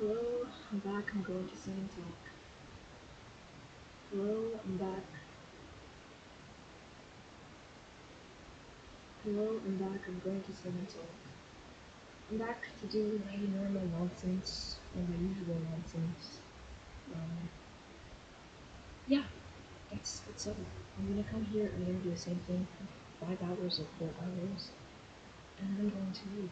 Hello, I'm back. I'm going to sing and talk. Hello, I'm back. Hello, I'm back. I'm going to sing and talk. I'm back to do my normal nonsense and my usual nonsense. Um, yeah, that's it. I'm gonna come here and I'm gonna do the same thing for 5 hours or 4 hours, and then I'm going to leave.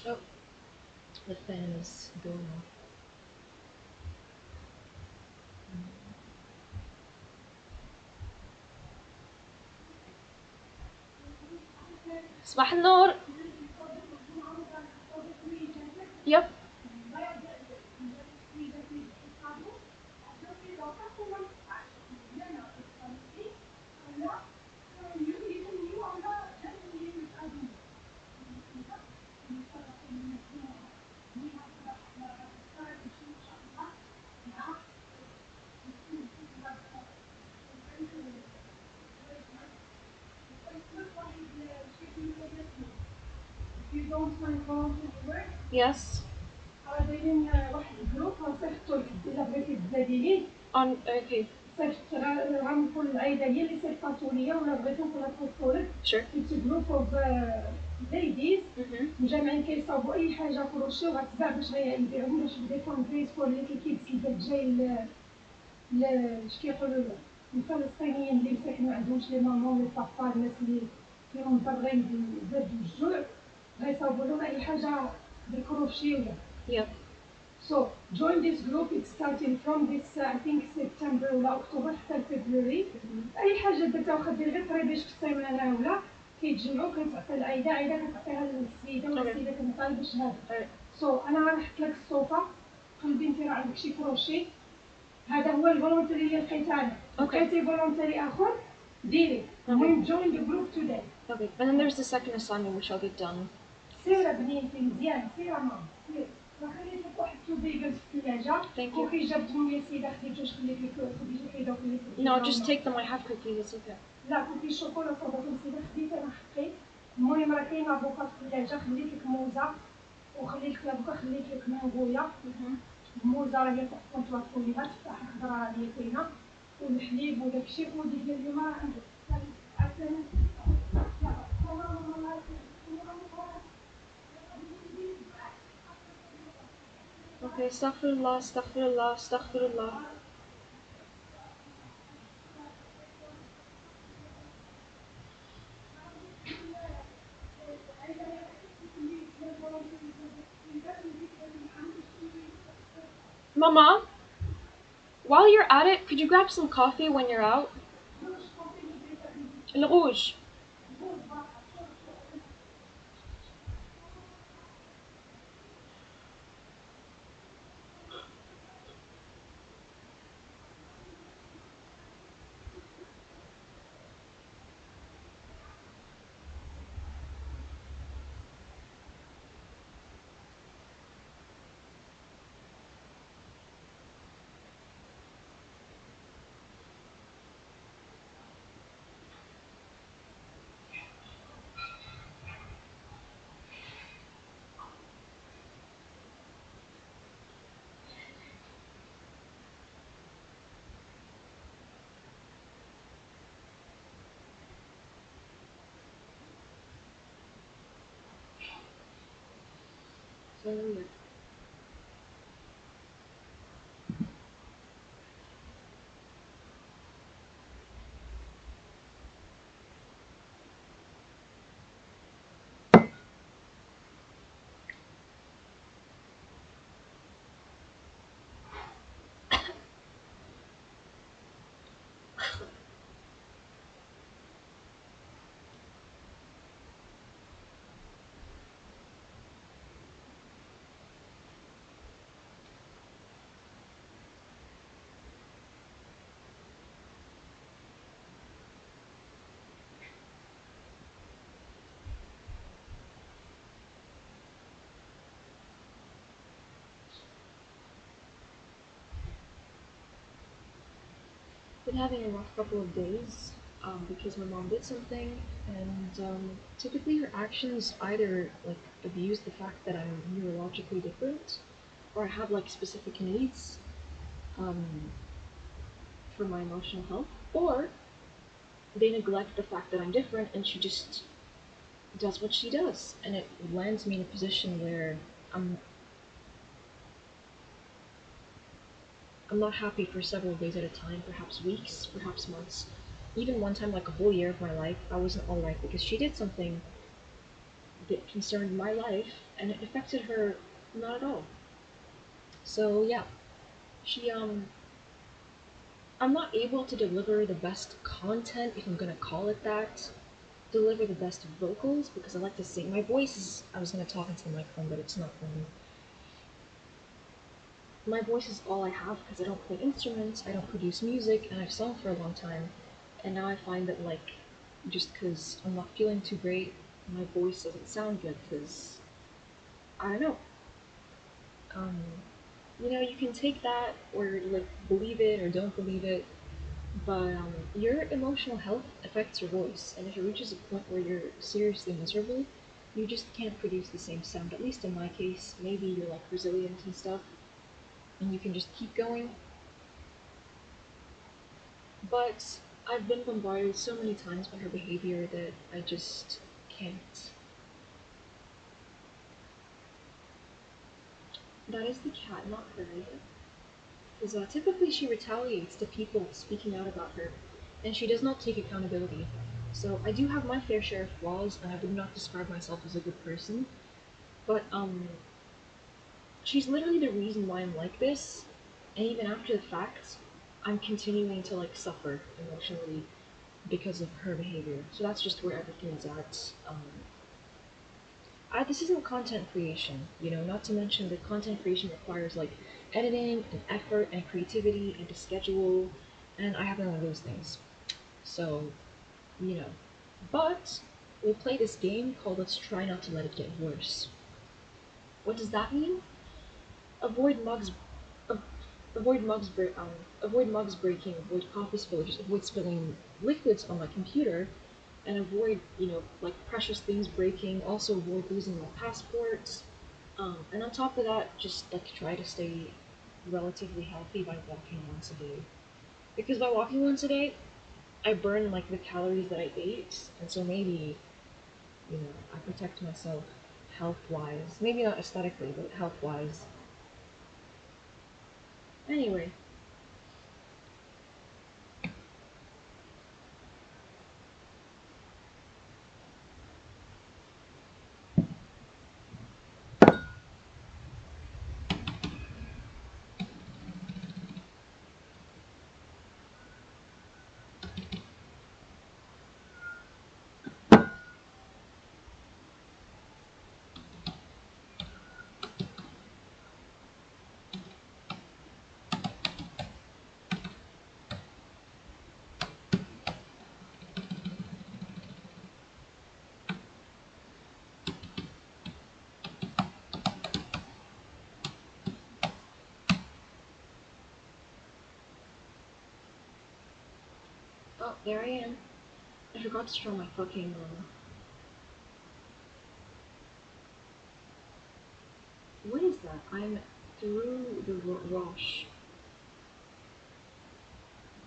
Oh, the fan is going off. صباح النور. Yep. Yes. On okay. Sure. It's a group of ladies مجمعين كيصاوبوا اي حاجه كروشي وغتباع باش غيبيعوهم باش يبدا يكون بليس فور ليتل كيدز اللي جاي اش كيقولوا له الفلسطينيين اللي مساكن ما عندهمش لي مامون لي بابا الناس اللي فيهم مضرين بالبرد والجوع غيصاوبوا لهم اي حاجه بالكروشي ولا. Yep. So join this group. It's starting from this I think September ولا October حتى February. اي حاجه درتها واخا دير غير طريبيش في السيمانه ولا كيتجمعوا كتعطي العايده كتعطيها للسيده والسيده كتعطيها باش هذا. سو انا غنحط لك الصوفه قلبي انت راه عندك شي كروشي هذا هو الفولونتري اللي لقيت انا. لقيتي فولونتري اخر ديري. المهم join the group today. Okay. And then there's the second assignment which I'll get done. سير بنيتي مزيان سير ماما سير. خليت لك واحد تو بيجلز في الثلاجه. كوكي جبتهم لي سيده خديتوش خليت لك خديتي حيده وخليت لك. No, just take them. I have cookies. It's okay. لا كوكي الشوكولا صوبتهم سيده خديت انا حقي. المهم راه كاين افوكا في الثلاجه خليت لك موزه وخليت لك لافوكا خليت لك مانغويا. الموزه راه هي تاع الكونتوار كلها تفاحه خضراء هي كاينه والحليب وداكشي وديك ديال اليوم راه عندك. Okay, astaghfirullah, astaghfirullah, astaghfirullah. Mama, while you're at it, could you grab some coffee when you're out? Le rouge. So weird. Been having a rough couple of days because my mom did something, and typically her actions either like abuse the fact that I'm neurologically different, or I have like specific needs um, for my emotional health, or they neglect the fact that I'm different, and she just does what she does, and it lands me in a position where I'm I'm not happy for several days at a time, perhaps weeks, perhaps months. Even one time, like a whole year of my life, I wasn't alright because she did something that concerned my life and it affected her not at all. So yeah, she I'm not able to deliver the best content, if I'm gonna call it that. Deliver the best vocals because I like to sing. My voice is I was gonna talk into the microphone, but it's not for me. My voice is all I have because I don't play instruments, I don't produce music, and I've sung for a long time. And now I find that, like, just because I'm not feeling too great, my voice doesn't sound good because I don't know. Um, you can take that or, like, believe it or don't believe it, but your emotional health affects your voice. And if it reaches a point where you're seriously miserable, you just can't produce the same sound. At least in my case, maybe you're like resilient and stuff, and you can just keep going. But I've been bombarded so many times by her behavior that I just can't. That is the cat, not her. Because typically she retaliates to people speaking out about her, and she does not take accountability. So I do have my fair share of flaws, and I would not describe myself as a good person. But she's literally the reason why I'm like this, and even after the fact, I'm continuing to like suffer emotionally because of her behavior. So that's just where everything is at. This isn't content creation, not to mention that content creation requires like editing and effort and creativity and a schedule, and I have none of those things. So, you know. But we'll play this game called Let's Try Not to Let It Get Worse. What does that mean? Avoid mugs, a- avoid mugs breaking, avoid coffee spillages, avoid spilling liquids on my computer, and avoid, like precious things breaking. Also avoid losing my passports. And on top of that, just like try to stay relatively healthy by walking once a day. Because by walking once a day, I burn like the calories that I ate, and so maybe, I protect myself health wise. Maybe not aesthetically, but health wise. Anyway, oh, there I am. I forgot to turn my fucking what is that? I'm through the rush.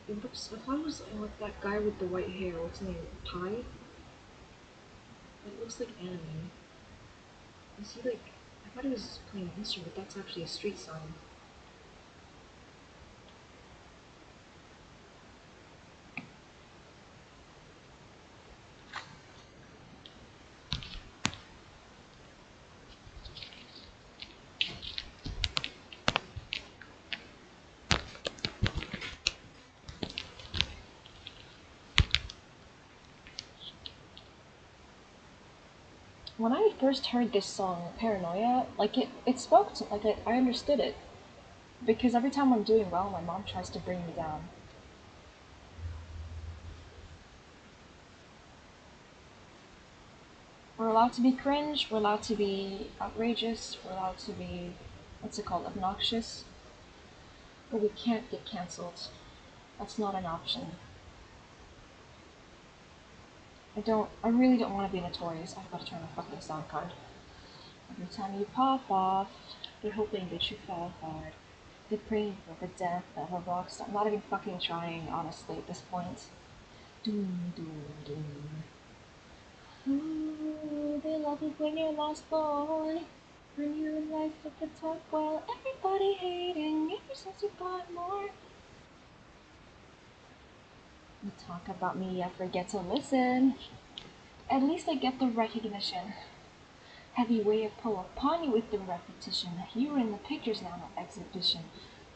It looks. I thought it was like that guy with the white hair. What's his name? Pi. It looks like anime. Is he like? I thought he was playing an instrument, but that's actually a street sign. When I first heard this song, Paranoia, like it spoke to like I understood it because every time I'm doing well, my mom tries to bring me down. We're allowed to be cringe. We're allowed to be outrageous. We're allowed to be what's it called, obnoxious, but we can't get cancelled. That's not an option. I really don't want to be notorious. I've got to turn my fucking sound card. Every time you pop off, they're hoping that you fall hard. They're praying for the death of a rock star. I'm not even fucking trying, honestly, at this point. Doom, doom, doom. Ooh, they love it when you're lost, boy. When you're in life at the top, well, everybody hating ever since you got more. You talk about me, I forget to listen. At least I get the recognition. Heavy way of pull upon you with the repetition. You're in the pictures now, no exhibition.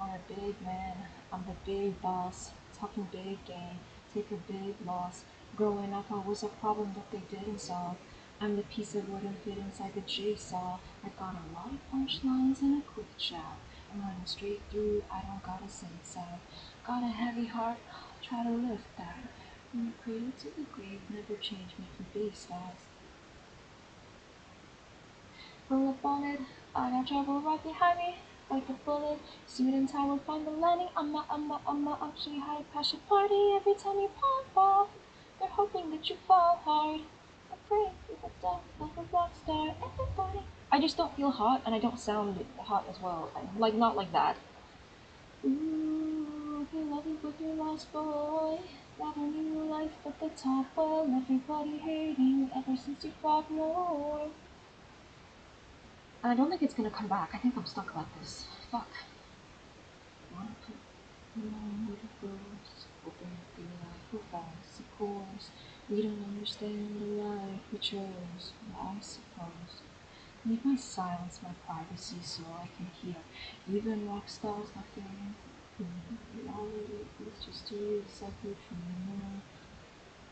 I'm a big man, I'm the big boss. Talking big game, take a big loss. Growing up, I was a problem that they didn't solve. I'm the piece of wood and fit inside the jigsaw. I got a lot of punchlines and a quick jab. I'm running straight through, I don't gotta zigzag. Got a heavy heart, try to lift that. From the cradle to the grave, never change me from bass stats. Pull up on it, I got trouble right behind me. Like a bullet, suit and tie will find the landing. I'll show you how to pass your party every time you pop off. They're hoping that you fall hard. I'm praying for the death of a rock star. Everybody. I just don't feel hot, and I don't sound hot as well. Like, not like that. Ooh, if you love it with your lost boy. Got a new life at the top. Well, everybody hating ever since you got more. And I don't think it's gonna come back. I think I'm stuck like this. Fuck. Wanna put along with the ghost, hoping that the life will pass. Of course, we don't understand the life we chose. I suppose. Need my silence, my privacy, so I can hear. Even rock stars not feeling. All it is just to recycle from the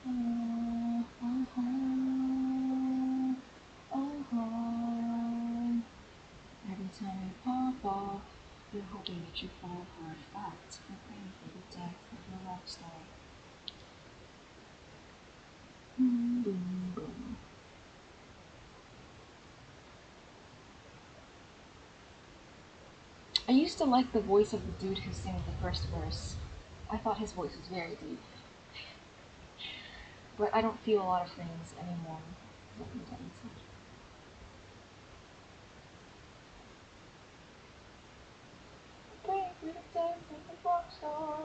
oh, oh, oh, oh, oh. Every time you pop off, they're hoping that you fall hard. Facts, they're praying for the death of a rock star. Boom, boom, boom. I used to like the voice of the dude who sings the first verse. I thought his voice was very deep. But I don't feel a lot of things anymore. Praying for the death of a rock star.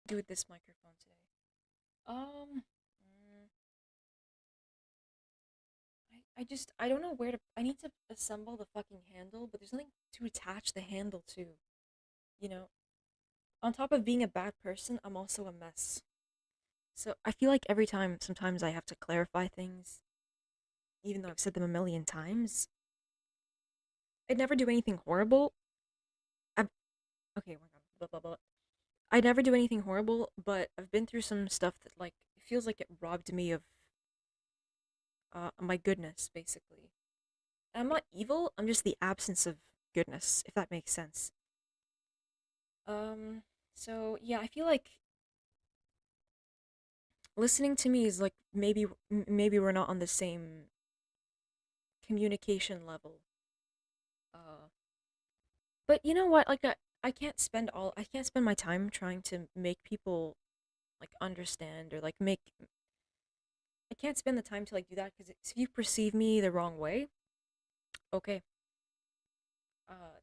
Do with this microphone today. I don't know where to. I need to assemble the fucking handle, but there's nothing to attach the handle to. You know, on top of being a bad person, I'm also a mess. So I feel like every time, sometimes I have to clarify things, even though I've said them a million times. I'd never do anything horrible. I'm okay. Oh my god. Blah, blah, blah. I never do anything horrible, but I've been through some stuff that like it feels like it robbed me of my goodness, basically. I'm not evil. I'm just the absence of goodness, if that makes sense. Um. So yeah, I feel like listening to me is like maybe we're not on the same communication level. Uh. But you know what? Like I can't spend my time trying to make people like understand or like make I can't spend the time to like do that because if you perceive me the wrong way, okay, uh,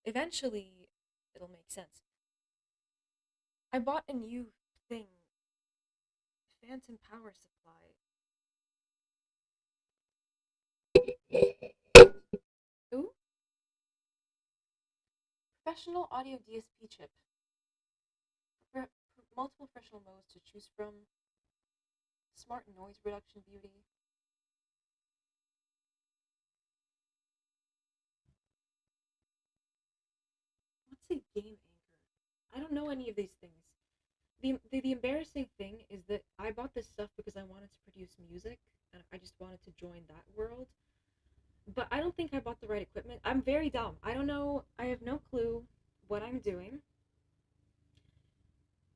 eventually it'll make sense. I bought a new thing, phantom power supply. Ooh, Professional audio DSP chip. Multiple professional modes to choose from. Smart noise reduction beauty. What's a game anchor? I don't know any of these things. The embarrassing thing is that I bought this stuff because I wanted to produce music and I just wanted to join that world. But I don't think I bought the right equipment. I'm very dumb. I don't know. I have no clue what I'm doing.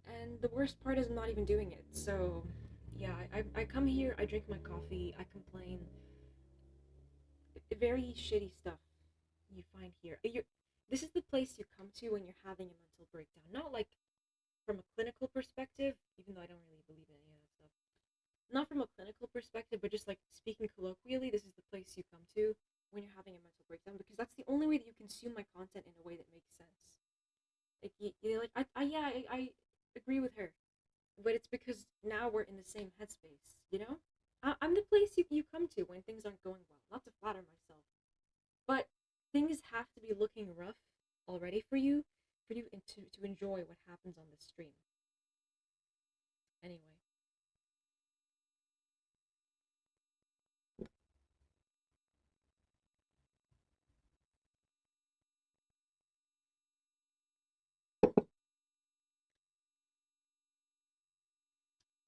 And the worst part is I'm not even doing it. So, yeah, I come here, I drink my coffee, I complain. Very shitty stuff you find here. This is the place you come to when you're having a mental breakdown. Not like from a clinical perspective, even though I don't really believe in any of that stuff. Not from a clinical perspective, but just like speaking colloquially, this is the place you come to when you're having a mental breakdown because that's the only way that you consume my content in a way that makes sense. Like, I agree with her, but it's because now we're in the same headspace, you know? I'm the place you come to when things aren't going well. Not to flatter myself, but things have to be looking rough already for you to enjoy what happens on the stream. Anyway.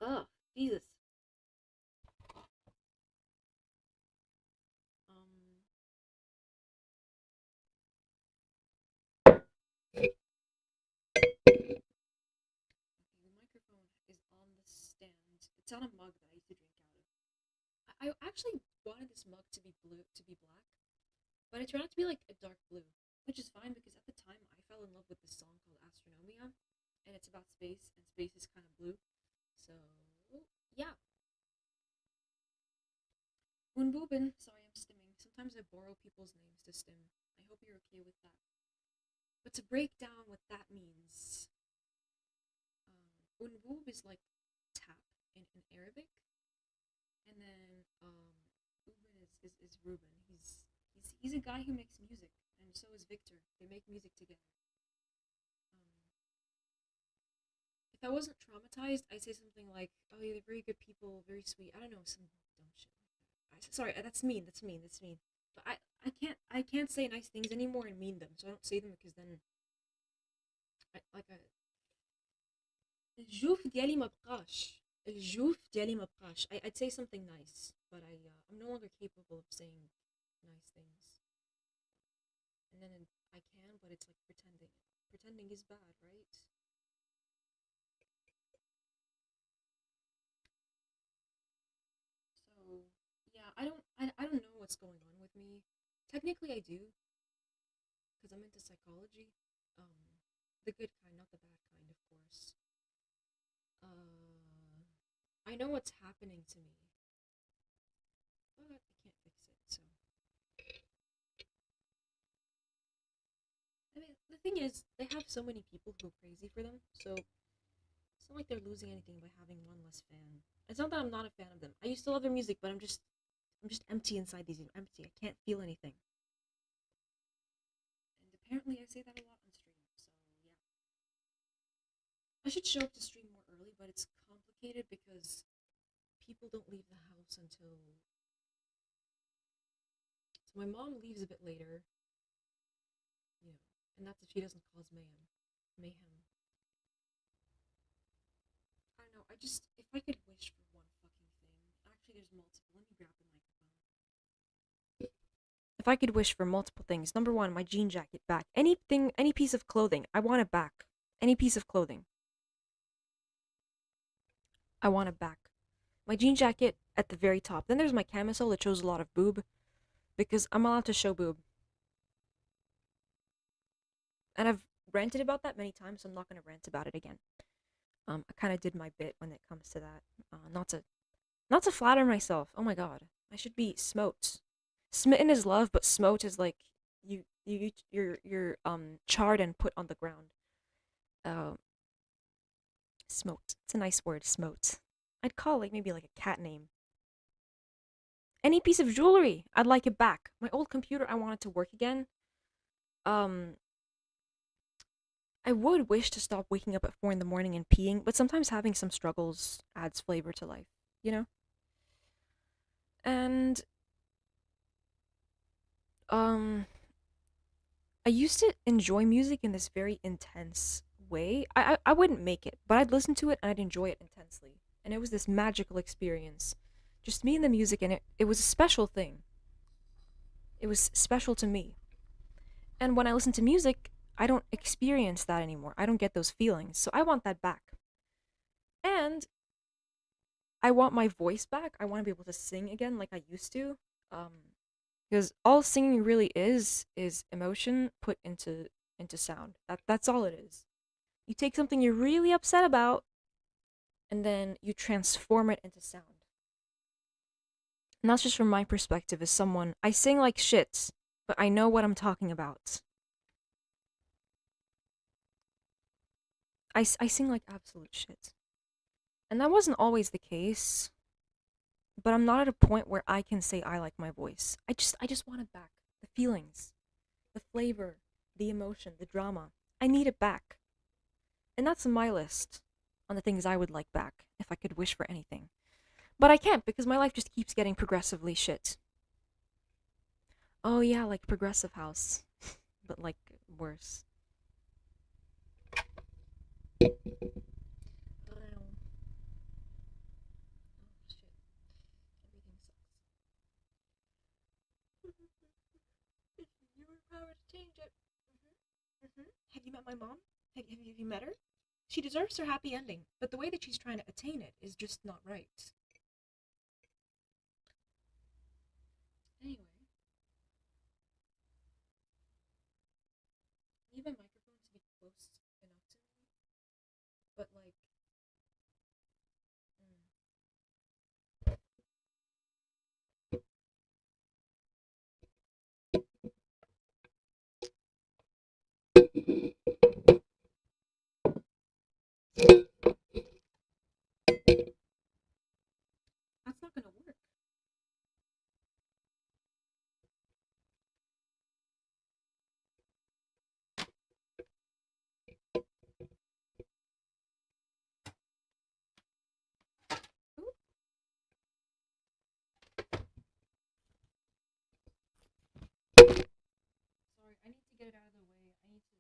Ugh, Jesus. Um, okay, the microphone is on the stand. It's on a mug that I used to drink out of. I actually wanted this mug to be black, but it turned out to be like a dark blue, which is fine because at the time I fell in love with this song called Astronomia, and it's about space, and space is kind of blue. So, yeah. Unbuben, sorry, I'm stimming. Sometimes I borrow people's names to stim. I hope you're okay with that. But to break down what that means, Unbub is like tap in Arabic, and then Uben is Ruben. He's a guy who makes music, and so is Victor. They make music together. Um, if I wasn't traumatized, I'd say something like, "Oh, yeah, they're very good people, very sweet." I don't know, some dumb shit like that. Sorry, that's mean. That's mean. That's mean. But I can't say nice things anymore and mean them. So I don't say them because then like الجوف ديالي ما بقاش. الجوف ديالي ما بقاش. I'd say something nice, but I'm no longer capable of saying nice things. And then I can, but it's like pretending. Pretending is bad, right? So yeah, I don't know what's going on with me. Technically, I do because I'm into psychology. The good kind, not the bad kind, of course. I know what's happening to me, but I can't fix it. So I mean, the thing is, they have so many people who go crazy for them, so it's not like they're losing anything by having one less fan. It's not that I'm not a fan of them. I used to love their music, but I'm just empty inside these. I'm empty. I can't feel anything. And apparently, I say that a lot on stream. So yeah, I should show up to stream more early, but it's complicated because people don't leave the house until. So my mom leaves a bit later, you know, and that's if she doesn't cause mayhem. Mayhem. I don't know. I just if I could wish for one fucking thing. Actually, there's multiple. Let me grab the microphone. If I could wish for multiple things, number one, my jean jacket back. Anything, any piece of clothing, I want it back. Any piece of clothing, I want it back. My jean jacket at the very top. Then there's my camisole that shows a lot of boob, because I'm allowed to show boob. And I've ranted about that many times, so I'm not going to rant about it again. I kind of did my bit when it comes to that. Not to flatter myself. Oh my god, I should be smote. Smitten is love, but smote is like you're charred and put on the ground. Uh, Smote. It's a nice word, smote. I'd call it like maybe like a cat name. Any piece of jewelry, I'd like it back. My old computer, I want it to work again. Um, I would wish to stop waking up at 4 in the morning and peeing, but sometimes having some struggles adds flavor to life, you know? And um I used to enjoy music in this very intense way. I wouldn't make it, but I'd listen to it and I'd enjoy it intensely. And it was this magical experience. Just me and the music, and it was a special thing. It was special to me. And when I listen to music, I don't experience that anymore. I don't get those feelings. So I want that back. And I want my voice back. I want to be able to sing again like I used to. Um, because all singing really is emotion put into sound. That's all it is. You take something you're really upset about and then you transform it into sound. And that's just from my perspective as someone I sing like shit, but I know what I'm talking about. I sing like absolute shit. And that wasn't always the case, but I'm not at a point where I can say I like my voice. I just want it back. The feelings, the flavor, the emotion, the drama. I need it back. And that's on my list on the things I would like back if I could wish for anything. But I can't because my life just keeps getting progressively shit. Oh yeah, like Progressive House, but like worse. Oh shit, everything sucks. If you were power to change it. Have you met my mom? Have you met her? She deserves her happy ending, but the way that she's trying to attain it is just not right. Anyway, I need my microphone to be close enough to me, but like, mm, that's not gonna work. Ooh, sorry, I need to get it out of the way. I need to.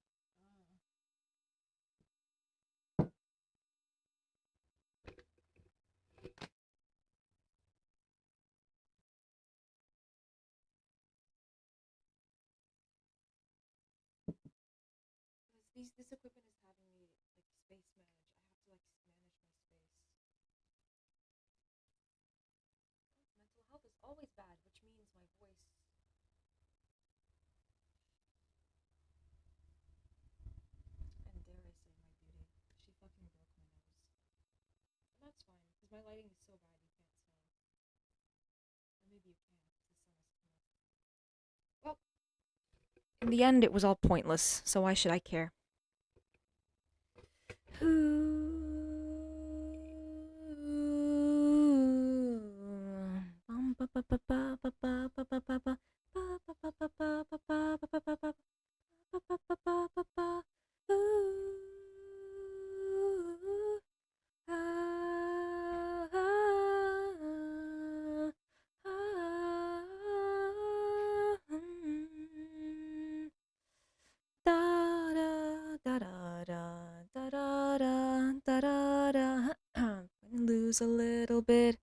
This equipment is having me like space manage. I have to like manage my space. Mental health is always bad, which means my voice. And dare I say my beauty? She fucking broke my nose. And that's fine because my lighting is so bad you can't tell. Or maybe you can because the sun has come up. Well, in the end, it was all pointless. So why should I care? Da da da da da da da da da da. Lose a little bit.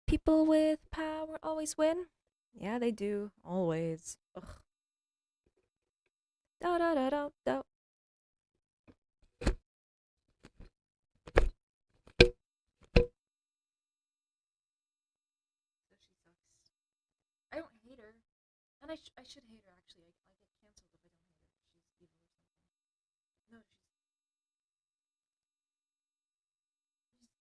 People with power always win. Yeah, they do. Always. Ugh. Da da da da da. So she sucks. I don't hate her, and I should hate her actually. I get canceled if I don't hate her. She's evil or something. No,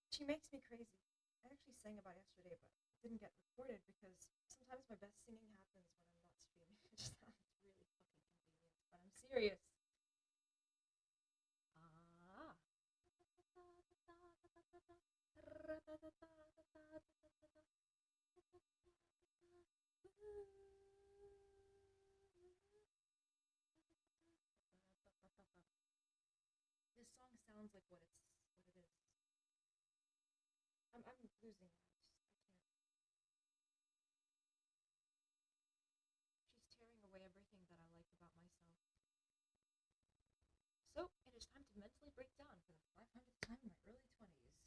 she makes me crazy. I actually sang about it yesterday, but it didn't get recorded because sometimes my best singing happens when I'm not streaming. It just sounds really fucking convenient, but I'm serious. Ah. sounds like what it is. I'm losing it. I can't. She's tearing away everything that I like about myself. So it is time to mentally break down for the 500th time in my early 20s.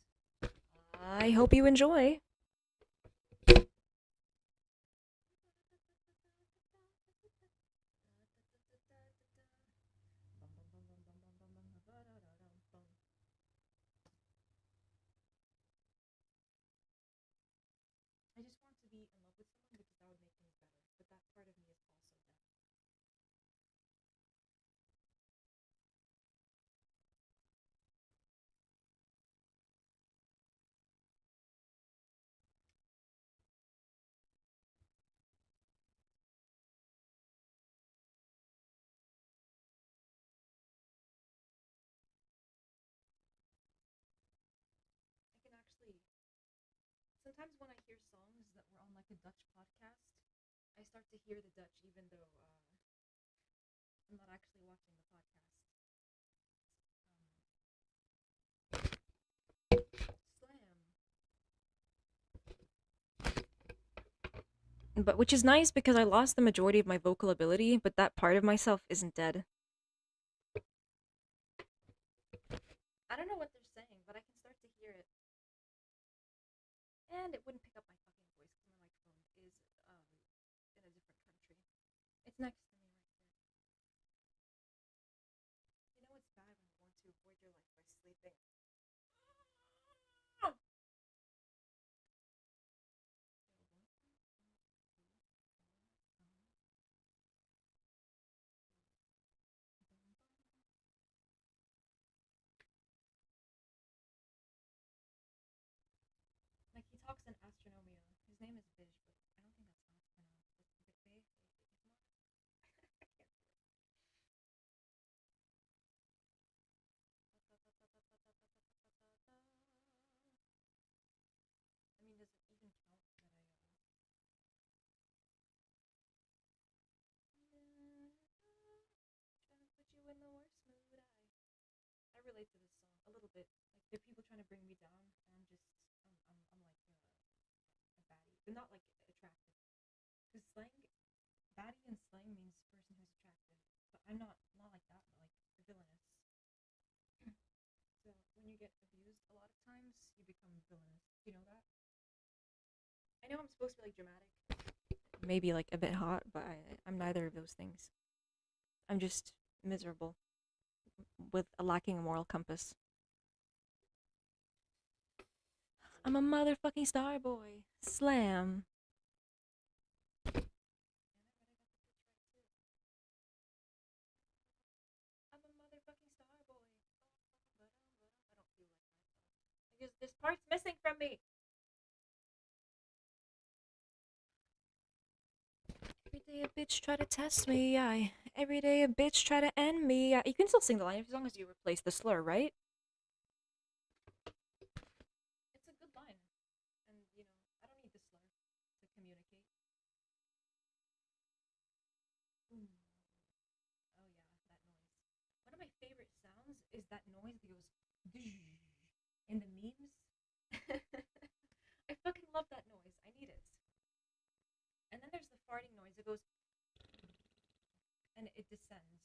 I hope you enjoy. I just want to be in love with someone because that would make things better. But that part of me is also dead. I can actually. Sometimes when I hear songs that were on like a Dutch podcast, I start to hear the Dutch even though I'm not actually watching the podcast. Slam. But which is nice because I lost the majority of my vocal ability, but that part of myself isn't dead. I don't know what they're saying, but I can start to hear it. And it wouldn't pick up my fucking voice because my microphone is in a different country. It's next to me right here. You know it's bad when you want to avoid your life by sleeping. Like he talks in astronomia. His name is Bij, but I don't think that's how it's pronounced. It's Bij. I can't do it. I mean, does it even count that trying to put you in the worst mood? I relate to this song a little bit. Like there are people trying to bring me down, and I'm like a baddie, but not like attractive. Because slang, baddie in slang means person who's attractive, but I'm not like that. But like villainous. So when you get abused a lot of times, you become villainous. Do you know that? I know I'm supposed to be like dramatic, maybe like a bit hot, but I'm neither of those things. I'm just miserable with a lacking a moral compass. I'm a motherfucking star boy. Slam. I'm a motherfucking star boy. I don't feel like myself. Because this part's missing from me. Every day a bitch try to test me, every day a bitch try to end me. You can still sing the line as long as you replace the slur, right? It's a good line. And, I don't need the slur to communicate. Ooh. Oh, yeah, that noise. One of my favorite sounds is that noise that goes in the memes. I fucking love that noise. I need it. And then there's the farting noise. It goes and it descends.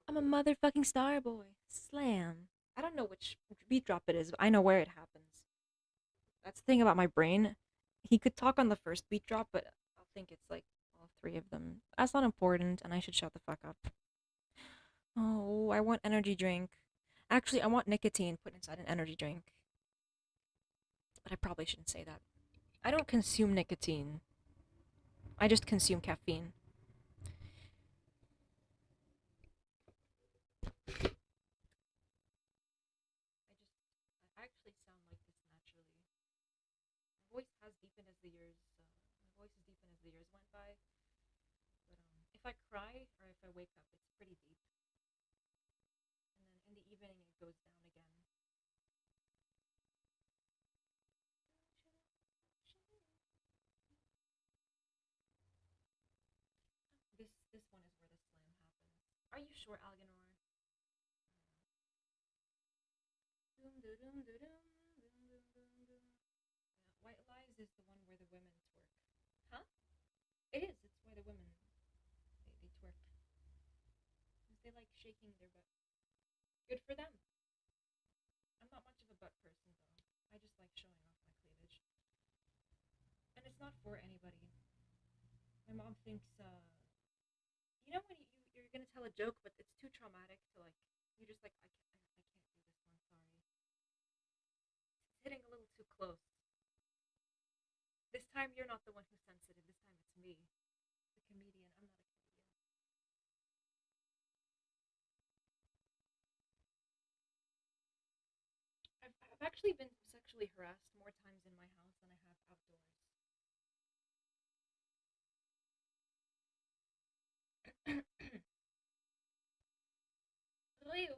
I'm a motherfucking star boy. Slam. I don't know which beat drop it is, but I know where it happens. That's the thing about my brain. He could talk on the first beat drop, but I'll think it's like all three of them. That's not important, and I should shut the fuck up. Oh, I want energy drink. Actually, I want nicotine put inside an energy drink. But I probably shouldn't say that. I don't consume nicotine. I just consume caffeine. I actually sound like this naturally. My voice has deepened as the years. My voice has deepened as the years went by. But if I cry or if I wake up, it's pretty deep. And then in the evening, it goes down again. This one is where the slam happens. Are you short alginroare. Doom, doom, doom, doom, doom, doom, doom, doom. Yeah, White Lies is the one where the women twerk. Huh? It is. It's where the women they twerk. Because they like shaking their butt. Good for them. I'm not much of a butt person though. I just like showing off my cleavage. And it's not for anybody. My mom thinks, when you're gonna tell a joke, but it's too traumatic to like. You're just like, I can't do this one. Sorry, it's hitting a little too close. This time you're not the one who's sensitive. This time it's me, the comedian. I'm not a comedian. I've actually been sexually harassed more times in my house than I have outdoors. Ew.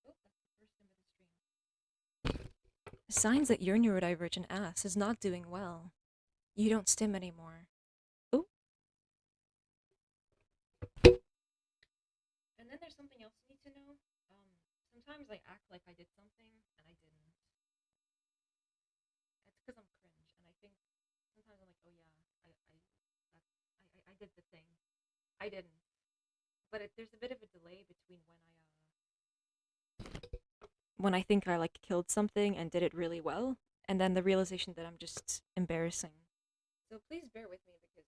Oh, that's the first time of the stream. Signs that your neurodivergent ass is not doing well. You don't stim anymore. Oh. And then there's something else you need to know. Sometimes I act like I did something and I didn't. It's because I'm cringe, and I think sometimes I'm like, oh yeah, that's, I did the thing. I didn't. But there's a bit of a delay between when I think I like killed something and did it really well, and then the realization that I'm just embarrassing. So please bear with me because,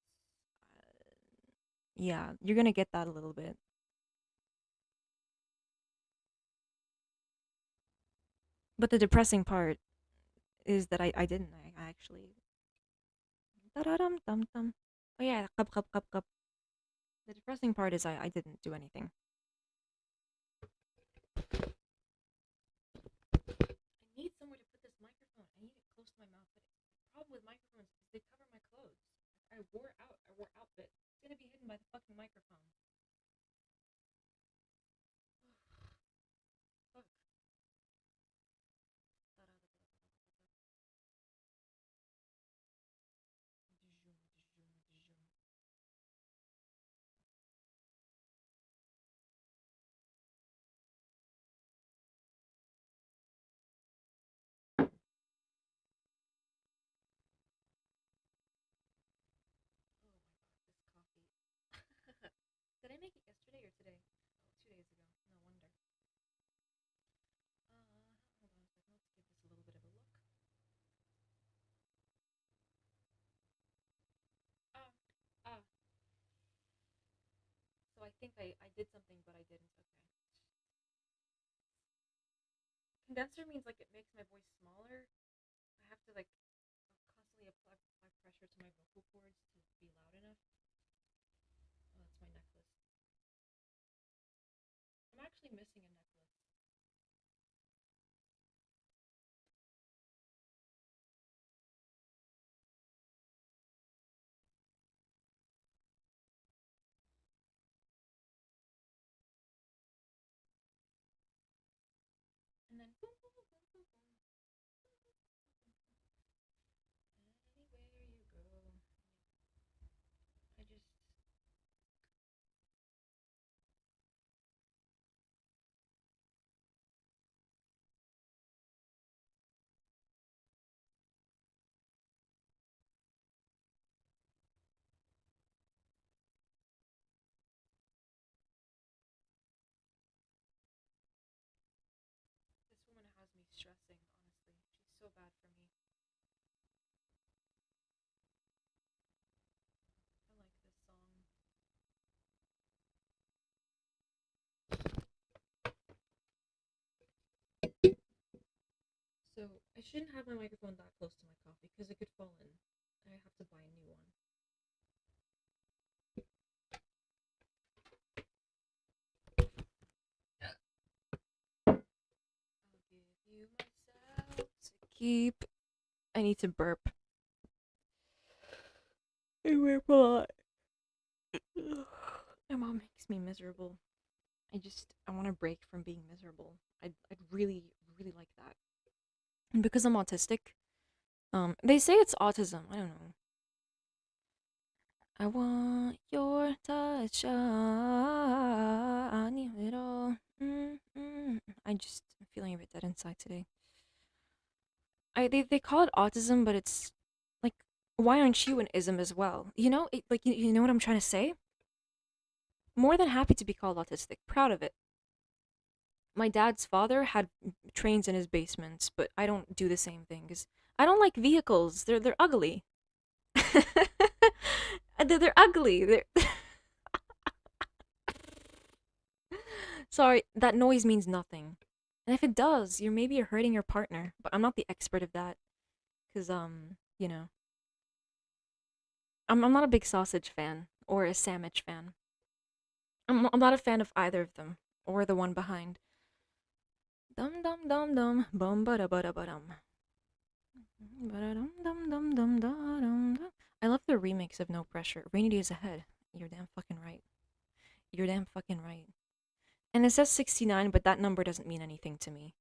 yeah, you're gonna get that a little bit. But the depressing part is that I didn't. I actually. Da-da-dum-dum-dum. Oh yeah, cup, cup, cup, cup. The depressing part is I didn't do anything. I need somewhere to put this microphone. I need it close to my mouth. But the problem with microphones is they cover my clothes. I wore outfit. It's gonna be hidden by the fucking microphone. Fuck. Oh my god, this coffee. Did I make it yesterday or today? Oh, 2 days ago. No wonder. Hold on a second. Let's give this a little bit of a look. Ah, ah. So I think I did something, but I didn't. Okay. Condenser means like it makes my voice smaller. I have to like constantly apply pressure to my vocal cords to be loud enough. Oh, that's my necklace. I'm actually missing a necklace. And then boom, boom, boom, boom, boom, boom. Anywhere you go, I just. This woman has me stressing, honestly. She's so bad for me. I like this song. So, I shouldn't have my microphone that close to my coffee because it could fall in. I have to buy a new one. I'll give you myself to keep. I need to burp. I burp a lot. My mom makes me miserable. I want to break from being miserable. I'd really, really like that. And because I'm autistic, they say it's autism. I don't know. I want your touch. I need it all. I just am feeling a bit dead inside today. They call it autism, but it's like, why aren't you an ism as well? You know what I'm trying to say? More than happy to be called autistic, proud of it. My dad's father had trains in his basements, but I don't do the same thing because I don't like vehicles. They're ugly. They're ugly. They're Sorry, that noise means nothing. And if it does, you're hurting your partner. But I'm not the expert of that, cause I'm not a big sausage fan or a sandwich fan. I'm not a fan of either of them or the one behind. Dum dum dum dum bum ba da ba da ba dum. Ba-da-dum dum dum dum da dum dum. I love the remix of No Pressure. Rainy Days Ahead. You're damn fucking right. You're damn fucking right. And it says 69, but that number doesn't mean anything to me.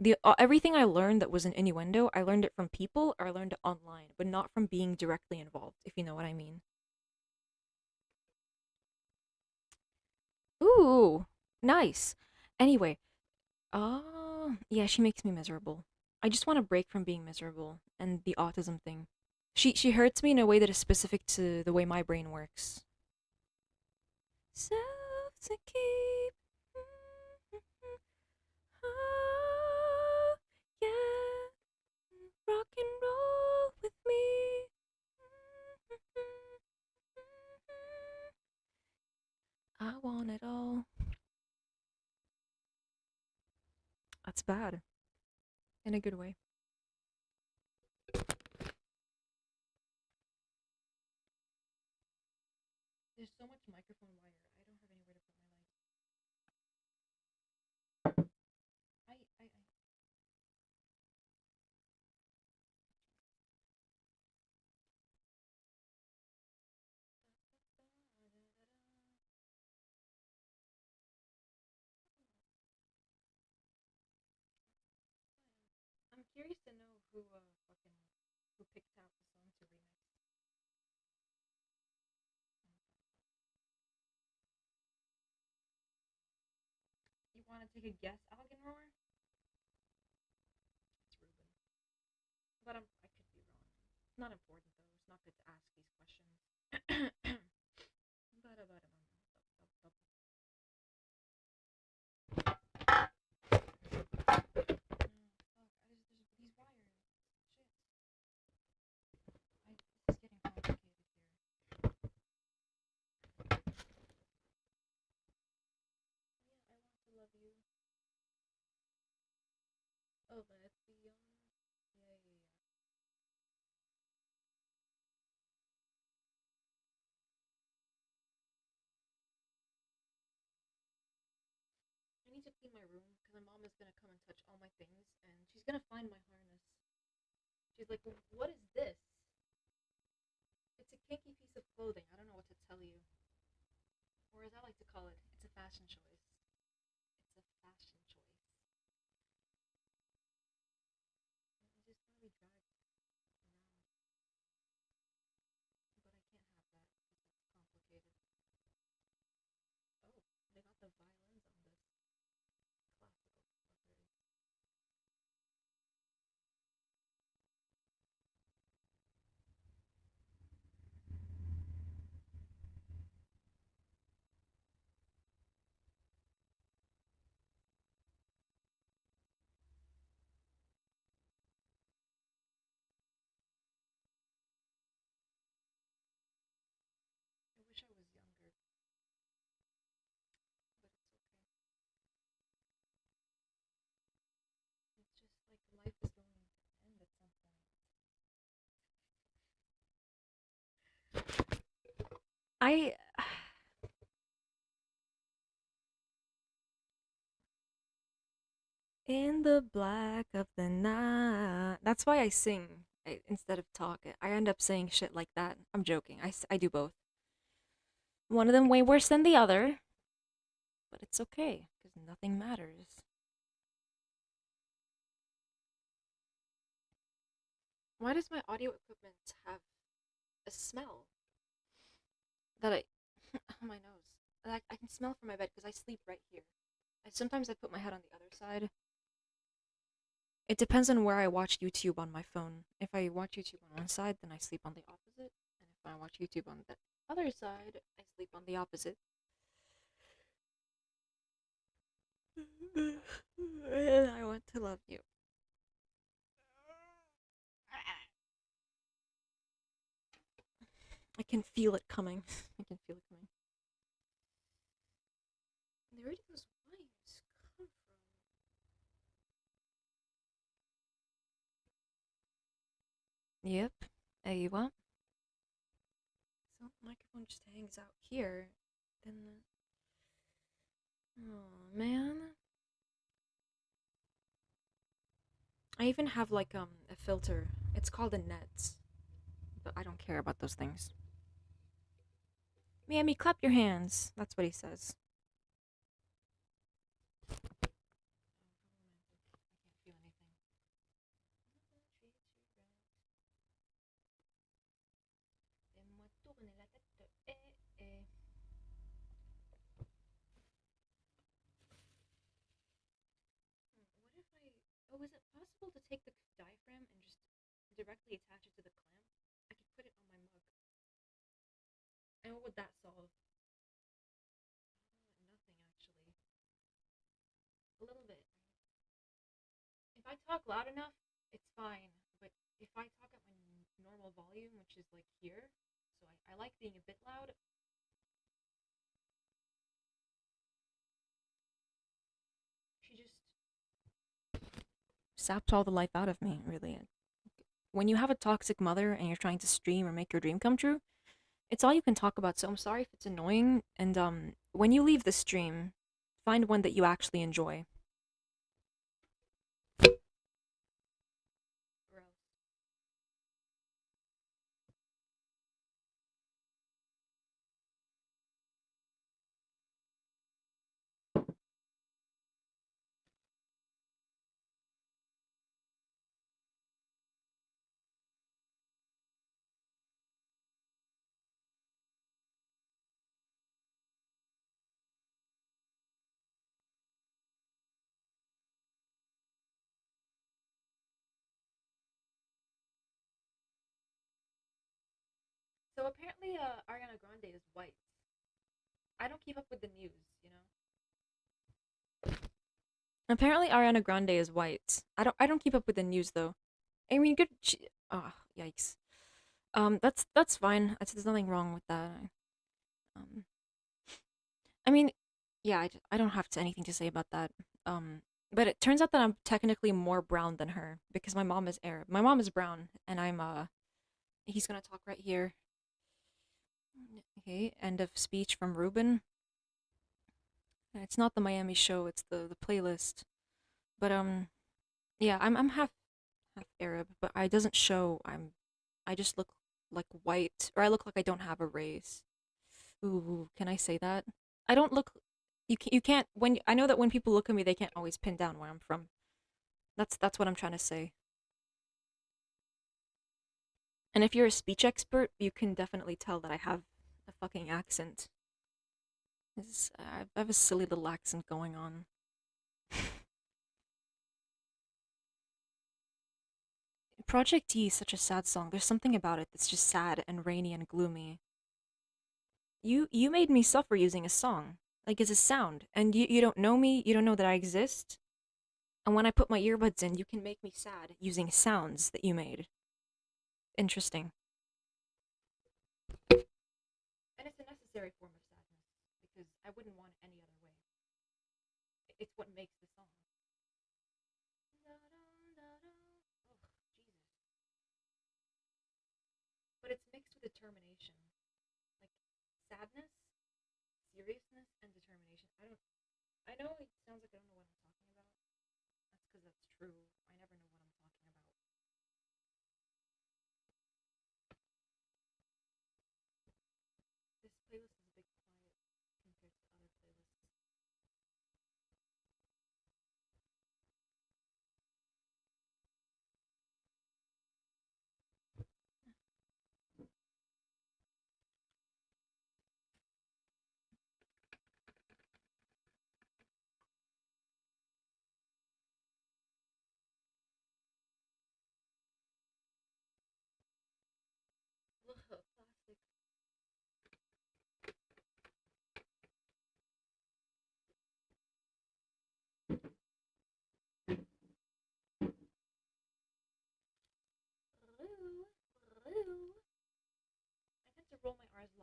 The Everything I learned that was an innuendo, I learned it from people or I learned it online, but not from being directly involved, if you know what I mean. Ooh, nice. Anyway, yeah, she makes me miserable. I just want a break from being miserable and the autism thing. She hurts me in a way that is specific to the way my brain works. Self to keep. Oh, yeah. Rock and roll with me. I want it all. That's bad. In a good way. There's so much microphone wire. I don't have anywhere to put my lights. I I'm curious to know who picked out the song to remix. You want to take a guess, alginroare? It's Ruben. But I could be wrong. It's not important though. It's not good to ask these questions. These wires. Shit. This is getting complicated here. Yeah, I want to love you. Oh, let's be honest. Yeah, yeah, yeah. I need to clean my room because my mom is gonna come and touch all my things, and she's gonna find my harness. She's like, "What is this?" It's a kinky piece of clothing. I don't know what to tell you, or as I like to call it, it's a fashion choice. It's a fashion choice. I just want to be dragged around, but I can't have that because that's complicated. Oh, they got the violins on this classical fuckers. I wish I was younger, but it's okay. It's just like life is going to end at some point. I In the black of the night. That's why I sing instead of talk. I end up saying shit like that. I'm joking. I do both. One of them way worse than the other, but it's okay because nothing matters. Why does my audio equipment have a smell? that I my nose. I can smell from my bed because I sleep right here. Sometimes I put my head on the other side. It depends on where I watch YouTube on my phone. If I watch YouTube on one side, then I sleep on the opposite. And if I watch YouTube on the other side, I sleep on the opposite. And I want to love you. I can feel it coming. I can feel it coming. Where did those wires come from? Yep. أيوة. So the microphone just hangs out here. Then oh man. I even have like a filter. It's called a net. But I don't care about those things. Mammy, clap your hands. That's what he says. I can't feel anything. What if I... Oh, is it possible to take the diaphragm and just directly attach it to the clamp? I could put it on my mug. And what would that solve? Nothing, actually. A little bit. If I talk loud enough, it's fine. But if I talk at my normal volume, which is like here, so I like being a bit loud. She just sapped all the life out of me, really. When you have a toxic mother and you're trying to stream or make your dream come true, it's all you can talk about. So I'm sorry if it's annoying. And when you leave the stream, find one that you actually enjoy. So apparently, Ariana Grande is white. I don't keep up with the news, you know. Apparently, Ariana Grande is white. I don't keep up with the news though. I mean, good. Oh, yikes. That's fine. There's nothing wrong with that. Um, I mean, yeah, I don't have anything to say about that. But it turns out that I'm technically more brown than her because my mom is Arab. My mom is brown, and I'm. He's gonna talk right here. Okay, end of speech from Ruben. It's not the Miami show; it's the playlist. But yeah, I'm half Arab, but I doesn't show. I just look like white, or I look like I don't have a race. Ooh, can I say that? I don't look. You can't when I know that when people look at me, they can't always pin down where I'm from. That's what I'm trying to say. And if you're a speech expert, you can definitely tell that I have a fucking accent. I have a silly little accent going on. Project D is such a sad song. There's something about it that's just sad and rainy and gloomy. You made me suffer using a song, like as a sound, and you don't know me, you don't know that I exist. And when I put my earbuds in, you can make me sad using sounds that you made. Interesting. And it's a necessary form of sadness because I wouldn't want it any other way. It's what makes the song. Oh, Jesus. But it's mixed with determination. Like sadness, seriousness, and determination. I know it sounds like I don't know what I'm talking about. That's because that's true. I never know what I'm talking about. This playlist is a bit quiet compared to other playlists.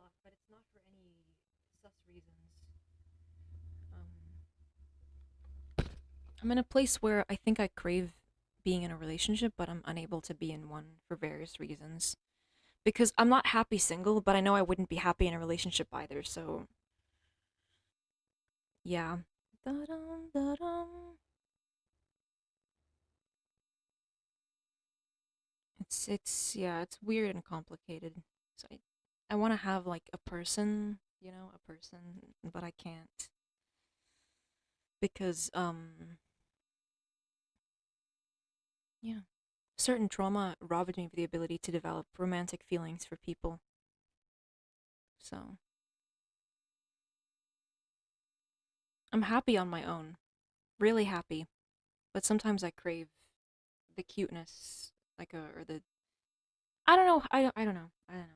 lot, but it's not for any sus reasons. Um, I'm in a place where I think I crave being in a relationship, but I'm unable to be in one for various reasons. Because I'm not happy single, but I know I wouldn't be happy in a relationship either, so yeah. Da-dum, da-dum. It's weird and complicated. So I want to have like a person, a person, but I can't because yeah, certain trauma robbed me of the ability to develop romantic feelings for people. So I'm happy on my own, really happy, but sometimes I crave the cuteness, or the I don't know, I don't know, I don't know.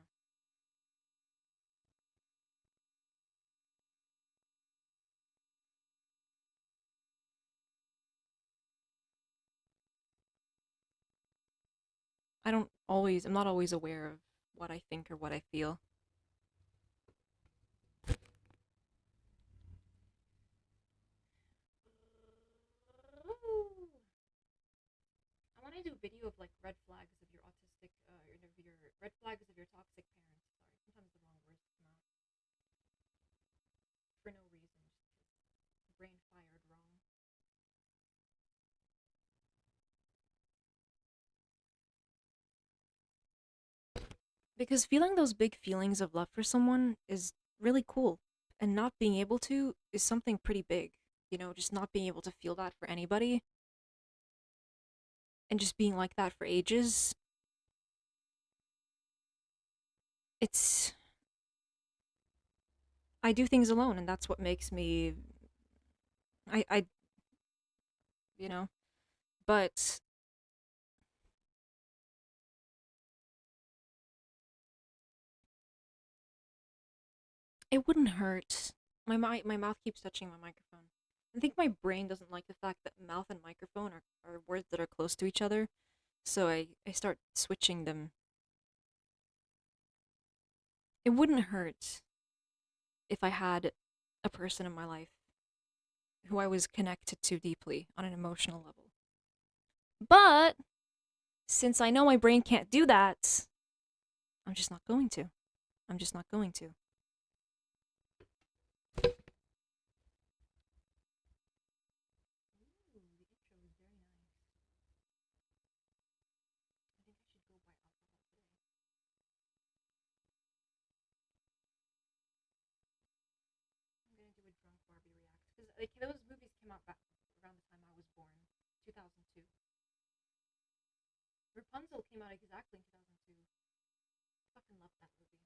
I'm not always aware of what I think or what I feel. I want to do a video of like red flags of your autistic, of your red flags of your toxic parents. Sorry, sometimes the wrong words come out for no reason, just because brain fired wrong. Because feeling those big feelings of love for someone is really cool, and not being able to is something pretty big. Just not being able to feel that for anybody and just being like that for ages. It's I do things alone, and that's what makes me I you know, but it wouldn't hurt. My mouth keeps touching my microphone. I think my brain doesn't like the fact that mouth and microphone are words that are close to each other, so I start switching them. It wouldn't hurt if I had a person in my life who I was connected to deeply on an emotional level. But since I know my brain can't do that, I'm just not going to. I'm just not going to. Ooh, the intro is very nice. I think I should go buy alcohol today. I'm gonna do a drunk Barbie react because like those movies came out back around the time I was born, 2002. Rapunzel came out exactly in 2002. Fucking love that movie.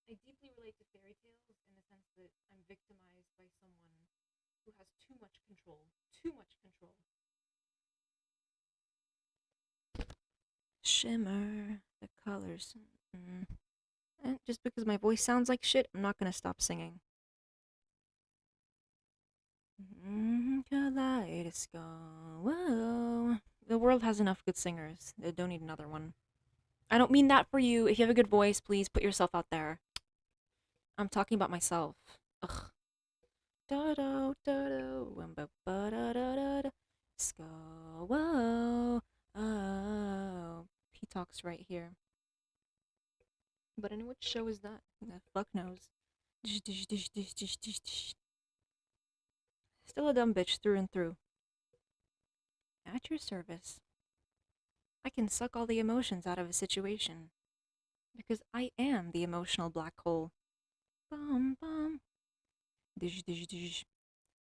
I deeply relate to fairy tales in the sense that I'm victimized by someone who has too much control. Too much control. Shimmer, the colors. And just because my voice sounds like shit, I'm not gonna stop singing. Kaleidoscope. Whoa. The world has enough good singers. They don't need another one. I don't mean that for you. If you have a good voice, please put yourself out there. I'm talking about myself. Ugh. Da da da da ba ba da da da da. Sko. Whoa. Oh. He talks right here. But in which show is that? The fuck knows. Still a dumb bitch through and through. At your service. I can suck all the emotions out of a situation. Because I am the emotional black hole. Bum bum. Dish dish dish.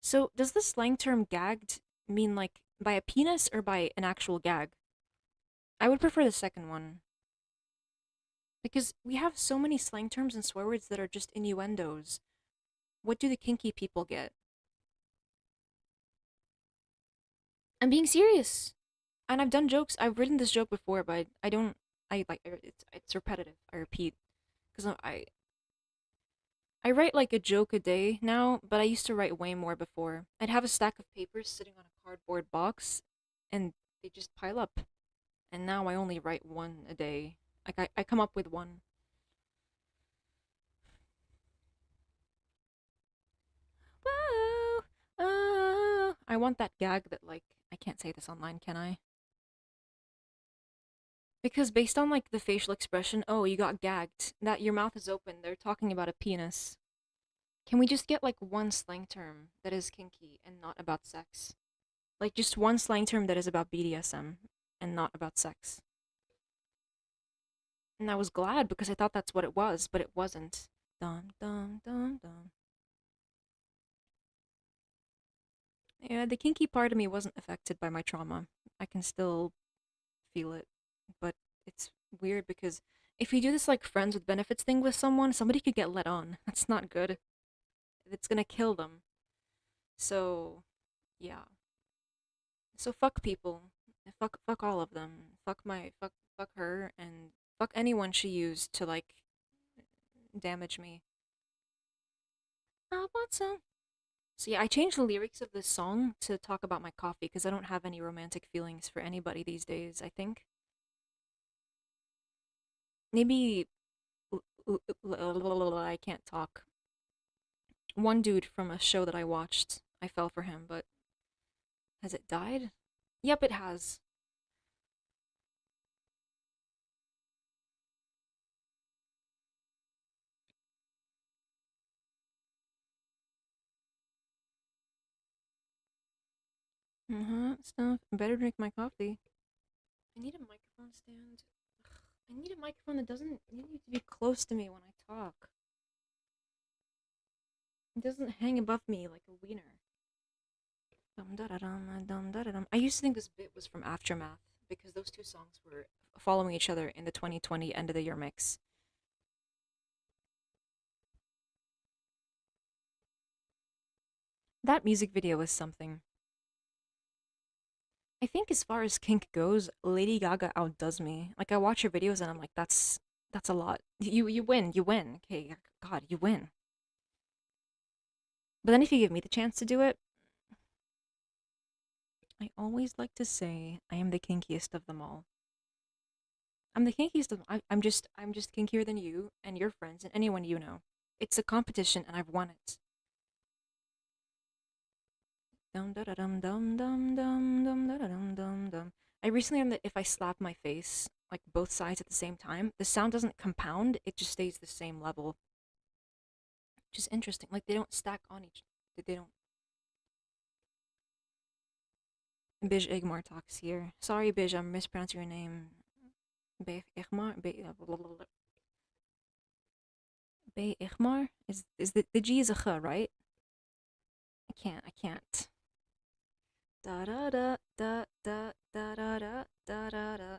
So, does the slang term gagged mean like by a penis or by an actual gag? I would prefer the second one. Because we have so many slang terms and swear words that are just innuendos. What do the kinky people get? I'm being serious. And I've done jokes. I've written this joke before, but I don't. I like it's repetitive. I repeat because I write like a joke a day now, but I used to write way more before. I'd have a stack of papers sitting on a cardboard box, and they just pile up. And now I only write one a day. Like I come up with one. Whoa, oh. I want that gag that like I can't say this online, can I? Because based on like the facial expression, oh, you got gagged. That your mouth is open. They're talking about a penis. Can we just get like one slang term that is kinky and not about sex? Like just one slang term that is about BDSM and not about sex. And I was glad because I thought that's what it was, but it wasn't. Dum dum dum dum. Yeah, the kinky part of me wasn't affected by my trauma. I can still feel it, but it's weird because if you do this like friends with benefits thing with someone, somebody could get let on. That's not good. It's gonna kill them. So, yeah. So fuck people. Fuck all of them. Fuck her and fuck anyone she used to like damage me. I want some. So yeah, I changed the lyrics of this song to talk about my coffee because I don't have any romantic feelings for anybody these days, I think. Maybe I can't talk. One dude from a show that I watched, I fell for him, but has it died? Yep, it has. Stuff. I better drink my coffee. I need a microphone stand. I need a microphone that doesn't need to be close to me when I talk. It doesn't hang above me like a wiener. Dum da da dum dum da da dum. I used to think this bit was from Aftermath because those two songs were following each other in the 2020 end of the year mix. That music video was something. I think as far as kink goes, Lady Gaga outdoes me. Like I watch her videos and I'm like, that's a lot. You win, you win. Okay, God, you win. But then if you give me the chance to do it, I always like to say I am the kinkiest of them all. I'm the kinkiest of them. I'm just kinkier than you and your friends and anyone you know. It's a competition and I've won it. Dum da da dum dum dum dum dum da da dum dum dum. I recently learned that if I slap my face like both sides at the same time, the sound doesn't compound, it just stays the same level. Which is interesting. Like they don't stack on each they don't Bij Igmar talks here. Sorry Bij, I'm mispronouncing your name. Bij Igmar? Bij Igmar? Is the G is a ch, right? I can't. Da da da da da da da da da da da.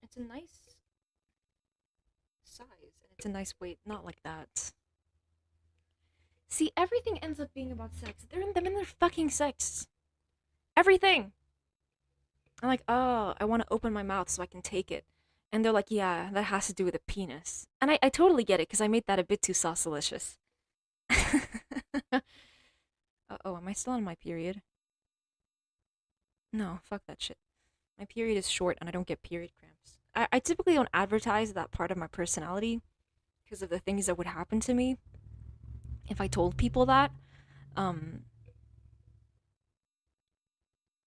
It's a nice size and it's a nice weight, not like that. See, everything ends up being about sex. They're in them in their fucking sex. Everything. I'm like, oh, I want to open my mouth so I can take it. And they're like, yeah, that has to do with a penis. And I totally get it because I made that a bit too sausalicious. Oh, am I still on my period? No, fuck that shit. My period is short and I don't get period cramps. I typically don't advertise that part of my personality because of the things that would happen to me if I told people that. Um,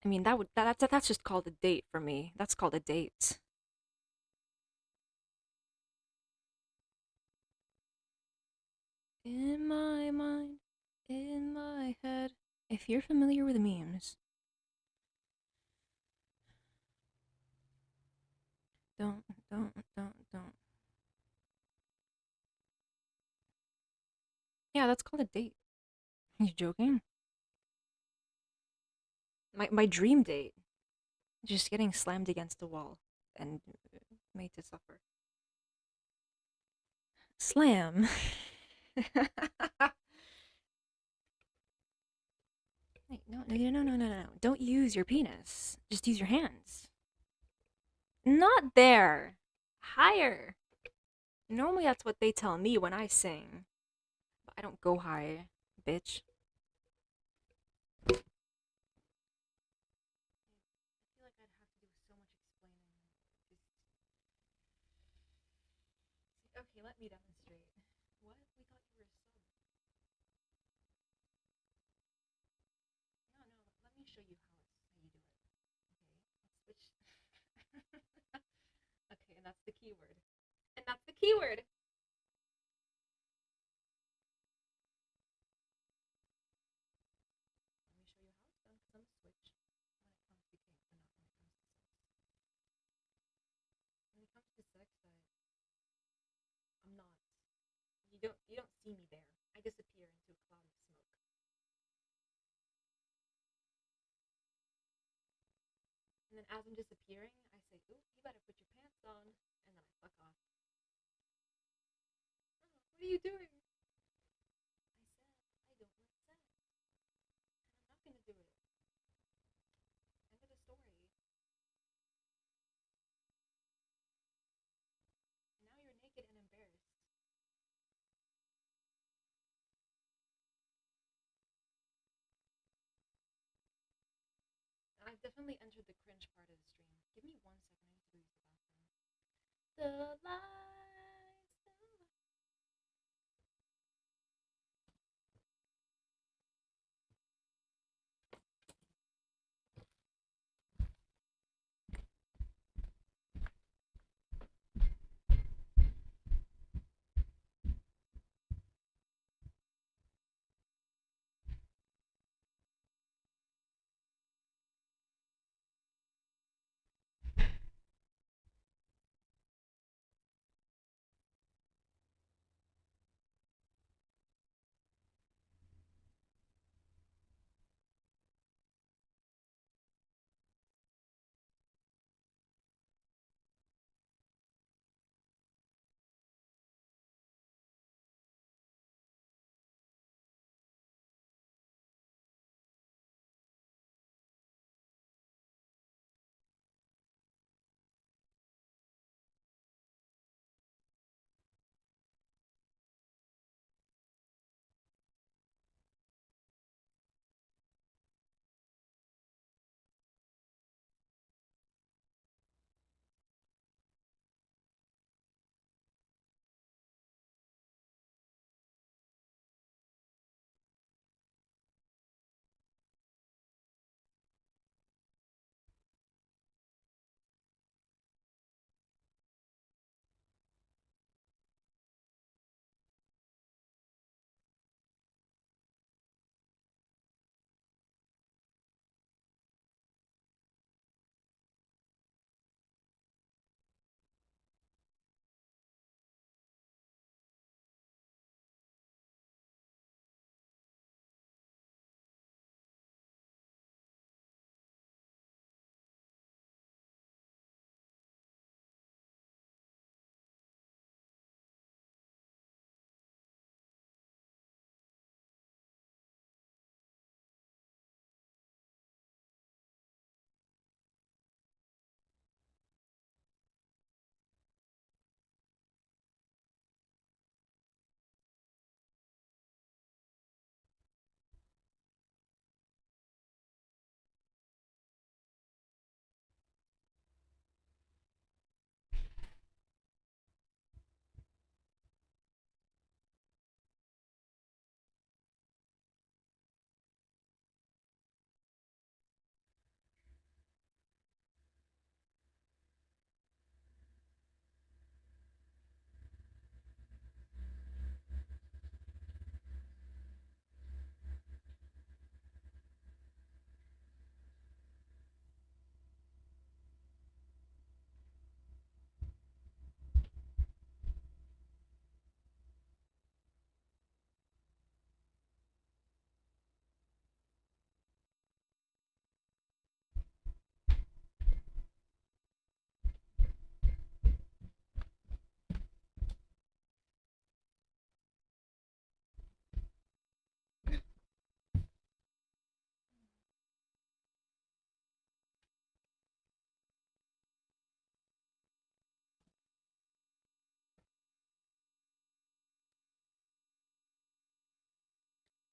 I mean that's just called a date for me. That's called a date. In my mind, in my head. If you're familiar with memes, don't, don't. Yeah, that's called a date. You joking? My dream date, just getting slammed against a wall and made to suffer. Slam. Wait, no. Don't use your penis. Just use your hands. Not there. Higher. Normally that's what they tell me when I sing. But I don't go high, bitch. I feel like I'd have to do so much explaining. let me demonstrate. What? We thought you were a sub. No, no. Let me show you how you do it. Okay. Let's switch. Okay, and that's the keyword. And that's the keyword. Let me show you how it's done because I'm a switch when it comes to kink, but not when it comes to sex. When it comes to sex, I'm not. You don't see me there. I disappear into a cloud of smoke. And then as I'm disappearing, I say, "Ooh, you better put your pants on," and then I fuck off. Oh, what are you doing? I said I don't like sex, and I'm not gonna do it. End of the story. And now you're naked and embarrassed. I've definitely entered the cringe part of the stream. Give me 1 second. I need to go use the bathroom. The lights.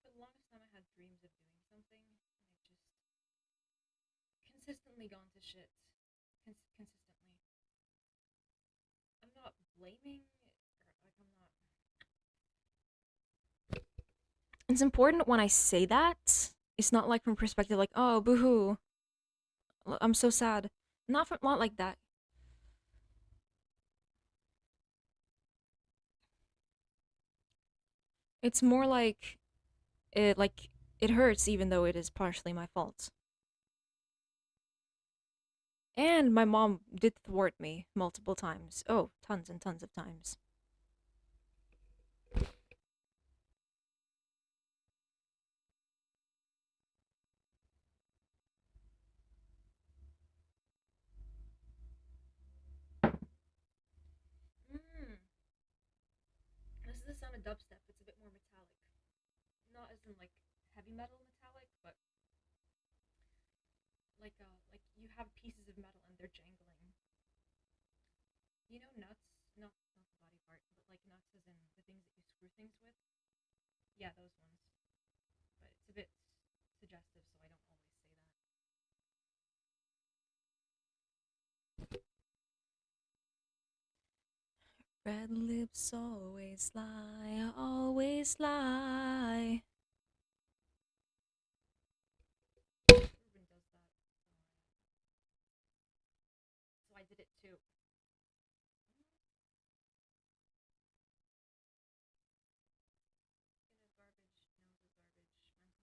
For the longest time, I had dreams of doing something, and I've just consistently gone to shit. Consistently. I'm not blaming, or like I'm It's important when I say that. It's not like from perspective like, oh, boohoo, I'm so sad. Not like that. It's more like it hurts even though it is partially my fault. And my mom did thwart me multiple times. Oh, tons and tons of times. Mm. This is the sound of dubstep. It's a bit more metallic. Not as in like heavy metal metallic, but like you have pieces of metal and they're jangling. You know nuts? Not the body part, but like nuts as in the things that you screw things with. Yeah, those ones. But it's a bit suggestive, so I don't always say that. Red lips always lie, always lie. Ruben does that, so I did it too. Skin is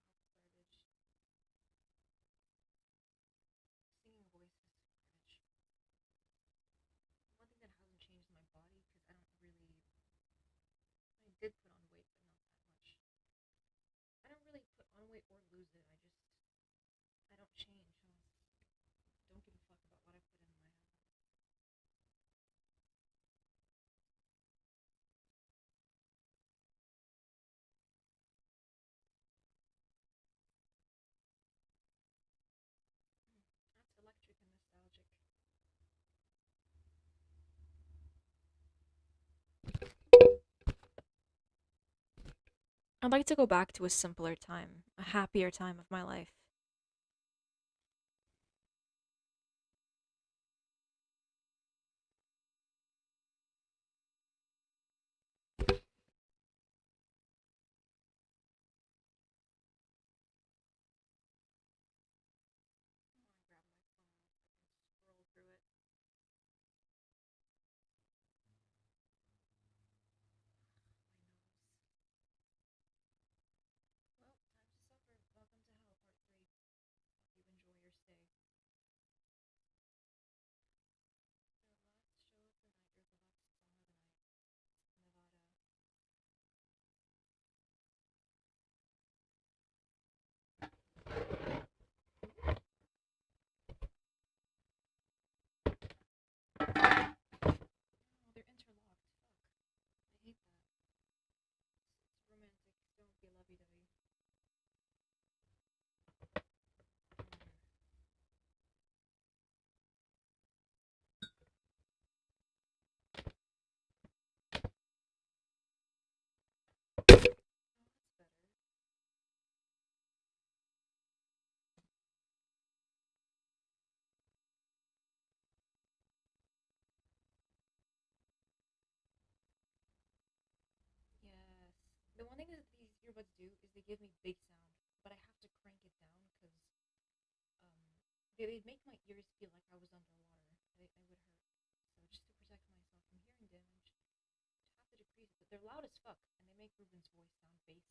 garbage, nose is garbage, mental health is garbage, singing voice is garbage. One thing that hasn't changed in my body, because I don't really. I did put on weight, but not that much. I don't really put on weight or lose it. I don't change. I don't give a fuck about what I put in my head. That's electric and nostalgic. I'd like to go back to a simpler time, a happier time of my life. I want to grab my phone and scroll through it. My nose. Well, time to suffer. Welcome to Hell, Part 3. Hope you enjoy your stay. The last show of the night, or the last song of the night, Nevada. Oh, they're interlocked. Fuck. I hate that. It's romantic. Don't be lovey dovey. Oh, that's better. Yes. The one thing that these earbuds do is they give me big sound, but I have to crank it down because um, they'd make my ears feel like I was underwater. They would hurt. So just to protect myself from hearing damage, I have to decrease it. But they're loud as fuck, and they make Ruben's voice sound bassy.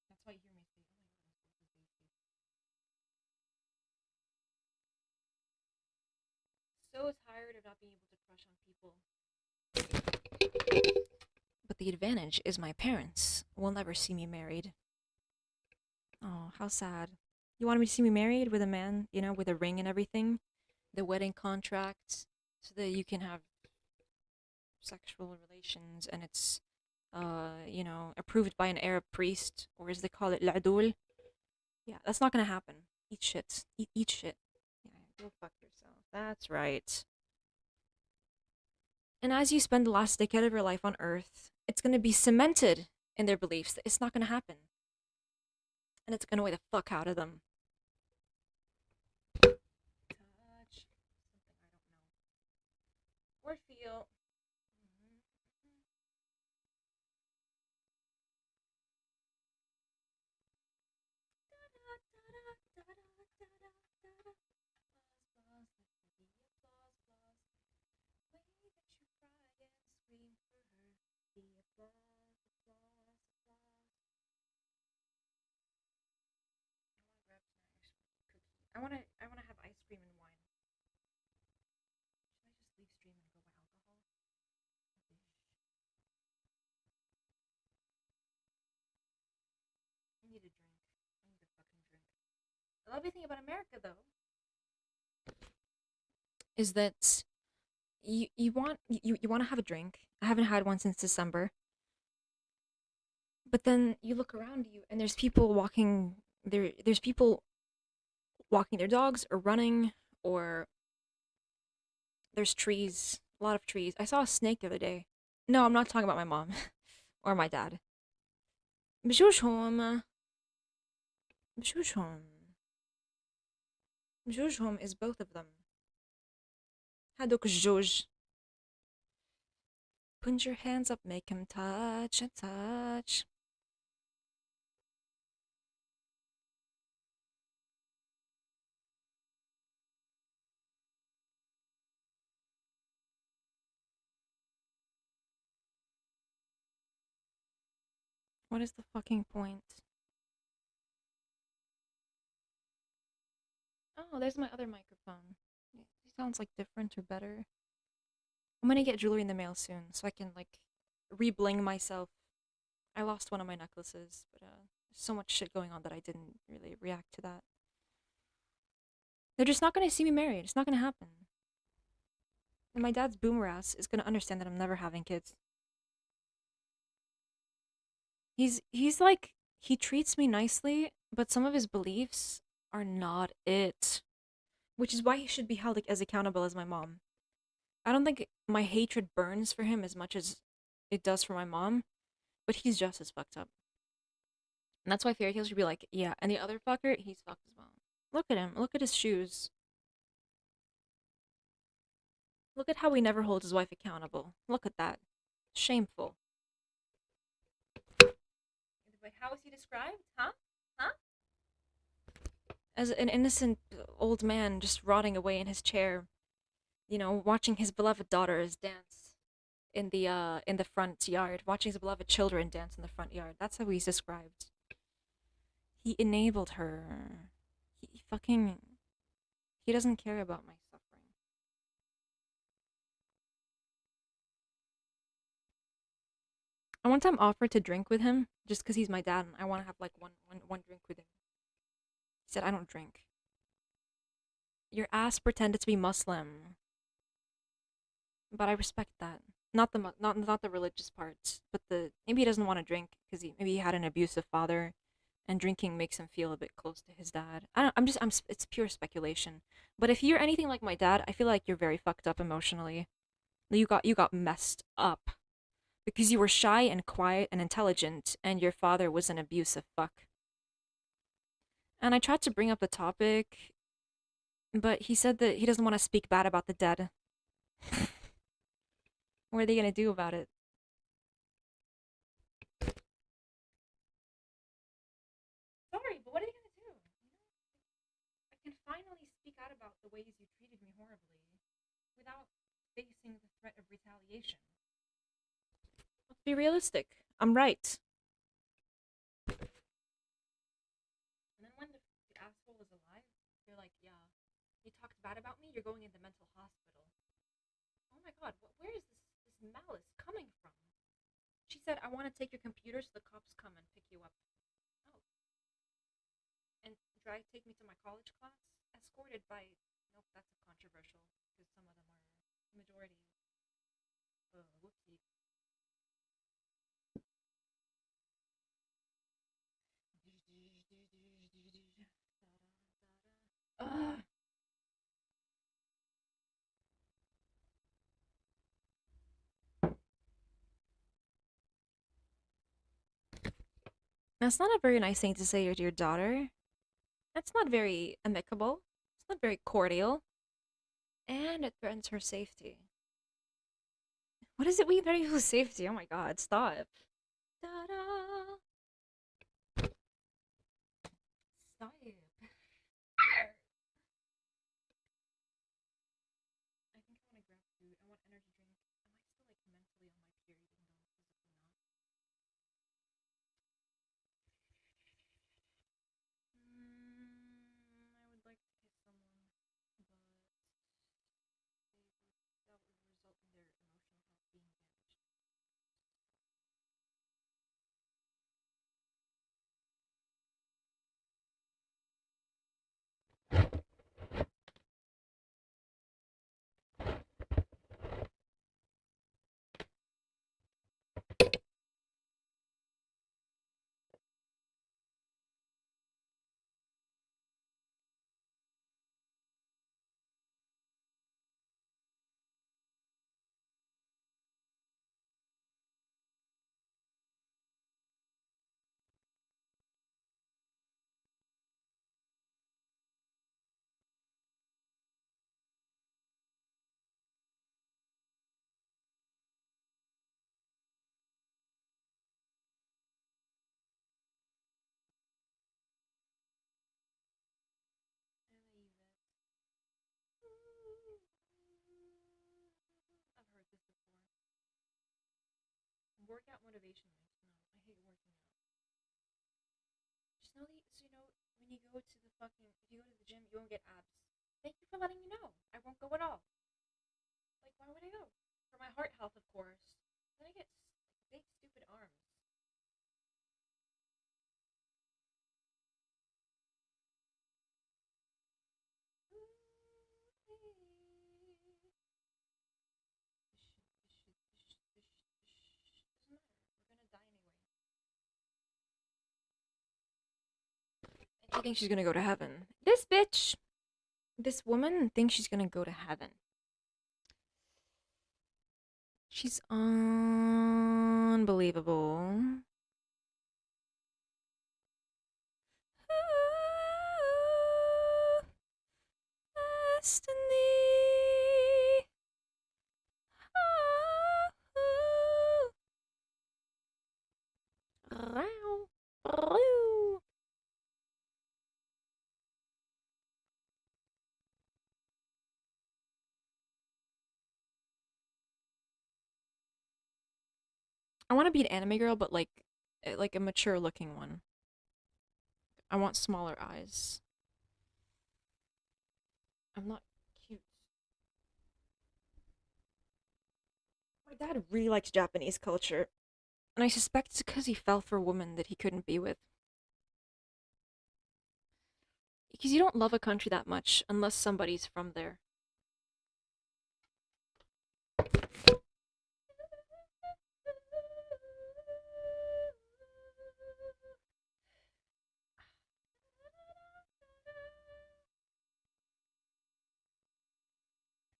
That's why you hear me say, "Oh my god, his voice is bassy." So tired of not being able to crush on people. But the advantage is my parents will never see me married. Oh, how sad. You wanted me to see me married with a man, with a ring and everything? The wedding contract, so that you can have sexual relations and it's, approved by an Arab priest, or as they call it, l'adul. Yeah, that's not gonna happen. Eat shit. Eat shit. Yeah, go fuck yourself. That's right. And as you spend the last decade of your life on Earth, it's gonna be cemented in their beliefs that it's not gonna happen. And it's gonna weigh the fuck out of them. Touch something I don't know. Or feel. I wanna have ice cream and wine. Should I just leave stream and go buy alcohol? I need a drink. I need a fucking drink. The lovely thing about America, though, is that you want to have a drink. I haven't had one since December. But then you look around you and there's people walking there's people walking their dogs or running, or there's trees, a lot of trees. I saw a snake the other day. No, I'm not talking about my mom or my dad. بشوشهم بشوشهم بشوشهم is both of them. هادوك الجوج. Put your hands up, make him touch and touch. What is the fucking point? Oh, there's my other microphone. It sounds like different or better. I'm gonna get jewelry in the mail soon so I can like re-bling myself. I lost one of my necklaces, but there's so much shit going on that I didn't really react to that. They're just not gonna see me married. It's not gonna happen. And my dad's boomer ass is gonna understand that I'm never having kids. He's like, he treats me nicely, but some of his beliefs are not it. Which is why he should be held like, as accountable as my mom. I don't think my hatred burns for him as much as it does for my mom, but he's just as fucked up. And that's why fairy tales should be like, yeah, and the other fucker, he's fucked as well. Look at him. Look at his shoes. Look at how he never holds his wife accountable. Look at that. Shameful. How is he described? Huh? Huh? As an innocent old man just rotting away in his chair, you know, watching his beloved daughters dance in the front yard, watching his beloved children dance in the front yard. That's how he's described. He enabled her. He fucking he doesn't care about my suffering. I one time offered to drink with him just because he's my dad and I want to have like one drink with him. He said, I don't drink. Your ass pretended to be Muslim, but I respect that. Not the religious part, but the maybe he doesn't want to drink because maybe he had an abusive father, and drinking makes him feel a bit close to his dad. I don't. It's pure speculation. But if you're anything like my dad, I feel like you're very fucked up emotionally. You got messed up because you were shy and quiet and intelligent, and your father was an abusive fuck. And I tried to bring up the topic, but he said that he doesn't want to speak bad about the dead. What are they gonna do about it? Sorry, but what are they gonna do? I can finally speak out about the ways you treated me horribly without facing the threat of retaliation. Let's be realistic. I'm right. And then when the asshole is alive, you're like, yeah, you talked bad about me, you're going into mental hospital. Oh my god, where is this malice coming from? She said, I want to take your computer so the cops come and pick you up. Oh. And try to take me to my college class? Escorted by. Nope, that's controversial because some of them are majority. Whoopsie. Ugh. That's not a very nice thing to say to your daughter. That's not very amicable. It's not very cordial. And it threatens her safety. What is it we threaten people's safety? Oh my god, stop. Da-da. Stop. I think I want to grab food. I want energy drink. Am I still like mentally on my period even though I'm physically not? I would like to kiss Workout motivation, right? No, I hate working out. Just know that, so you know, when you go to the fucking, if you go to the gym, you won't get abs. Thank you for letting me know. I won't go at all. Like, why would I go? For my heart health, of course. Then I get like big, stupid arms. Doesn't matter. We're gonna die anyway. And she thinks she's gonna go to heaven. This bitch, this woman thinks she's gonna go to heaven. She's unbelievable. Destiny. I want to be an anime girl, but like a mature looking one. I want smaller eyes. I'm not cute. My dad really likes Japanese culture, and I suspect it's because he fell for a woman that he couldn't be with. Because you don't love a country that much unless somebody's from there.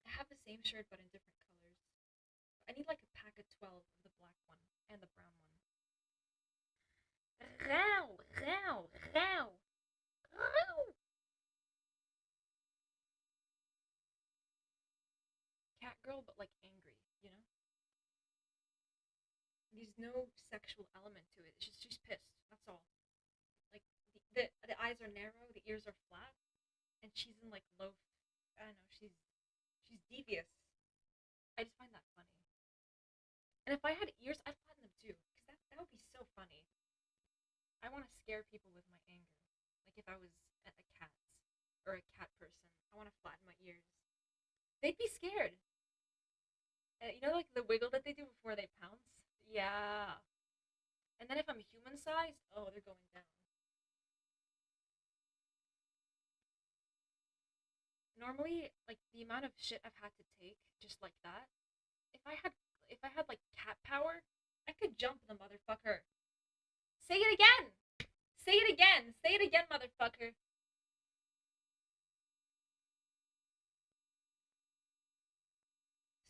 I have the same shirt but in different colors. I need like a pack of 12 of the black one and the brown one. Rauw, rauw, rauw, rauw. Cat girl, but like angry, you know? There's no sexual element to it. It's just she's pissed. That's all. Like the eyes are narrow, the ears are flat, and she's in like low. I don't know. She's devious. I just find that funny. And if I had ears, I'd flatten them too, because that would be so funny. I want to scare people with my anger. Like if I was a cat or a cat person, I want to flatten my ears. They'd be scared. You know, like the wiggle that they do before they pounce? Yeah. And then if I'm human sized, oh, they're going down. Normally, like the amount of shit I've had to take just like that, if I had like cat power, I could jump the motherfucker. Say it again. Say it again. Say it again, motherfucker.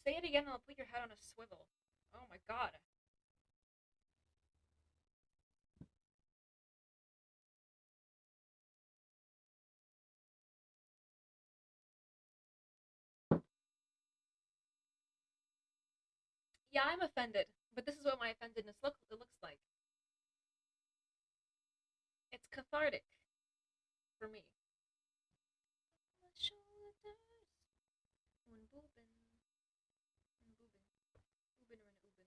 Say it again and I'll put your head on a swivel. Oh my god. Yeah, I'm offended, but this is what my offendedness looks like. It's cathartic for me. My shoulders. When boobin. When boobin. Boobin or an oobin.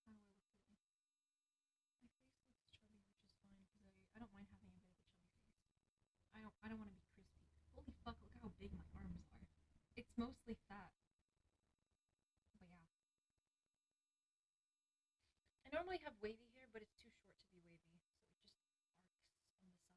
How do I look lately? My face looks chubby, which is fine because I don't mind having a bit of a chubby face. I don't want to be crispy. Holy fuck, look how big my arms are. It's mostly fat. But yeah. I normally have wavy hair, but it's too short to be wavy, so it just arcs on the sides.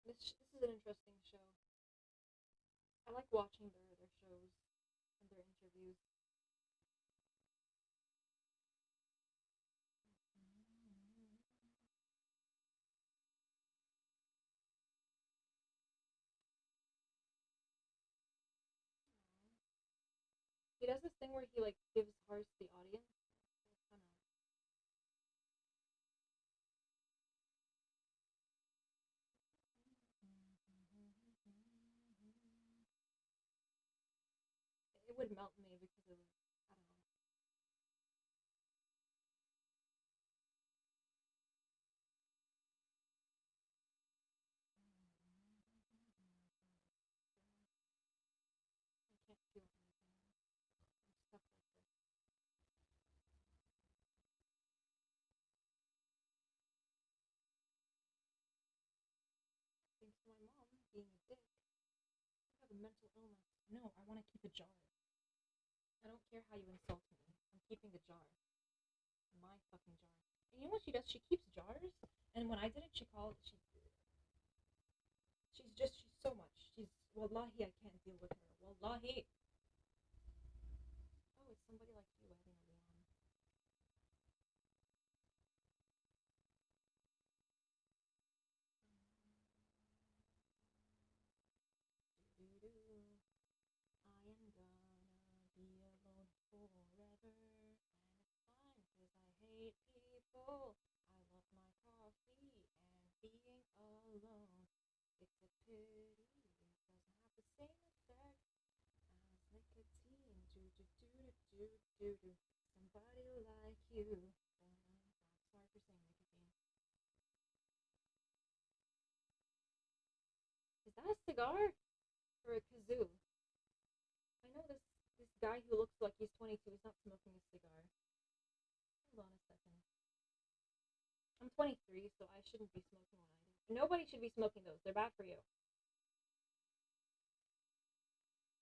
This is an interesting show. I like watching their shows and their interviews. He does this thing where he like gives hearts to the audience. It's kind of it would melt me because of I don't know. I can't feel anything. I'm stuck like this. Thanks to my mom being a dick. I have a mental illness. No, I want to keep a jar. I don't care how you insult me. I'm keeping the jar. My fucking jar. And you know what she does? She keeps jars. And when I did it, she's so much. She's wallahi I can't deal with her. Wallahi. Oh, it's somebody like you having a Leon. I am gonna be alone forever. And it's fine cause I hate people. I love my coffee and being alone. It's a pity it doesn't have the same effect as nicotine. Do do do do do do do. Somebody like you. Sorry for saying nicotine. Is that a cigar or a kazoo? I know this guy who looks like he's 22 is not smoking a cigar. Hold on a second. I'm 23, so I shouldn't be smoking when I do. Nobody should be smoking those. They're bad for you.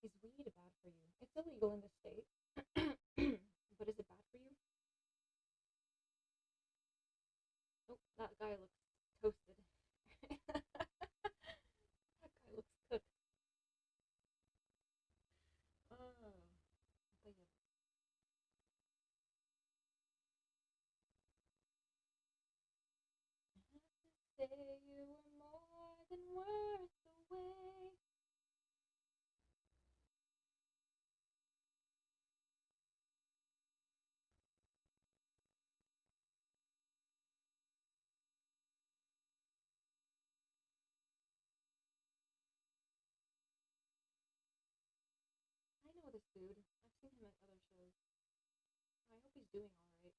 Is weed bad for you? It's illegal in the state. But is it bad for you? Oh, that guy looks toasted. That guy looks cooked. Oh, but yeah. I have to say you were more than worth the wait. I know this dude. I've seen him at other shows. I hope he's doing alright.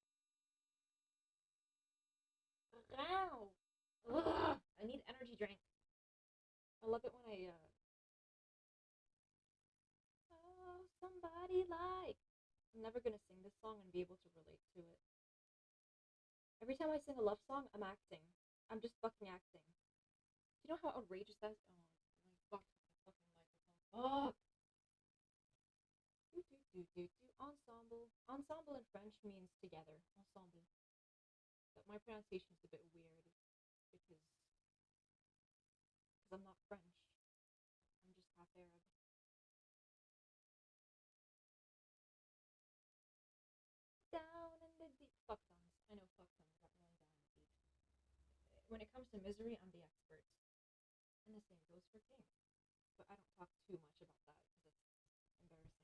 Ow! Ugh, I need energy drink. I love it when oh, somebody like. I'm never gonna sing this song and be able to relate to it. Every time I sing a love song, I'm acting. I'm just fucking acting. Do you know how outrageous that is? Oh my fuck, my fucking microphone. Fuck. Do do do do do. Ensemble. Ensemble in French means together. Ensemble. But my pronunciation is a bit weird because I'm not French. I'm just half Arab. Down in the deep. Fuck tongues. I know fuck tongues got really down in the deep. When it comes to misery, I'm the expert. And the same goes for King. But I don't talk too much about that because it's embarrassing.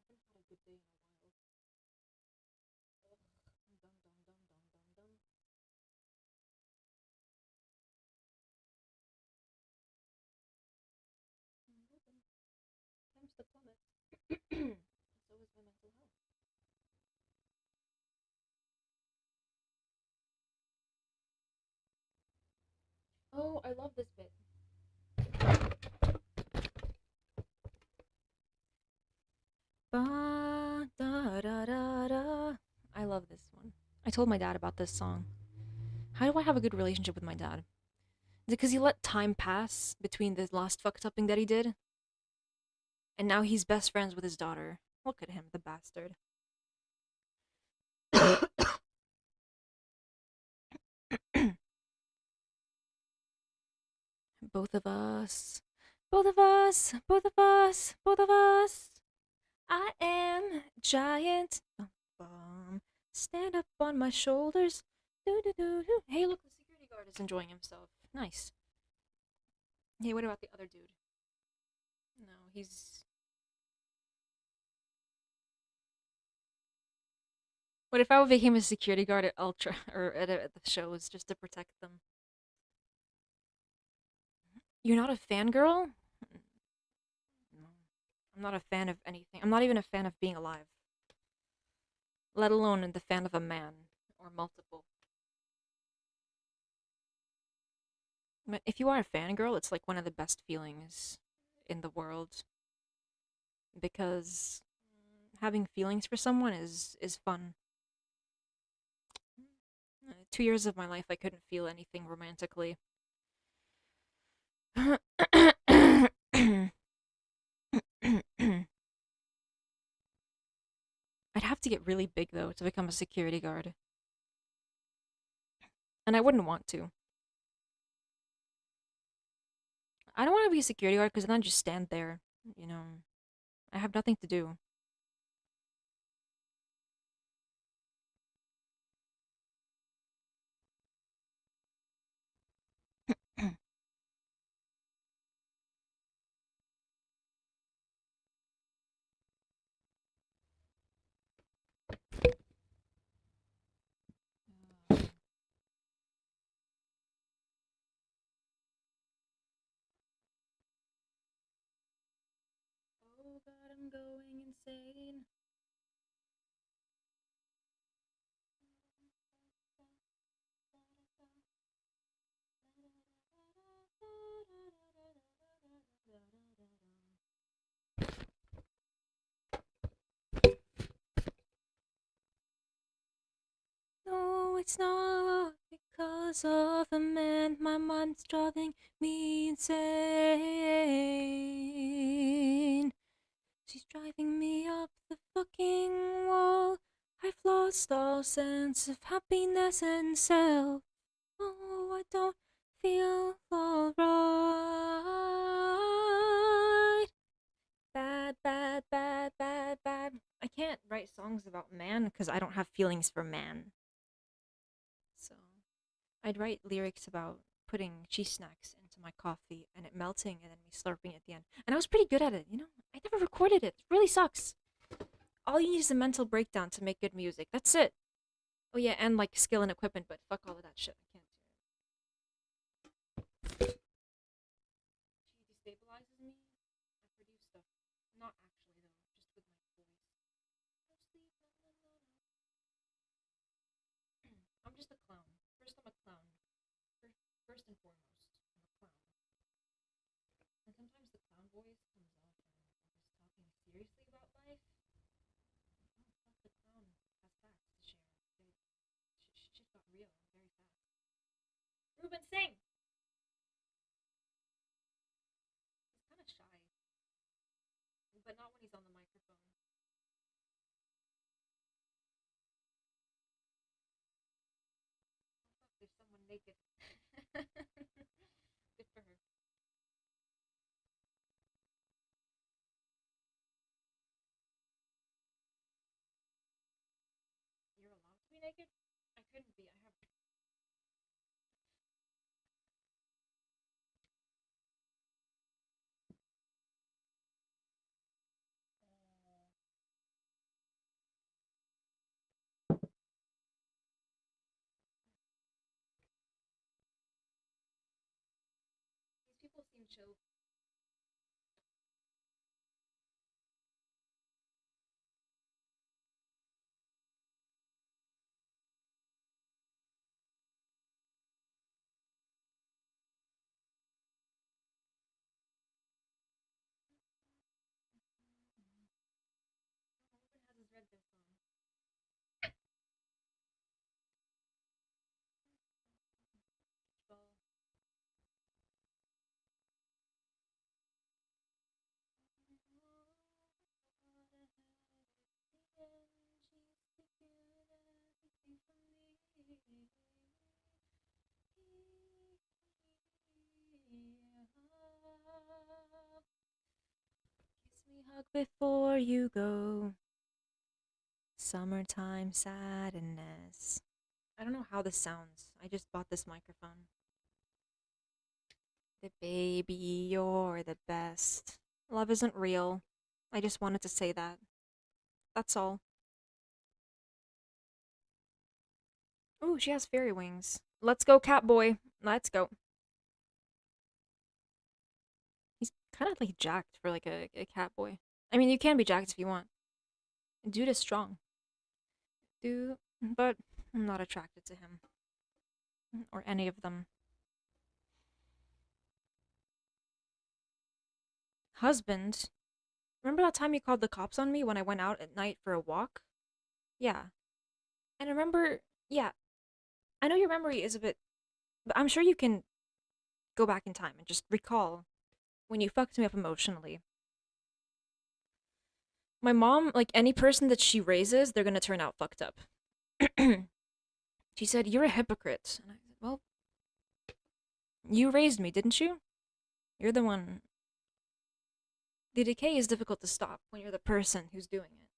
I haven't had a good day in a while. Ugh. Dum dum dum dum dum dum. Times the plummet. And so is my mental health. Oh, I love this bit. Ba love this one. I told my dad about this song. How do I have a good relationship with my dad? Is it because he let time pass between the last fucked up thing that he did? And now he's best friends with his daughter. Look at him, the bastard. Both of us. Both of us. Both of us. Both of us. I am giant. Stand up on my shoulders. Do do do do. Hey, look, the security guard is enjoying himself. Nice. Hey, what about the other dude? No, he's. What if I became a security guard at Ultra or at the shows just to protect them? You're not a fangirl? No. I'm not a fan of anything. I'm not even a fan of being alive, let alone the fan of a man or multiple. But if you are a fangirl, it's like one of the best feelings in the world because having feelings for someone is fun. 2 years of my life, I couldn't feel anything romantically. I'd have to get really big though to become a security guard, and I wouldn't want to. I don't want to be a security guard because then I just stand there. You know, I have nothing to do. Oh God, I'm going insane. No, it's not because of a man. My mind's driving me insane. She's driving me up the fucking wall. I've lost all sense of happiness and self. Oh, I don't feel alright. Bad, bad, bad, bad, bad. I can't write songs about man because I don't have feelings for man. So I'd write lyrics about putting cheese snacks into my coffee and it melting and then me slurping at the end. And I was pretty good at it, you know? I never recorded it. It really sucks. All you need is a mental breakdown to make good music. That's it. Oh yeah, and like skill and equipment, but fuck all of that shit. I can't do it. She destabilizes me. I produce stuff. Not actually though, just with my voice. No sleep, no, no, no, no. I'm just a clown. First, I'm a clown. First and foremost, I'm a clown. And sometimes the clown voice comes off and I'm just talking seriously about life. Oh, fuck, the clown has facts to share. Shit got real very fast. Ruben, sing! He's kind of shy, but not when he's on the microphone. Oh, fuck, there's someone naked. Good for her. You're allowed to be naked? I couldn't be. I have. These people seem chill. Ruben has his red vest on. Kiss me, hug before you go. Summertime sadness. I don't know how this sounds. I just bought this microphone. The baby, you're the best. Love isn't real. I just wanted to say that. That's all. Ooh, she has fairy wings. Let's go, Catboy. Let's go. He's kind of like jacked for like a cat boy. I mean, you can be jacked if you want. Dude is strong. Dude, but I'm not attracted to him. Or any of them. Husband? Remember that time you called the cops on me when I went out at night for a walk? Yeah. And remember, yeah, I know your memory is a bit, but I'm sure you can go back in time and just recall when you fucked me up emotionally. My mom, like any person that she raises, they're gonna turn out fucked up. She said, "You're a hypocrite." And I said, "Well, you raised me, didn't you? You're the one. The decay is difficult to stop when you're the person who's doing it."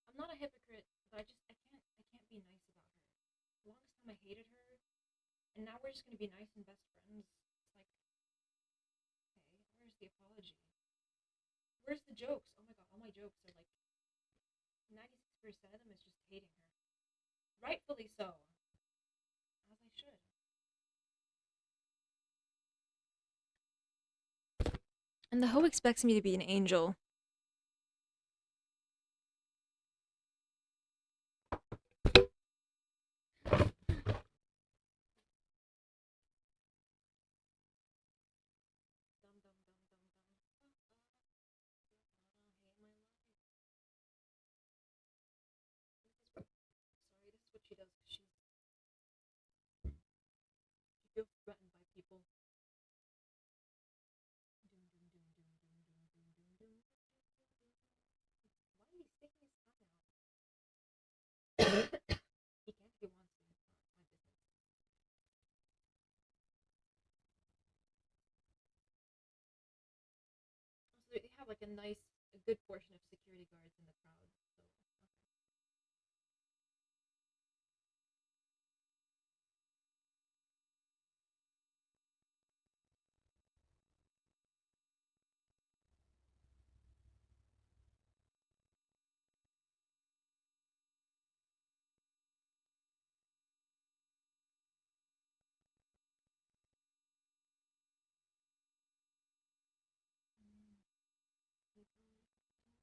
I'm not a hypocrite, but I can't be nice about her. The longest time I hated her, and now we're just gonna be nice and best friends. It's like, okay, where's the apology? Where's the jokes? Oh my god, all my jokes are like 96% of them is just hating her. Rightfully so. As I should. And the hoe expects me to be an angel. Dum dum dum dum dum. Hate my life. Sorry, this is what she does because she feels threatened by people. Doom, doom, doom, doom, doom, doom, doom, doom, doom. Why are you sticking his tongue out? He can if he wants to. It's not my business. Also, they have like a good portion of security guards in the crowd. So, okay.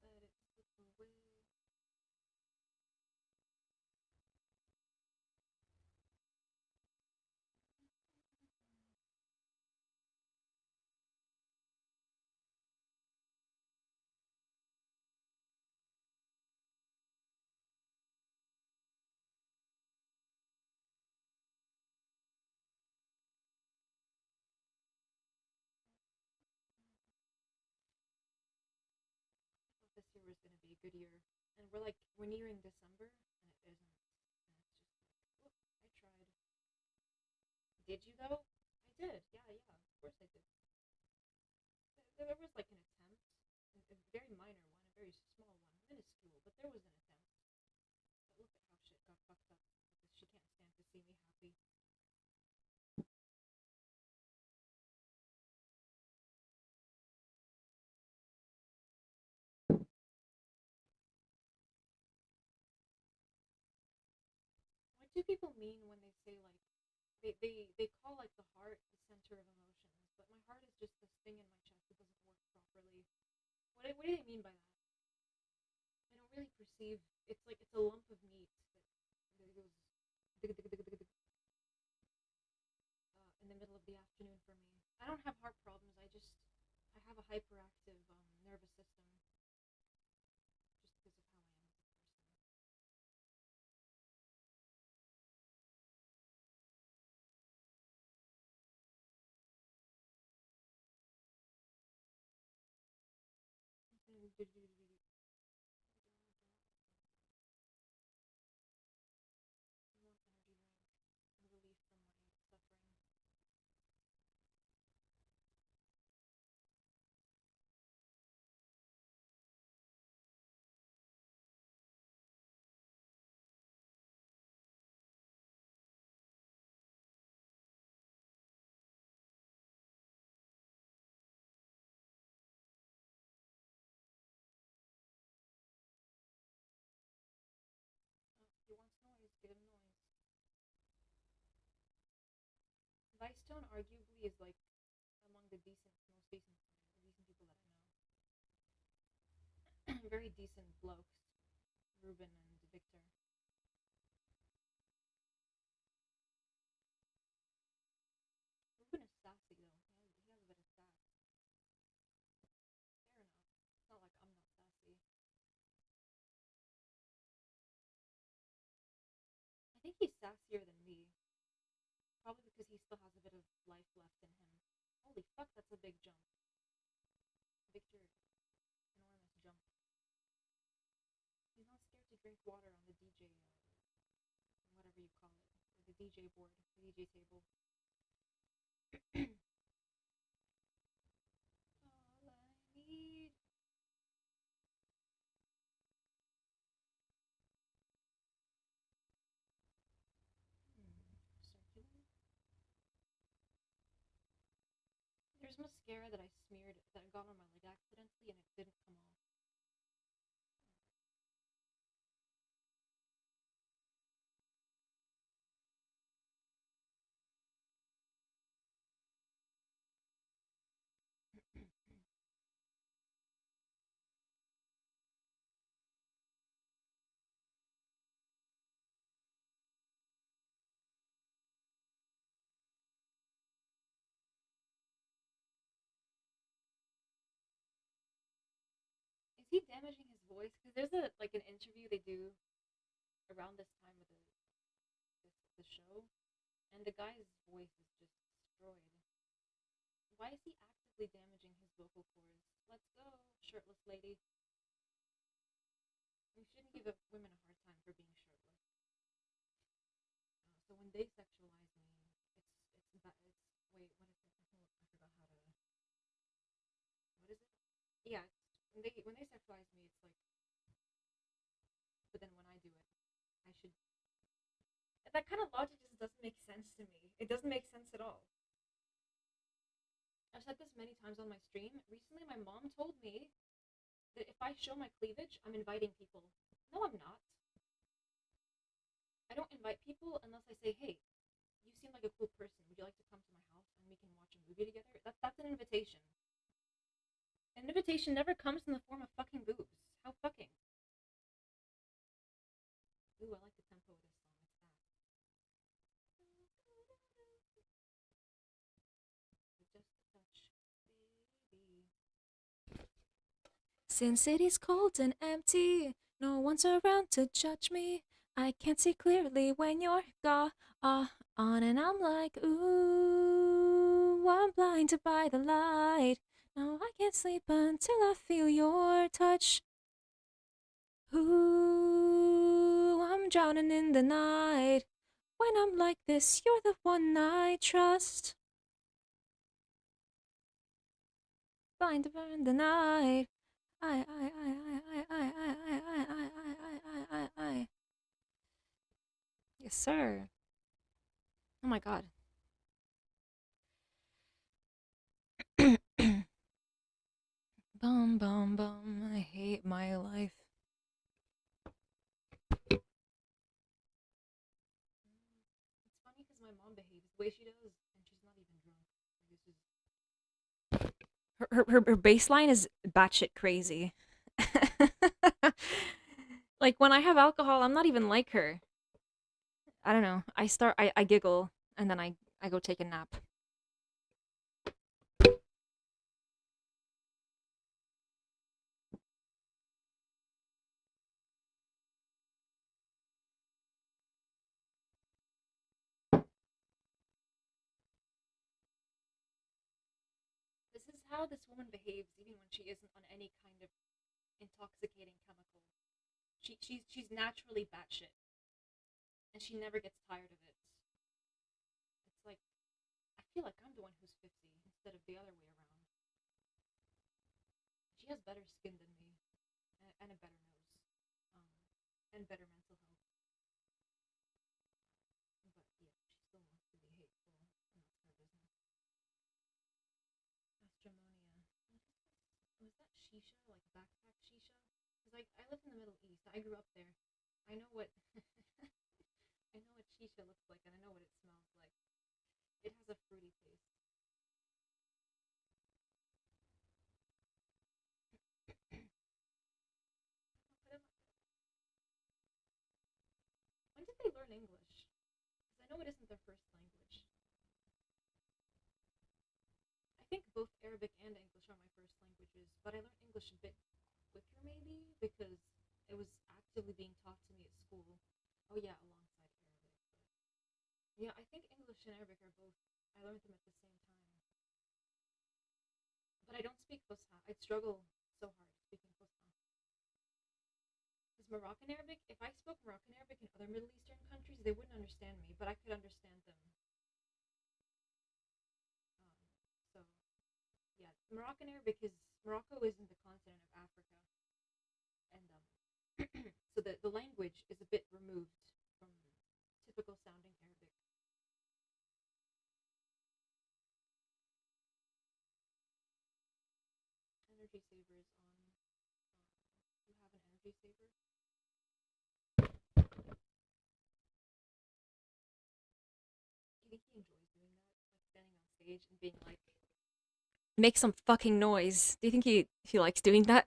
Don't let it slip away. I thought this year was gonna be a good year, and we're nearing December, and it isn't. And it's just like, look, I tried. Did you though? I did. Yeah, yeah. Of course I did. There was like an attempt, a very minor one, a very small one, minuscule, but there was an attempt. But look at how shit got fucked up because she can't stand to see me happy. What do people mean when they say like they call like the heart the center of emotions, but my heart is just this thing in my chest that doesn't work properly. What do they mean by that? I don't really perceive. It's a lump of meat that goes in the middle of the afternoon for me. I don't have heart problems. I have a hyperactive nervous system just because of how I am as a person. Stone arguably is like among the most decent people that I know. Very decent blokes, Ruben and Victor. Ruben is sassy though. He has a bit of sass. Fair enough. It's not like I'm not sassy. I think he's sassier than me. Probably because he still has a bit of life left in him. Holy fuck, that's a big jump. Victor, enormous jump. He's not scared to drink water on the DJ, whatever you call it, or the DJ board, the DJ table. All I need. Circular. There's mascara that I smeared that got on my leg accidentally and it didn't come off. Is he damaging his voice? Because there's an interview they do around this time of the show, and the guy's voice is just destroyed. Why is he actively damaging his vocal cords? Let's go, shirtless lady. We shouldn't give women a hard time for being shirtless. So when they sexualize me, wait, what is it? I forgot how to. What is it? Yeah, when they sexualize me, it's like. But then when I do it, I should. That kind of logic just doesn't make sense to me. It doesn't make sense at all. I've said this many times on my stream. Recently, my mom told me that if I show my cleavage, I'm inviting people. No, I'm not. I don't invite people unless I say, hey, you seem like a cool person. Would you like to come to my house and we can watch a movie together? That's an invitation. An invitation never comes in the form of fucking boobs. How fucking? Ooh, I like the tempo of this song. It's fast. Just a touch, baby. Since it is cold and empty, no one's around to judge me. I can't see clearly when you're gone, and I'm like, ooh, I'm blinded by the light. No, I can't sleep until I feel your touch. Ooh, I'm drowning in the night. When I'm like this, you're the one I trust. Blinded by the night. I. Yes, sir. Oh my god. Bum, bum, bum. I hate my life. It's funny because my mom behaves the way she does, and she's not even drunk. Her baseline is batshit crazy. Like when I have alcohol, I'm not even like her. I don't know. I giggle and then I go take a nap. This is how this woman behaves even when she isn't on any kind of intoxicating chemical. She's naturally batshit. And she never gets tired of it. It's like, I feel like I'm the one who's 50 instead of the other way around. She has better skin than me, and a better nose, and better mental health. But yeah, she still wants to be hateful, and that's her business. Astromonia. Was that shisha, like backpack shisha? Because I live in the Middle East. I grew up there. I know what I know what shisha looks like, and I know what it smells like. It has a fruity taste. When did they learn English? Because I know it isn't their first language. I think both Arabic and English are my first languages, but I learned English a bit quicker maybe because it was actively being taught to me at school. Oh yeah, alongside Arabic. But yeah, I think English and Arabic are both. I learned them at the same time. But I don't speak Fusha. I'd struggle so hard speaking Fusha. Because Moroccan Arabic, if I spoke Moroccan Arabic in other Middle Eastern countries, they wouldn't understand me, but I could understand them. So yeah, Moroccan Arabic is Morocco is in the continent of Africa, and so the language is a bit removed from typical sounding Arabic. Energy savers on. You have an energy saver. Do you think he enjoys doing that, like standing on stage and being like, make some fucking noise? Do you think he likes doing that?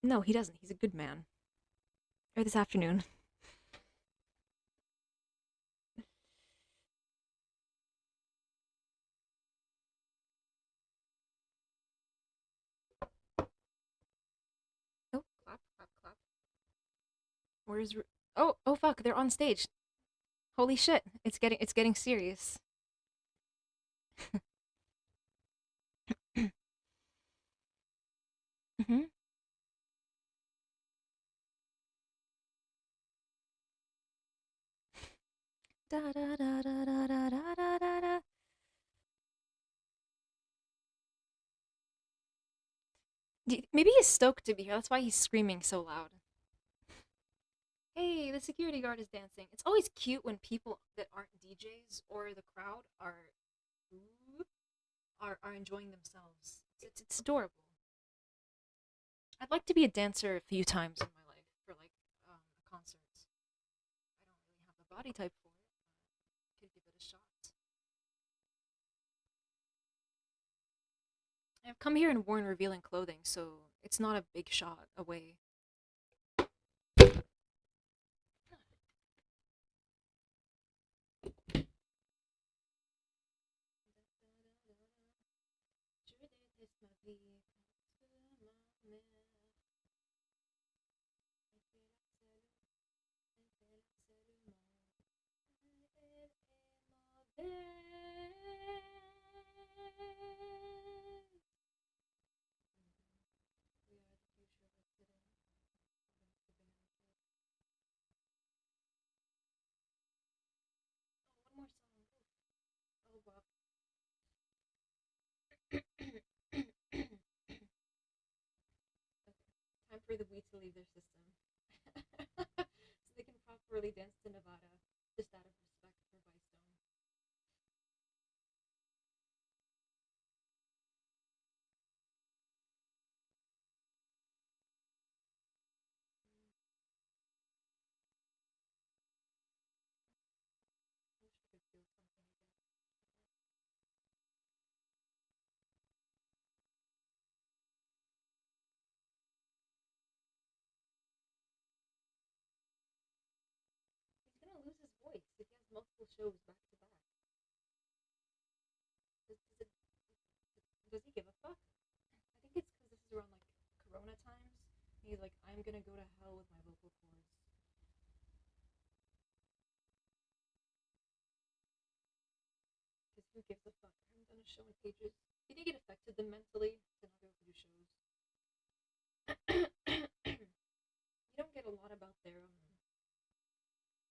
No, he doesn't. He's a good man. Or this afternoon. Oh, clap, clap, clap. Where's oh fuck, they're on stage. Holy shit. It's getting serious. Mm-hmm. Da da da da da da da da da da. Maybe he's stoked to be here. That's why he's screaming so loud. Hey, the security guard is dancing. It's always cute when people that aren't DJs or the crowd are enjoying themselves. It's adorable. I'd like to be a dancer a few times in my life for like a concert. I don't really have the body type for it, but could give it a shot. I've come here and worn revealing clothing, so it's not a big shot away. One more song. Oh, well. Okay. Time for the Wii to leave their system. So they can properly dance to Nevada, just out of respect for Bystone. I wish I could feel something again. He's gonna lose his voice if he has multiple shows back to back. Does he give a fuck? I think it's because this is around like Corona times. And he's like, I'm gonna go to hell with my vocal cords. Because who gives a fuck? I haven't done a show in ages. Do you think it affected them mentally to not be able to do shows? You don't get a lot about their.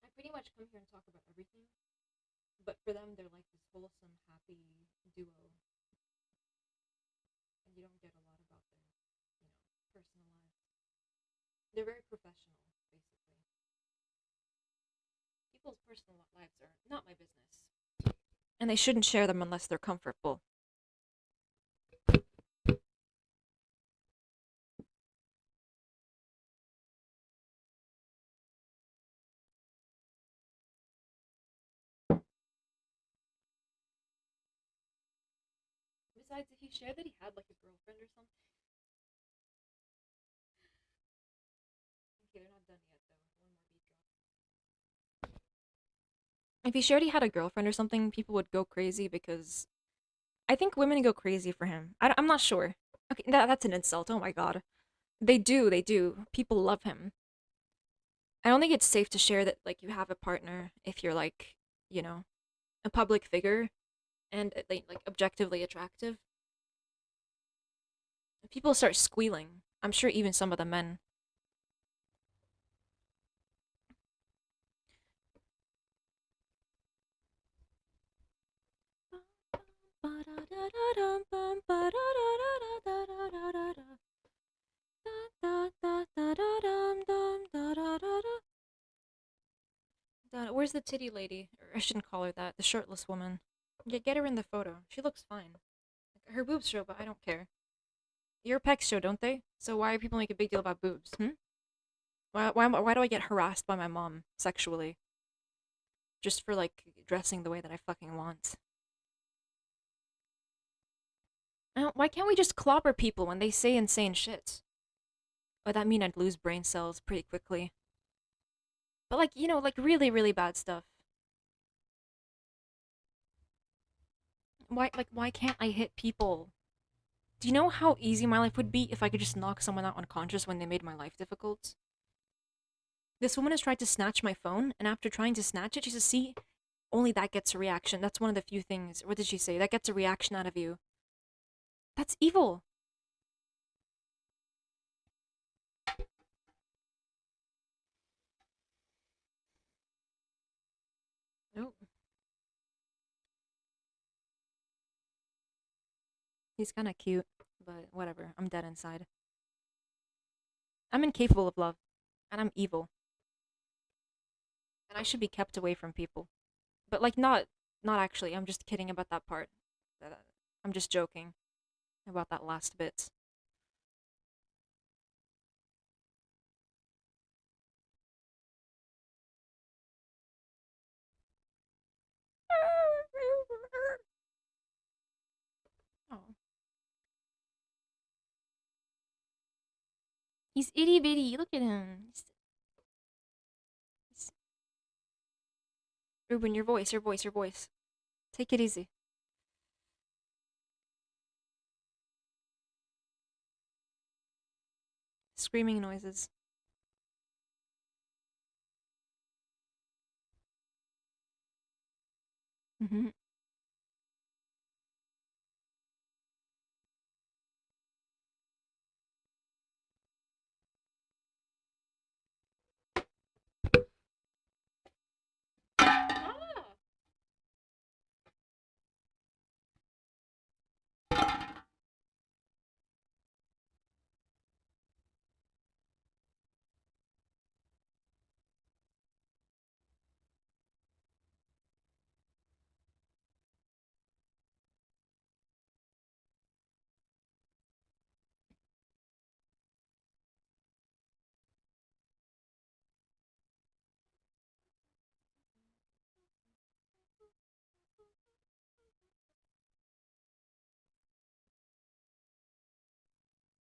I pretty much come here and talk about everything, but for them, they're like this wholesome, happy duo, and you don't get a lot about their, personal lives. They're very professional, basically. People's personal lives are not my business, and they shouldn't share them unless they're comfortable. Besides, did he share that he had like a girlfriend or something? Okay, they're not done yet though. One more beat drop. If he shared he had a girlfriend or something, people would go crazy because I think women go crazy for him. I'm not sure. Okay, that's an insult. Oh my god. They do, they do. People love him. I don't think it's safe to share that like you have a partner if you're like, you know, a public figure and like objectively attractive. People start squealing. I'm sure even some of the men. Where's the titty lady? Or I shouldn't call her that. The shirtless woman. Get her in the photo. She looks fine. Her boobs show, but I don't care. Your pecs show, don't they? So why do people make a big deal about boobs? Why do I get harassed by my mom sexually? Just for like dressing the way that I fucking want. Why can't we just clobber people when they say insane shit? Oh, that mean I'd lose brain cells pretty quickly. But like, you know, like really, really bad stuff. Why can't I hit people? Do you know how easy my life would be if I could just knock someone out unconscious when they made my life difficult? This woman has tried to snatch my phone, and after trying to snatch it, she says, see, only that gets a reaction. That's one of the few things. What did she say? That gets a reaction out of you. That's evil. Nope. He's kind of cute, but whatever. I'm dead inside. I'm incapable of love, and I'm evil. And I should be kept away from people. But like not actually. I'm just kidding about that part. I'm just joking about that last bit. Oh. He's itty bitty. Look at him. Ruben, your voice, your voice, your voice. Take it easy. Screaming noises. Mm-hmm. Ah!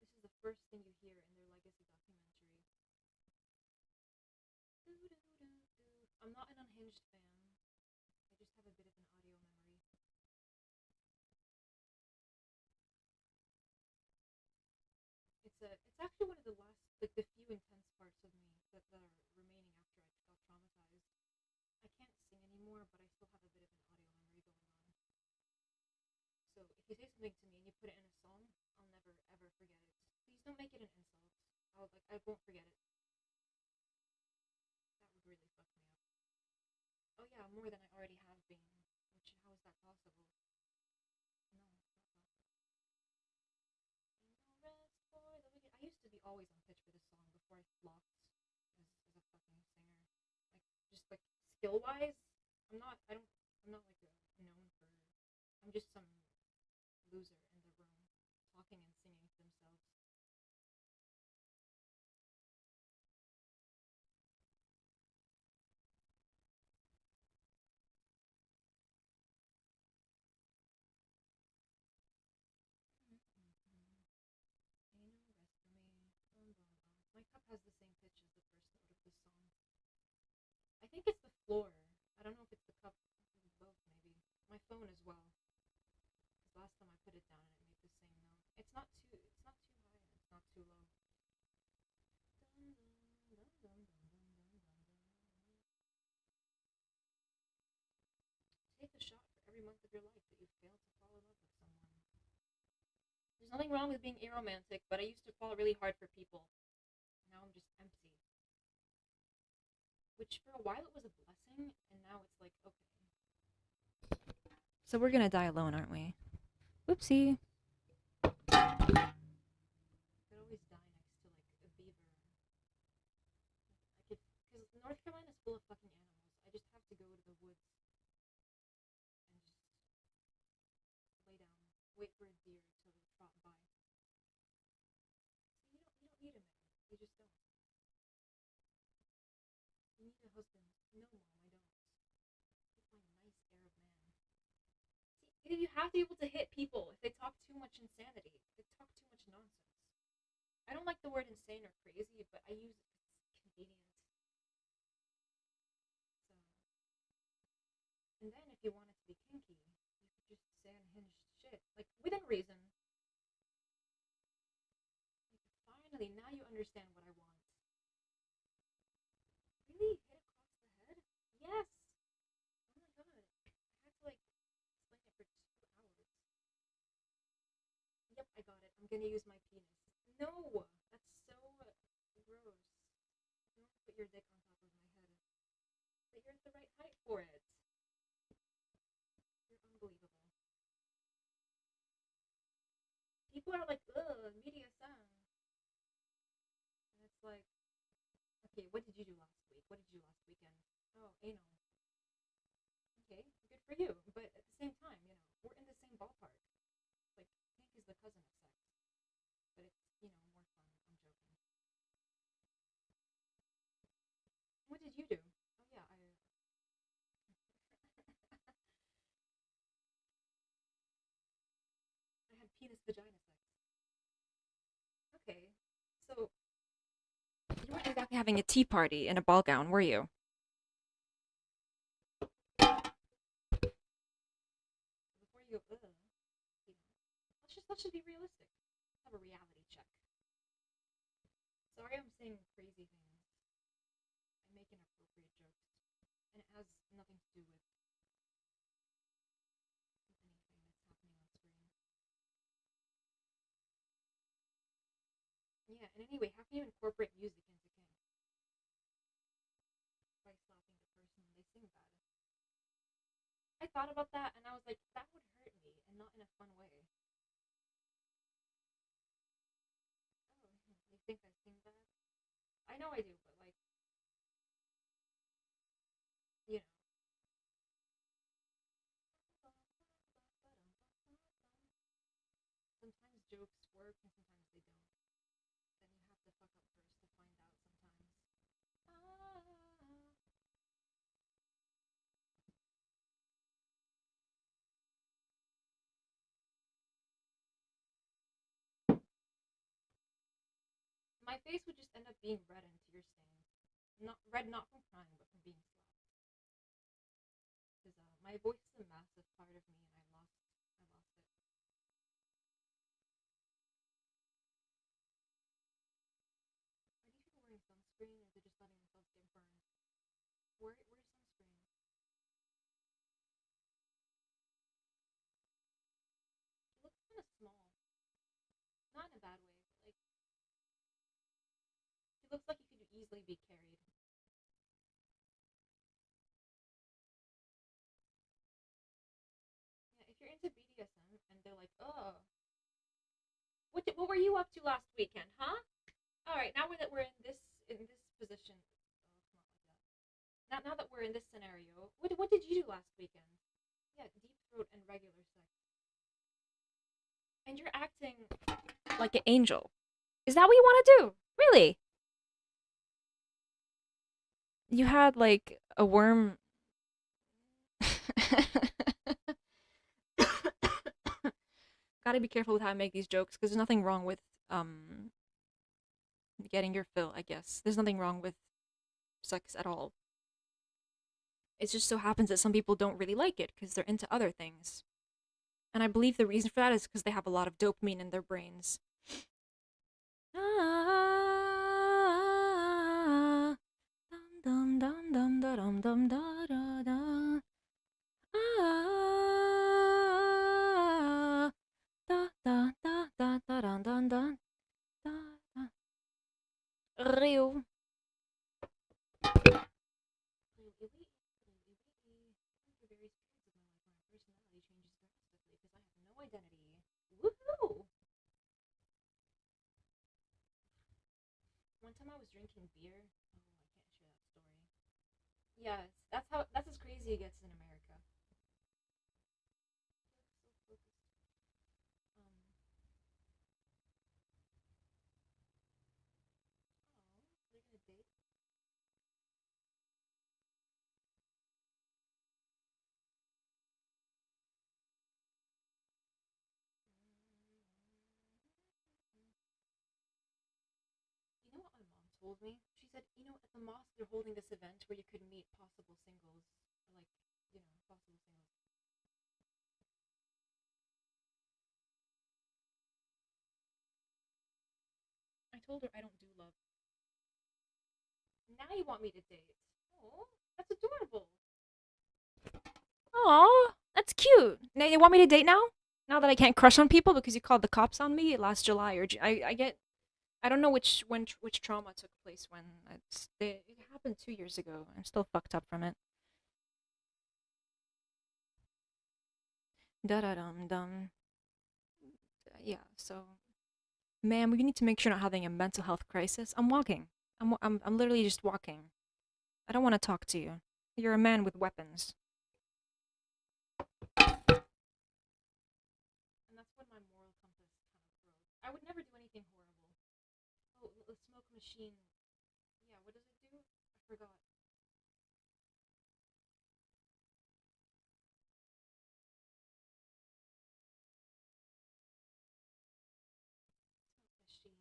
This is the first thing you hear in their legacy documentary. I'm not an unhinged fan. I just have a bit of an audio memory. It's actually one of the last like the few intense parts of me that are remaining after I got traumatized. I can't sing anymore, but I still have a bit of an audio memory going on. So if you say something to me and you put it in a song, I'll never ever forget it. Please don't make it an insult. I won't forget it. That would really fuck me up. Oh yeah, more than I already have been. Which how is that possible? No, it's not possible. No rest for the wicked. I used to be always on pitch for this song before I flopped as a fucking singer. Like just like skill wise, I'm not. I don't. I'm not like known for. I'm just some loser in the room talking and singing to themselves. has the same pitch as the first note of this song. I think it's the floor. I don't know if it's the cup. Both, maybe. My phone as well. Because last time I put it down and it made the same note. It's not too high and it's not too low. Take a shot for every month of your life that you failed to fall in love with someone. There's nothing wrong with being aromantic, but I used to fall really hard for people. Now I'm just empty. Which for a while it was a blessing, and now it's like, okay. So we're gonna die alone, aren't we? Whoopsie. I could always die next to like a beaver. Because North Carolina's full of fucking animals. I just have to go to the woods and just lay down, wait for a deer to trot by. So you don't need a man. You just don't. You need a husband. No, Mom, I don't. You find a nice Arab man. See, you have to be able to hit people if they talk too much insanity. If they talk too much nonsense. I don't like the word insane or crazy, but I use it because it's convenient. So, and then if you wanted to be kinky, you could just say unhinged shit, like within reason. Like, finally, now you understand what I want. Really? Hit across the head? Yes! Oh my god. I had to like explain it for 2 hours. Yep, I got it. I'm gonna use my penis. No! That's so gross. Don't put your dick on top of my head. But you're at the right height for it. You're unbelievable. People are like, ugh, media son. And it's like, okay, what did you do last week? What did you do last weekend? Oh, anal. Okay, good for you. But at the same time, we're in the same ballpark. Like, kink is the cousin of sex. But it's, more fun. I'm joking. What did you do? Oh, yeah, I had penis vagina sex. Okay, so you weren't exactly having a tea party in a ball gown, were you? Before you go, let's just be realistic. Let's have a reality check. Sorry, I'm saying crazy things. I make inappropriate jokes, and it has nothing to do with anything that's happening on screen. Yeah, and anyway, how can you incorporate music into kink? By slapping the person when they sing bad. I thought about that, and I was like, that would hurt me, and not in a fun way. Oh, you think I sing bad? I know I do, but like, you know. Sometimes jokes work and sometimes they don't. Then you have to fuck up first to find out sometimes. My face would just end up being red and tear stained. Not red, not from crying, but from being slapped. Because my voice is a massive part of me, and I lost it. Are these people wearing sunscreen, or they're just letting themselves get burned? Where's sunscreen? It looks kind of small. Not in a bad way, but like, it looks like it could easily be carried. Yeah, if you're into BDSM and they're like, oh, what were you up to last weekend, huh? All right, now that we're in this position, oh, come on, like that. Now that we're in this scenario, what did you do last weekend? Yeah, deep throat and regular sex. And you're acting like an angel. Is that what you want to do? Really? You had like a worm. Gotta be careful with how I make these jokes because there's nothing wrong with getting your fill, I guess. There's nothing wrong with sex at all. It just so happens that some people don't really like it because they're into other things. And I believe the reason for that is because they have a lot of dopamine in their brains. Ah, dum dum dum dum dum dum da da da. Ah, da da da da da da da da da. Rio. Woohoo! One time I was drinking beer. Oh, I can't share that story. Yes, that's as crazy it gets in America. So focused. Oh, they're gonna date. You know what my mom told me? She said, at the mosque they're holding this event where you could meet possible singles, like, possible singles. I told her I don't do love. Now you want me to date? Oh, that's adorable. Oh, that's cute. Now you want me to date now? Now that I can't crush on people because you called the cops on me last July, or I don't know which trauma took place when it happened 2 years ago. I'm still fucked up from it. Da da dum dum. Yeah. So, ma'am, we need to make sure you're not having a mental health crisis. I'm walking. I'm literally just walking. I don't want to talk to you. You're a man with weapons. And that's when my moral compass kind of broke. I would never do anything horrible. Oh, the smoke machine. Yeah, what does it do? I forgot. Smoke machine.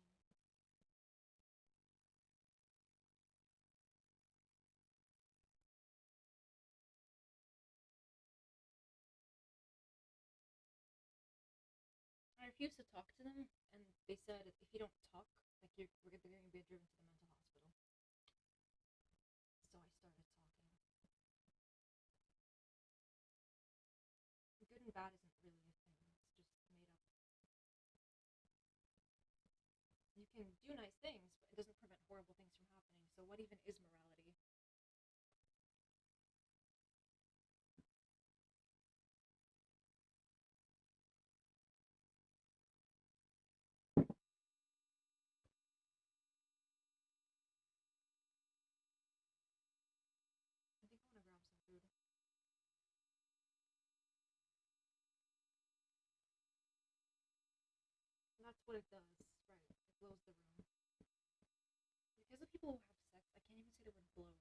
I refused to talk to them, and they said if you don't talk, like we're going to be driven to the mental hospital. So I started talking. Good and bad isn't really a thing. It's just made up. You can do nice things, but it doesn't prevent horrible things from happening. So what even is morality? I think I want to grab some food. And that's what it does, right? It blows the room. Because of people who have sex, I can't even say the word blows.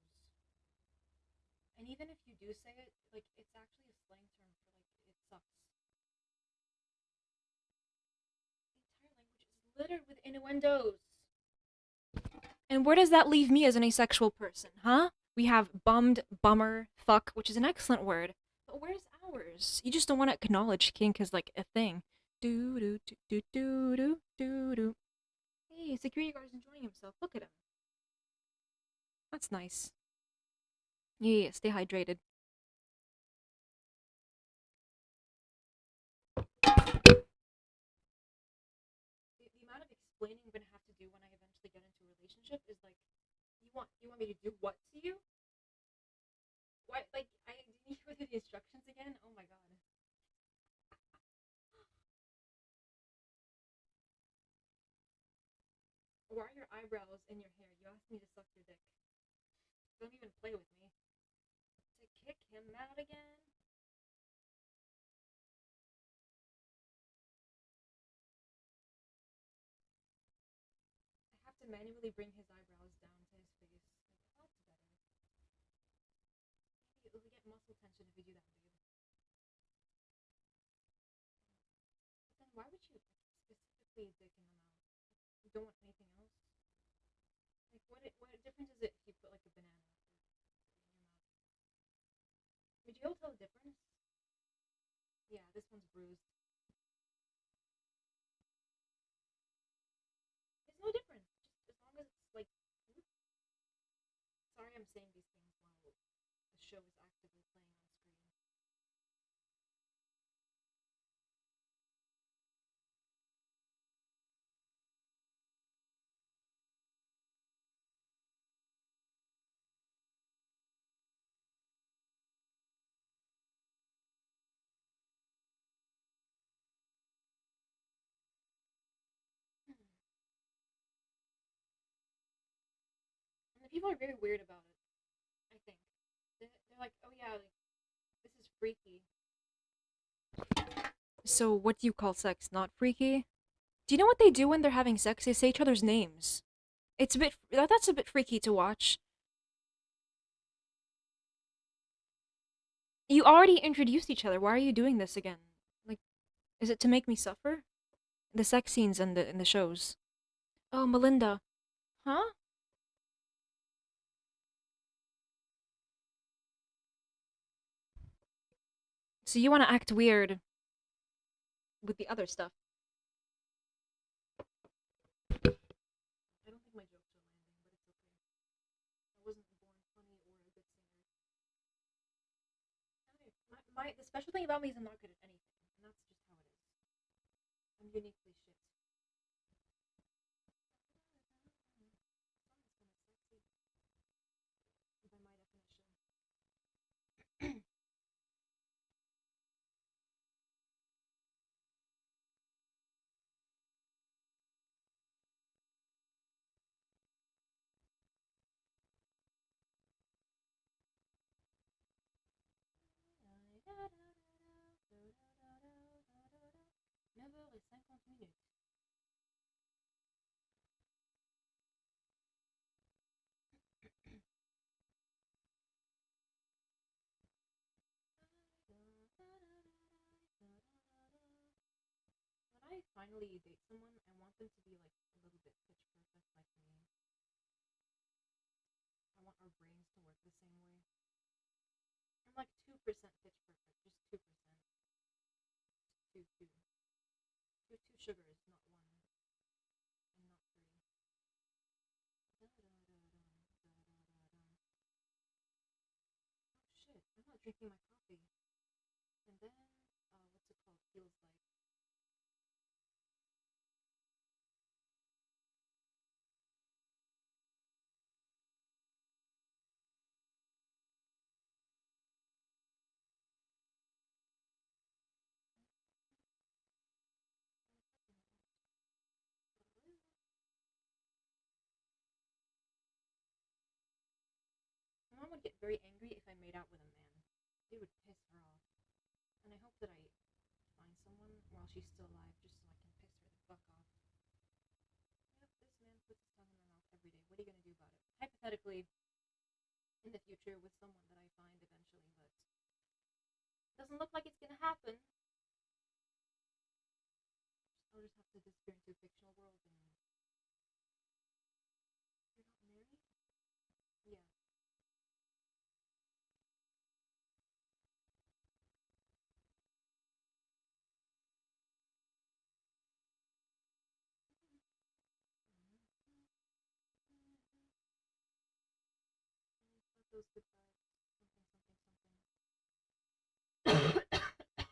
And even if you do say it, like it's actually a slang term for like it sucks. The entire language is littered with innuendos. And where does that leave me as an asexual person, huh? We have bummed, bummer, fuck, which is an excellent word. But where's ours? You just don't want to acknowledge kink as like a thing. Do do do do do do do do. Hey, security guard's enjoying himself. Look at him. That's nice. Yeah, stay hydrated. The amount of explaining I'm gonna have to do when I eventually get into a relationship is like, you want me to do what to you? What, like I need to go through the instructions again? Oh my god. Why are your eyebrows in your hair? You asked me to suck your dick. Don't even play with me. To kick him out again? I have to manually bring his eyebrows down to his face. Like, that's better. Maybe we get muscle tension if we do that, babe. But then why would you specifically a dick in the mouth? You don't want anything else? What difference is it if you put like a banana in your mouth? Would you be able to tell the difference? Yeah, this one's bruised. There's no difference. Just as long as it's like. Sorry, I'm saying these things while the show is actively playing on screen. And the people are very weird about it. I think they're like, oh yeah, like this is freaky. So what do you call sex? Not freaky? Do you know what they do when they're having sex? They say each other's names. It's a bit. That's a bit freaky to watch. You already introduced each other. Why are you doing this again? Like, is it to make me suffer? The sex scenes in the shows. Oh, Melinda. Huh? So you want to act weird with the other stuff? I don't think my jokes are landing, but it's okay. I wasn't born funny or a good singer. The special thing about me is I'm not good at anything, and that's just how it is. I'm uniquely shit. By my definition. Neuf heures et 50 minutes. When I finally date someone, I want them to be like a little bit pitch perfect like me. I want our brains to work the same way. I'm like 2% pitch perfect, just 2%. Two, two. Two sugars, not one, and not three. Oh shit, I'm not drinking my coffee. And then, what's it called? Feels like. My mom would get very angry if I made out with a man. It would piss her off. And I hope that I find someone while she's still alive just so I can piss her the fuck off. Yep, this man puts his tongue in my mouth every day. What are you gonna do about it? Hypothetically, in the future with someone that I find eventually, but it doesn't look like it's gonna happen. I'll just have to disappear into a fictional world and. You're not married? Yeah. Those good vibes. Something, something,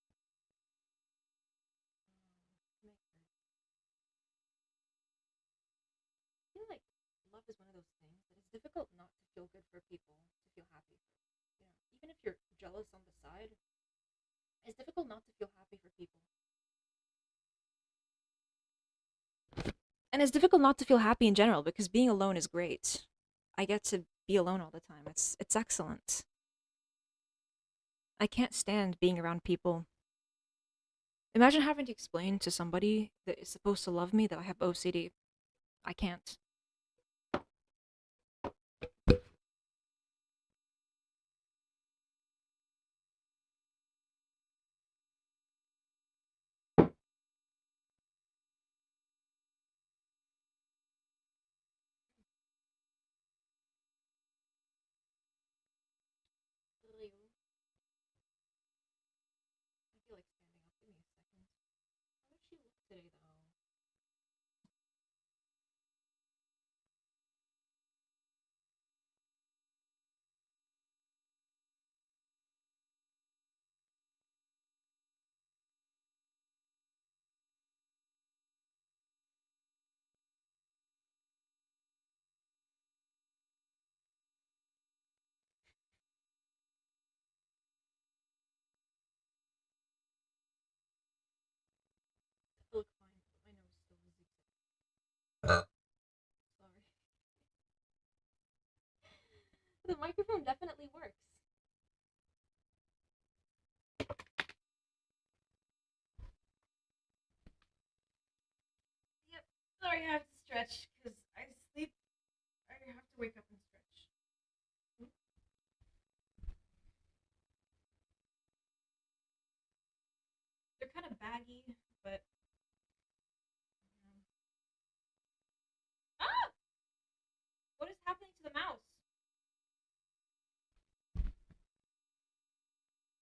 something. Make her. I feel like love is one of those things that it's difficult not to feel good for people, to feel happy for. Even if you're jealous on the side, it's difficult not to feel happy for people. And it's difficult not to feel happy in general because being alone is great. I get to be alone all the time. It's excellent. I can't stand being around people. Imagine having to explain to somebody that is supposed to love me that I have OCD. I can't. The microphone definitely works. Yep. Sorry, I have to stretch because I sleep. I have to wake up and stretch. They're kind of baggy, but. Ah! What is happening to the mouse?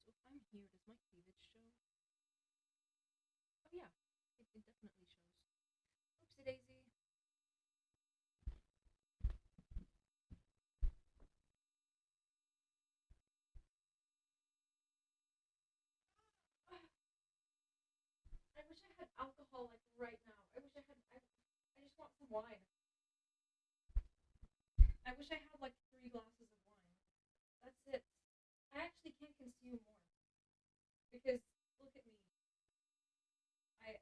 So if I'm here, does my cleavage show? Oh yeah, it definitely shows. Oopsie daisy. I wish I had alcohol like right now. I wish I had. I just want some wine. I wish I had like 3 glasses of wine. That's it. I actually can't consume more because look at me.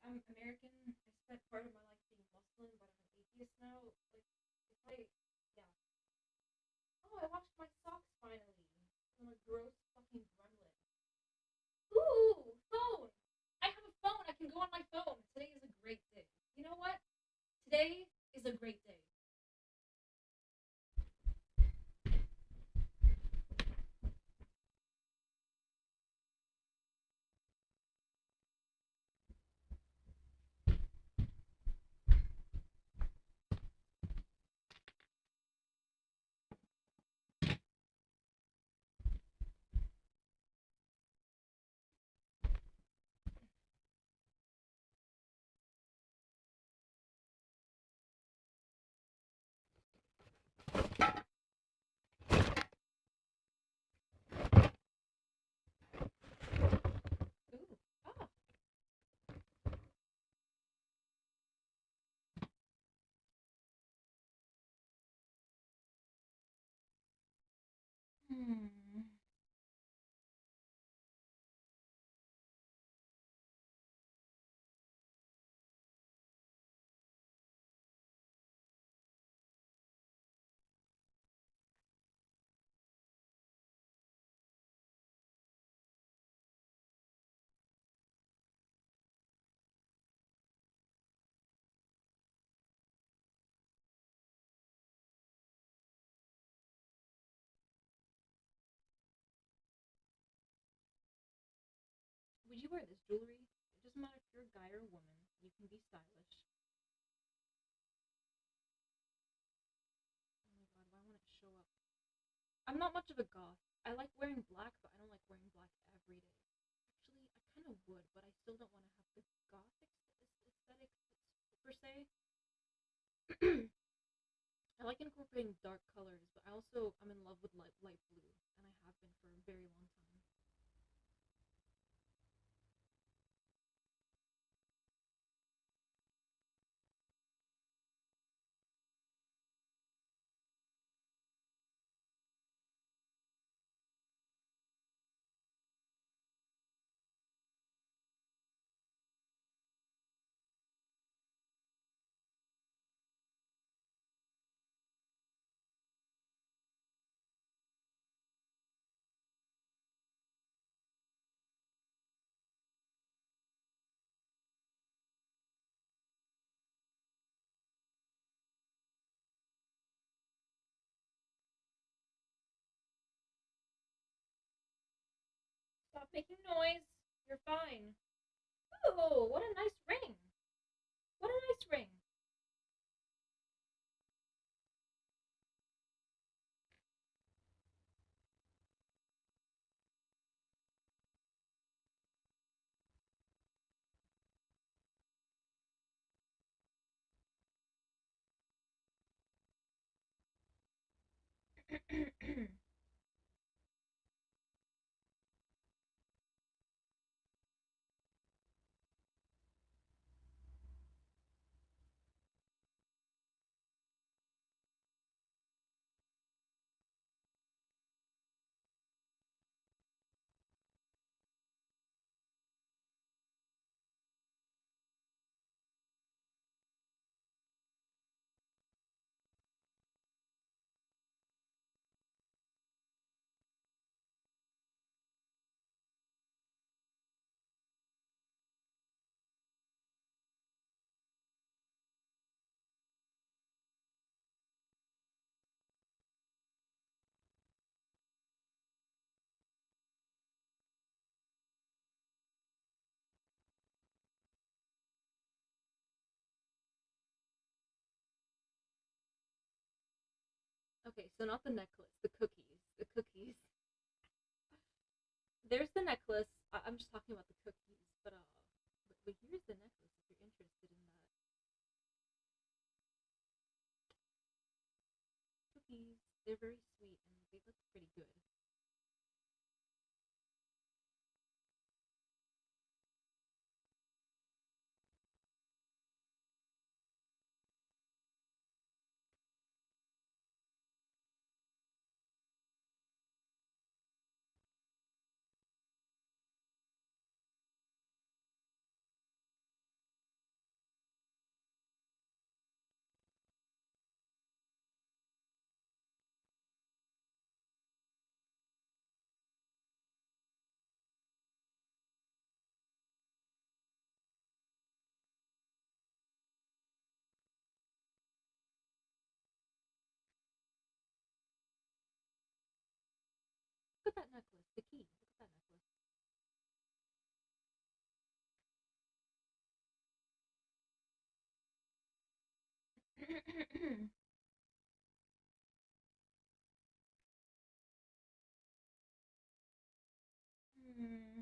I'm American. I spent part of my life being Muslim, but I'm an atheist now. Like if I yeah. Oh, I washed my socks finally. I'm a gross fucking gremlin. Ooh, phone. I have a phone. I can go on my phone. Today is a great day. You know what? Today is a great day. Ooh. Ah. Hmm. Would you wear this jewelry? It doesn't matter if you're a guy or a woman. You can be stylish. Oh my god, why won't it show up? I'm not much of a goth. I like wearing black, but I don't like wearing black every day. Actually, I kind of would, but I still don't want to have the gothic aesthetic per se. I like incorporating dark colors, but I'm in love with light blue, and I have been for a very long time. Stop making noise. You're fine. Ooh, what a nice ring. What a nice ring. Okay, so not the necklace, the cookies. The cookies. There's the necklace. I'm just talking about the cookies, but here's the necklace if you're interested in that. Cookies. They're very sweet and they look pretty good. Look at that necklace. The key. Look at that necklace. Hmm.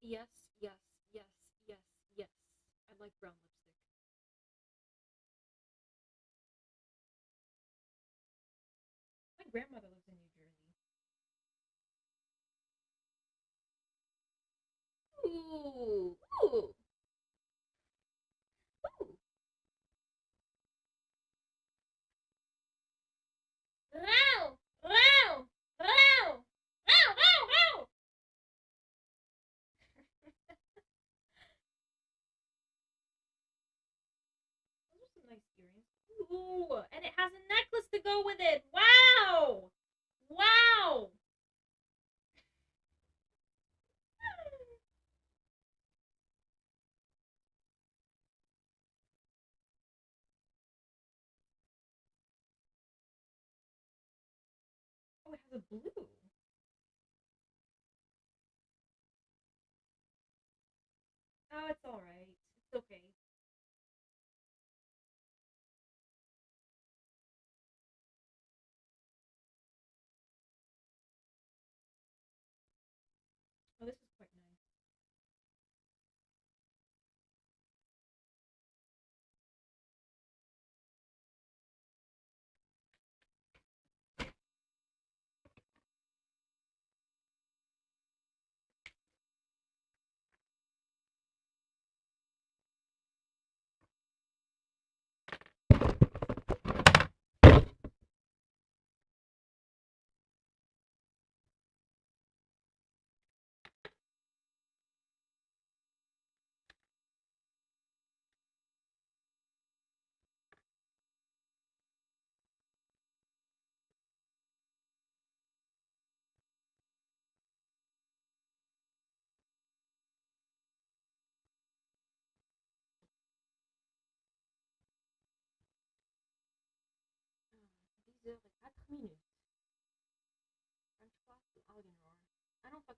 Yes, yes, yes, yes, yes. I like brown lipstick. My grandmother lives in New Jersey. Ooh, ooh, ooh. Wow, wow, wow, wow, wow, wow. Those are some nice earrings. Ooh, and it has a necklace to go with it. Wow, wow. Oh, it has a blue. Oh, it's all right. It's okay. Oh, this is quite nice.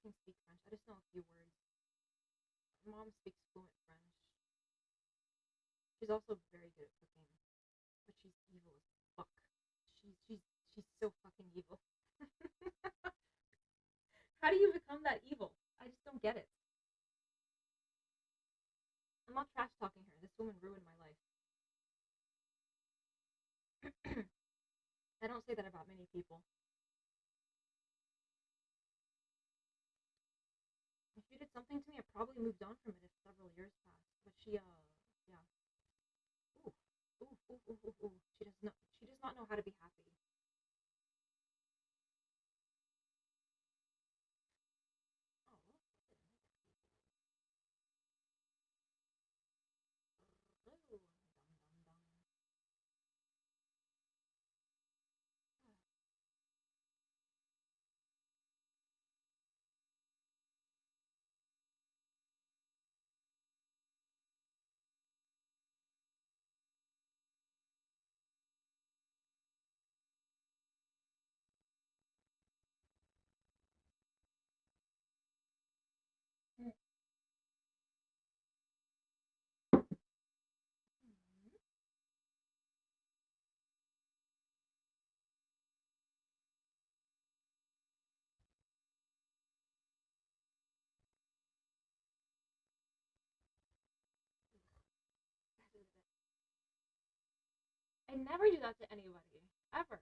fucking speak French. I just know a few words. My mom speaks fluent French. She's also very good at cooking, but she's evil as fuck. She's so fucking evil. How do you become that evil? I just don't get it. I'm not trash talking her. This woman ruined my life. I don't say that about many people. If she did something to me, I probably moved on from it if several years passed. But she, yeah. Ooh, ooh, ooh, ooh, ooh, ooh. She does not know how to be happy. Oh, dum, dum, dum. I never do that to anybody. Ever.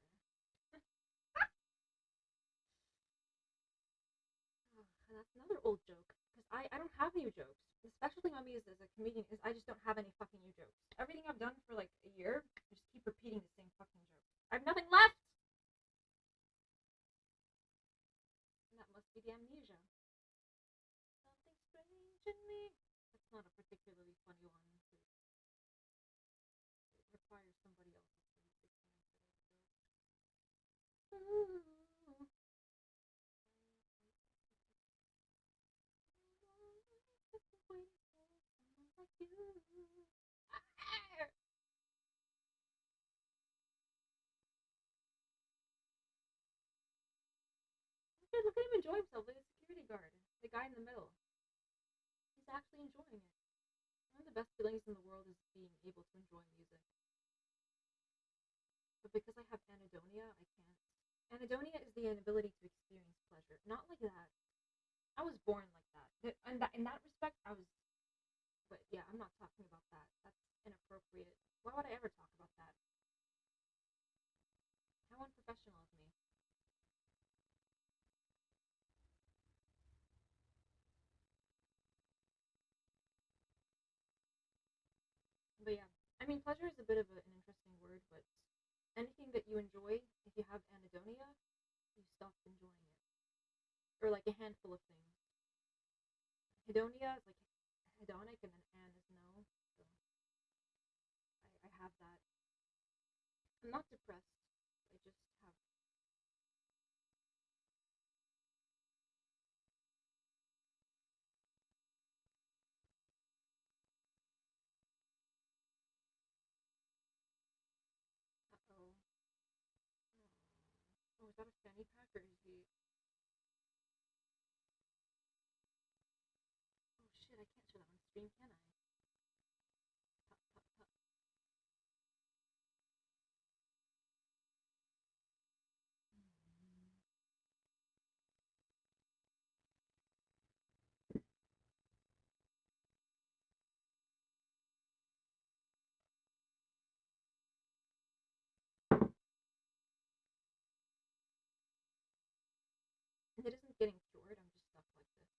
And that's another old joke. Because I don't have new jokes. The specialty on me as a comedian is I just don't have any fucking new jokes. Everything I've done for like a year, I just keep repeating the same fucking joke. I have nothing left! And that must be the amnesia. Something strange in me. That's not a particularly funny one. It requires somebody else's joke. Look at him enjoy himself like a security guard. The guy in the middle. He's actually enjoying it. One of the best feelings in the world is being able to enjoy music. But because I have anhedonia, I can't. Anhedonia is the inability to experience pleasure. Not like that. I was born like that. In that respect, I was. But yeah, I'm not talking about that. That's inappropriate. Why would I ever talk about that? How unprofessional of me. But yeah, I mean, pleasure is a bit of an interesting word, but anything that you enjoy, if you have anhedonia, you stop enjoying it. Or like a handful of things. Hedonia is like hedonic, and then an is no. So I have that. I'm not depressed. I just have. Uh-oh. Oh, is that a fanny pack or is he? Oh shit! I can't show that on stream, can I? Pup, pup, pup. And it isn't getting cured. I'm just stuck like this,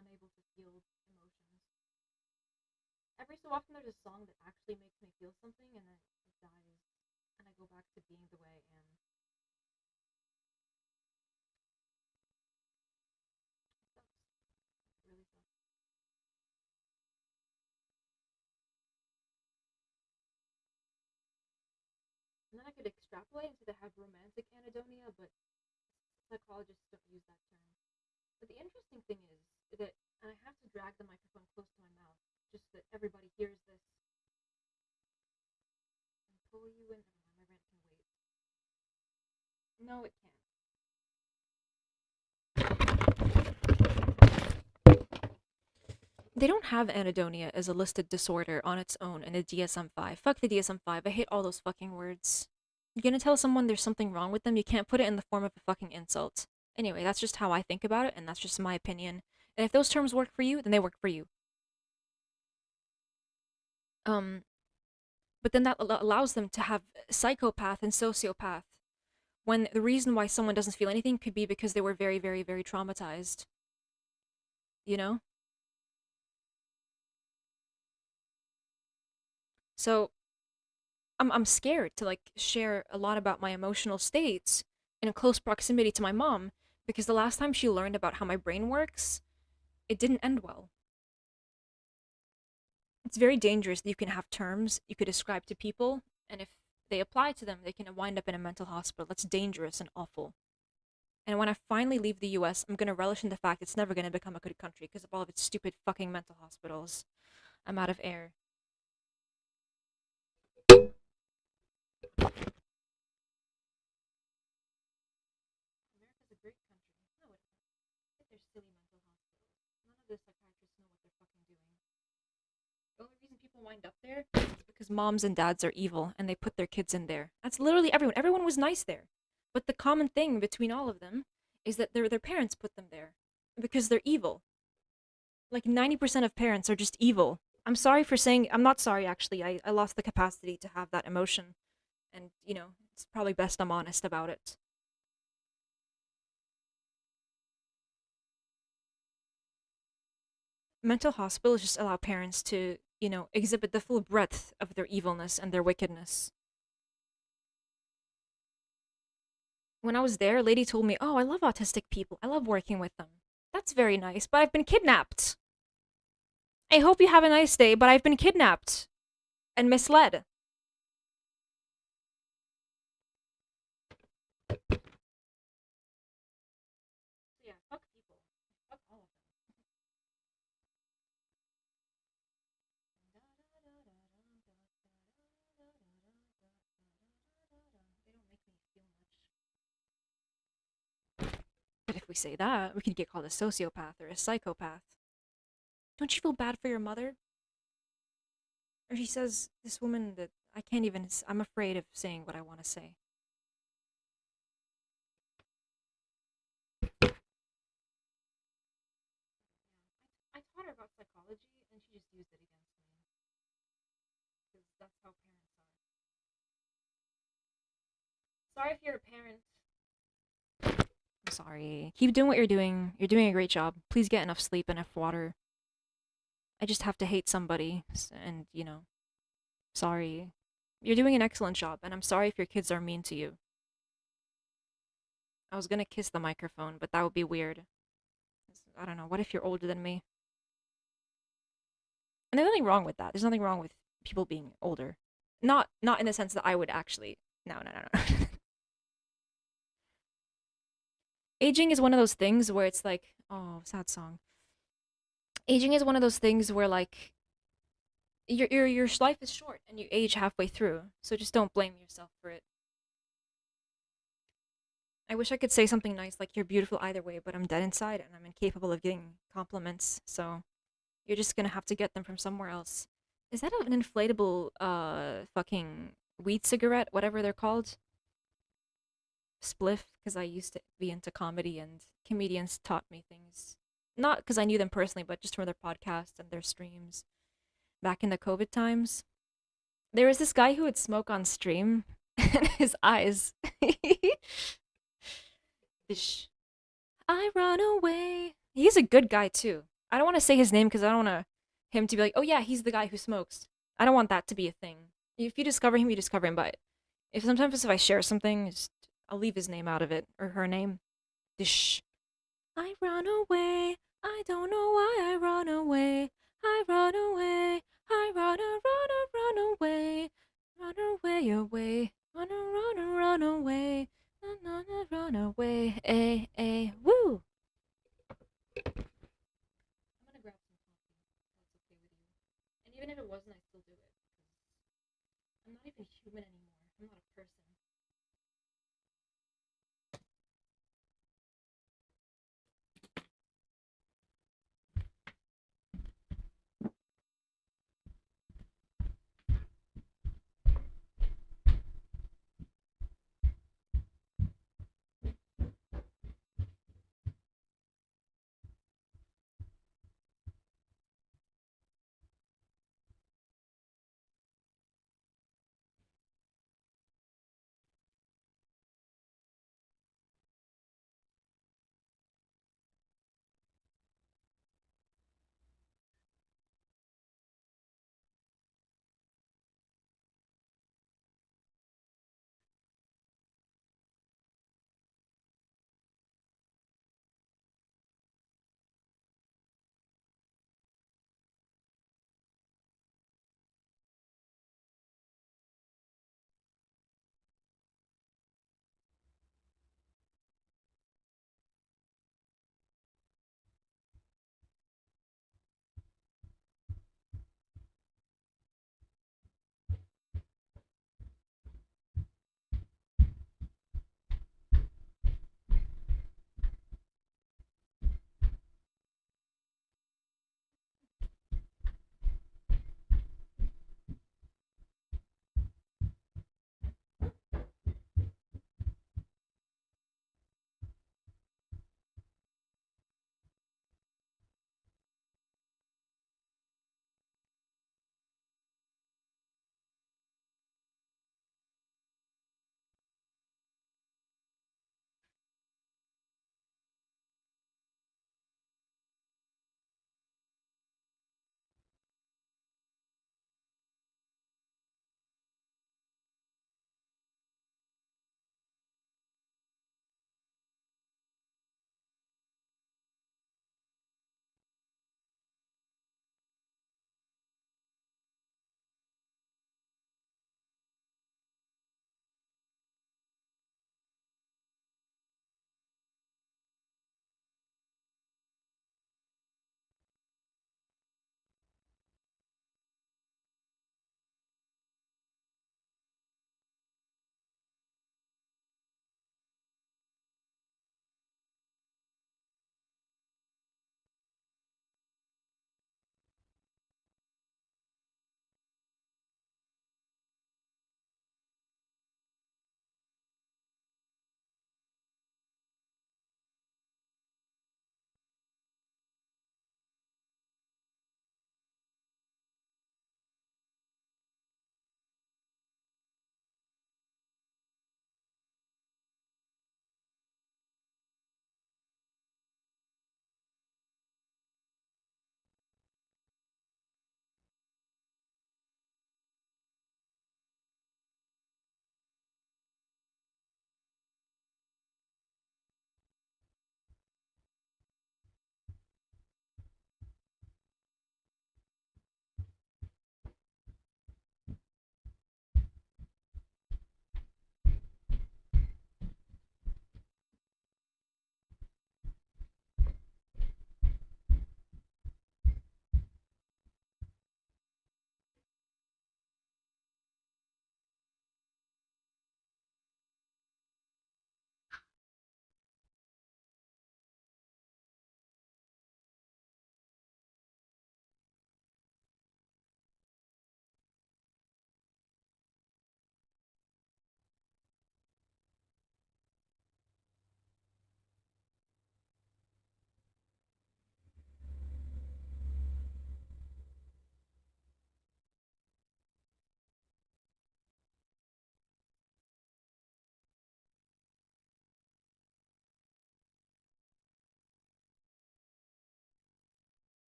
unable to feel emotions. Every so often, there's a song that actually makes me feel something, and then it dies, and I go back to being the way I am. It sucks. It really sucks. And then I could extrapolate and say they have romantic anhedonia, but psychologists don't use that term. But the interesting thing is that, and I have to drag the microphone close to my mouth just so that everybody hears this, and pull you in. Never mind, my rant can wait. No, it can't. They don't have anhedonia as a listed disorder on its own in the DSM-5. Fuck the DSM-5. I hate all those fucking words. You're gonna tell someone there's something wrong with them, you can't put it in the form of a fucking insult. Anyway, that's just how I think about it, and that's just my opinion. And if those terms work for you, then they work for you. But then that allows them to have psychopath and sociopath, when the reason why someone doesn't feel anything could be because they were very, very, very traumatized. You know? So I'm scared to like share a lot about my emotional states in close proximity to my mom, because the last time she learned about how my brain works, it didn't end well. It's very dangerous that you can have terms you could ascribe to people, and if they apply to them, they can wind up in a mental hospital. That's dangerous and awful. And when I finally leave the US, I'm gonna relish in the fact it's never gonna become a good country because of all of its stupid fucking mental hospitals. I'm out of air. America's a great country. No, it isn't. Look at their silly mental hospitals. None of the psychiatrists know what they're fucking doing. The only reason people wind up there is because moms and dads are evil and they put their kids in there. That's literally everyone. Everyone was nice there. But the common thing between all of them is that their parents put them there because they're evil. Like 90% of parents are just evil. I'm sorry for saying, I'm not sorry actually. I lost the capacity to have that emotion. And, you know, it's probably best I'm honest about it. Mental hospitals just allow parents to, you know, exhibit the full breadth of their evilness and their wickedness. When I was there, a lady told me, "Oh, I love autistic people. I love working with them." That's very nice, but I've been kidnapped. I hope you have a nice day, but I've been kidnapped and misled. So yeah, fuck people. Fuck all of them. They don't make me feel much. But if we say that, we could get called a sociopath or a psychopath. Don't you feel bad for your mother? Or she says, this woman that I can't even, I'm afraid of saying what I want to say. I taught her about psychology and she just used it against me. Because that's how parents are. Sorry if you're a parent. I'm sorry. Keep doing what you're doing. You're doing a great job. Please get enough sleep, enough water. I just have to hate somebody, and, you know, sorry. You're doing an excellent job, and I'm sorry if your kids are mean to you. I was gonna kiss the microphone, but that would be weird. I don't know. What if you're older than me? And there's nothing wrong with that. There's nothing wrong with people being older. Not in the sense that I would actually. No, no, no, no. Aging is one of those things where it's like, oh, sad song. Aging is one of those things where like your life is short and you age halfway through. So just don't blame yourself for it. I wish I could say something nice like you're beautiful either way, but I'm dead inside and I'm incapable of getting compliments. So you're just gonna have to get them from somewhere else. Is that an inflatable fucking weed cigarette, whatever they're called? Spliff, because I used to be into comedy and comedians taught me things. Not because I knew them personally, but just from their podcasts and their streams back in the COVID times. There was this guy who would smoke on stream and his eyes. Shh. I run away. He's a good guy too. I don't want to say his name because I don't want him to be like, oh yeah, he's the guy who smokes. I don't want that to be a thing. If you discover him, you discover him. But if I share something, I'll leave his name out of it or her name. Shh. I run away. I don't know why I run away. I run away. I run away. Run away, away. Run away. Run away. Woo! I'm gonna grab some coffee. That's okay with you. And even if it wasn't, I'd still do it. I'm not even human anymore. I'm not a person.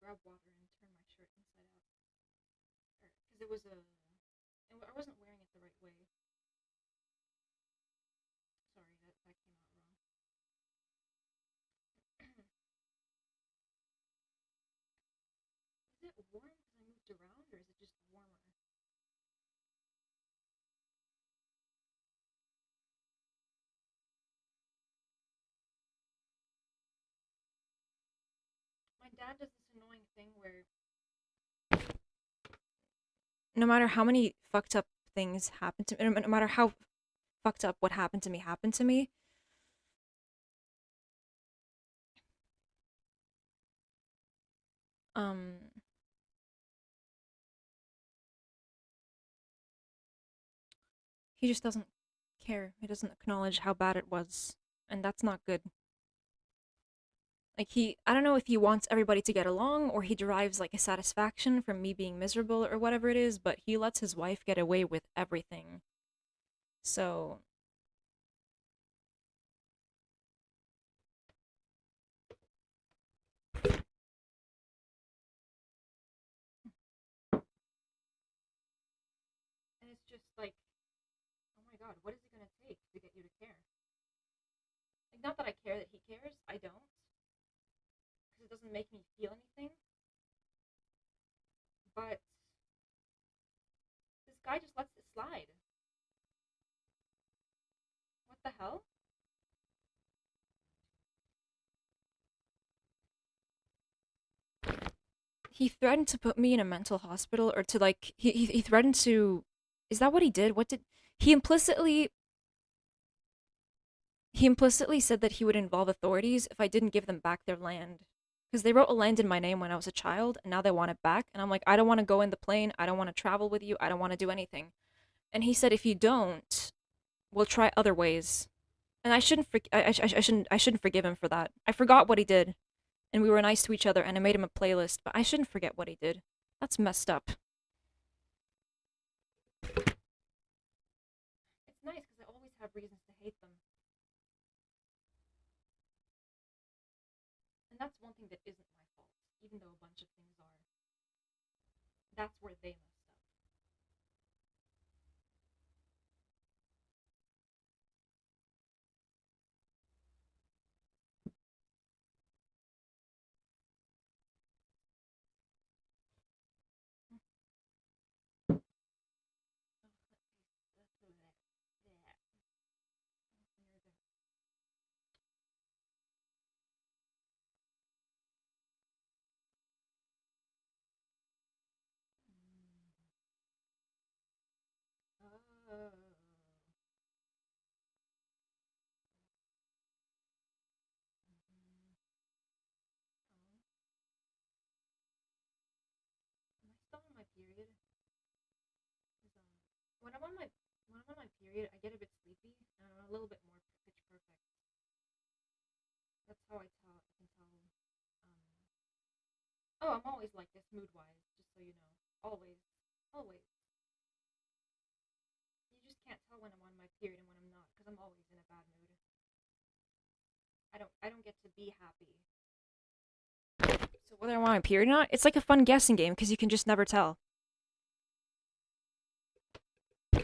grab water and turn my shirt inside out, because it was I wasn't wearing it the right way. Sorry, that came out wrong. Is it warm because I moved around, or is it just warmer? My dad does this annoying thing where no matter how many fucked up things happen to me, no matter how fucked up what happened to me, um, he just doesn't care. He doesn't acknowledge how bad it was, and that's not good. Like I don't know if he wants everybody to get along or he derives like a satisfaction from me being miserable or whatever it is, but he lets his wife get away with everything. So, and it's just like, oh my god, what is it gonna take to get you to care? Like, not that I care that he cares, I don't, because it doesn't make me feel anything, but this guy just lets it slide. What the hell? He threatened to put me in a mental hospital or to like he threatened to, is that what he did? What did he implicitly said that he would involve authorities if I didn't give them back their land. Because they wrote a land in my name when I was a child and now they want it back, and I'm like, I don't want to go in the plane, I don't want to travel with you, I don't want to do anything. And he said if you don't, we'll try other ways. And I shouldn't forgive him for that. I forgot what he did, and we were nice to each other, and I made him a playlist, but I shouldn't forget what he did. That's messed up. It's nice because I always have reasons to hate them. And that's one thing that isn't my fault, even though a bunch of things are. That's where they messed up. Oh. Am I still on my period? 'Cause, when I'm on my period, I get a bit sleepy and I'm a little bit more pitch perfect. That's how I tell. I can tell. Oh, I'm always like this mood wise, just so you know. Always, always. You just can't tell when I'm on my period and when I'm not, because I'm always in a bad mood. I don't get to be happy. So whether I'm on my period or not, it's like a fun guessing game because you can just never tell. I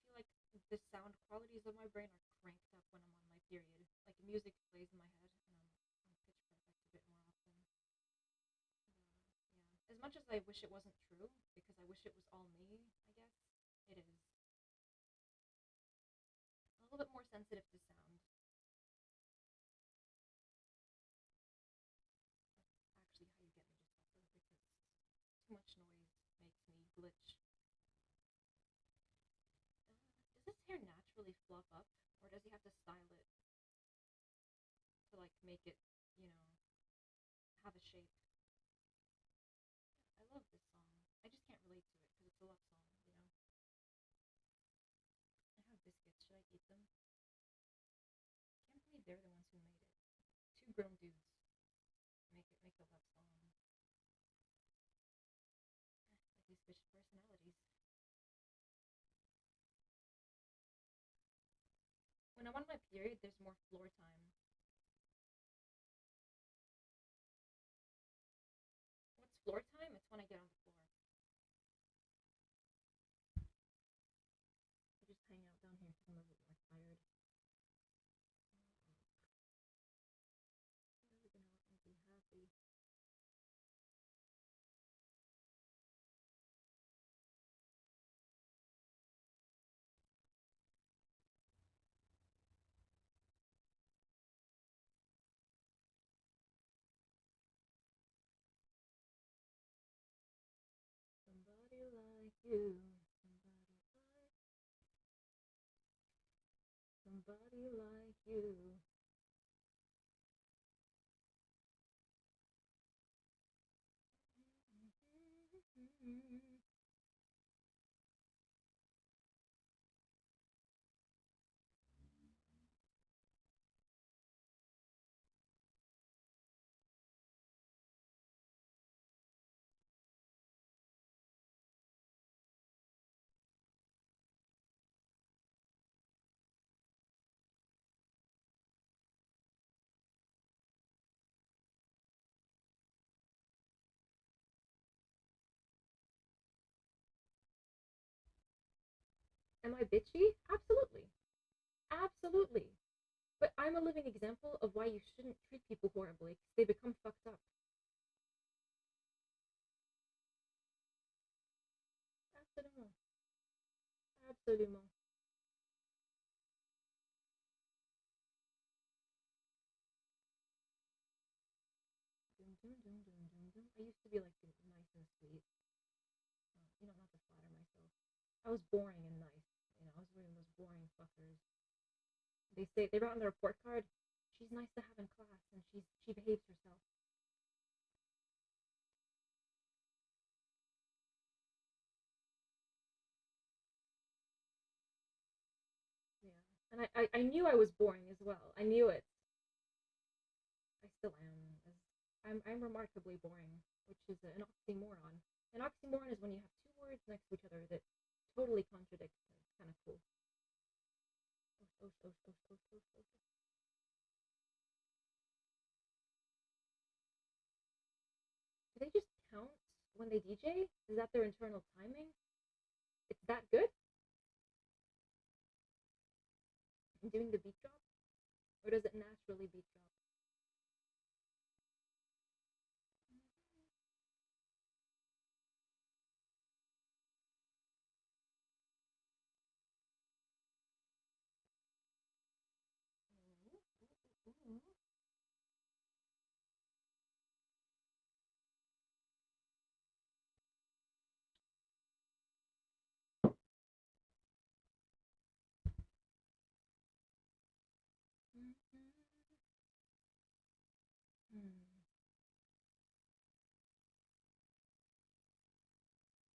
feel like the sound qualities of my brain are cranked up when I'm on my period. Like music plays in my head and I'm pitch perfect a bit more often. Yeah. As much as I wish it wasn't true, because I wish it was all me, I guess, it is. A little bit more sensitive to sound. That's actually how you get me to suffer, because too much noise makes me glitch. Does his hair naturally fluff up, or does he have to style it to like make it, you know, have a shape? I love this song. I just can't relate to it because it's a love song, you know. I have biscuits. Should I eat them? Can't believe they're the ones who made it. Two grown dudes make a love song. Like we switched personalities. When I'm on my period, there's more floor time. floor time, it's when I get on the floor. I just hang out down here because I'm a little more tired. Never gonna let me be happy. Somebody like you. Somebody like you. Am I bitchy? Absolutely. Absolutely. But I'm a living example of why you shouldn't treat people horribly because they become fucked up. Absolument. Absolument. Dum, dum, dum, dum, dum, dum. I used to be like nice and sweet. Not to flatter myself. I was boring and nice. I was one of those boring fuckers. They wrote on the report card, she's nice to have in class and she behaves herself. Yeah. And I knew I was boring as well. I knew it. I still am. I'm remarkably boring, which is an oxymoron. An oxymoron is when you have two words next to each other that totally contradict. It's kind of cool. Oh, oh, oh, oh, oh, oh, oh. Do they just count when they DJ? Is that their internal timing? It's that good? Doing the beat drop? Or does it naturally beat drop?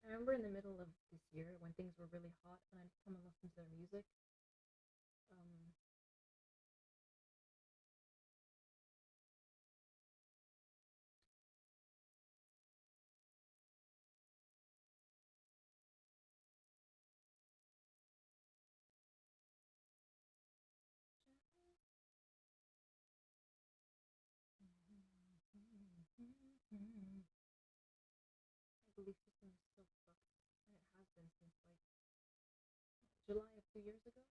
I remember in the middle of this year when things were really hot and I'd come and listen to their music. Um, my belief system is still fucked, and it has been since like July of 2 years ago.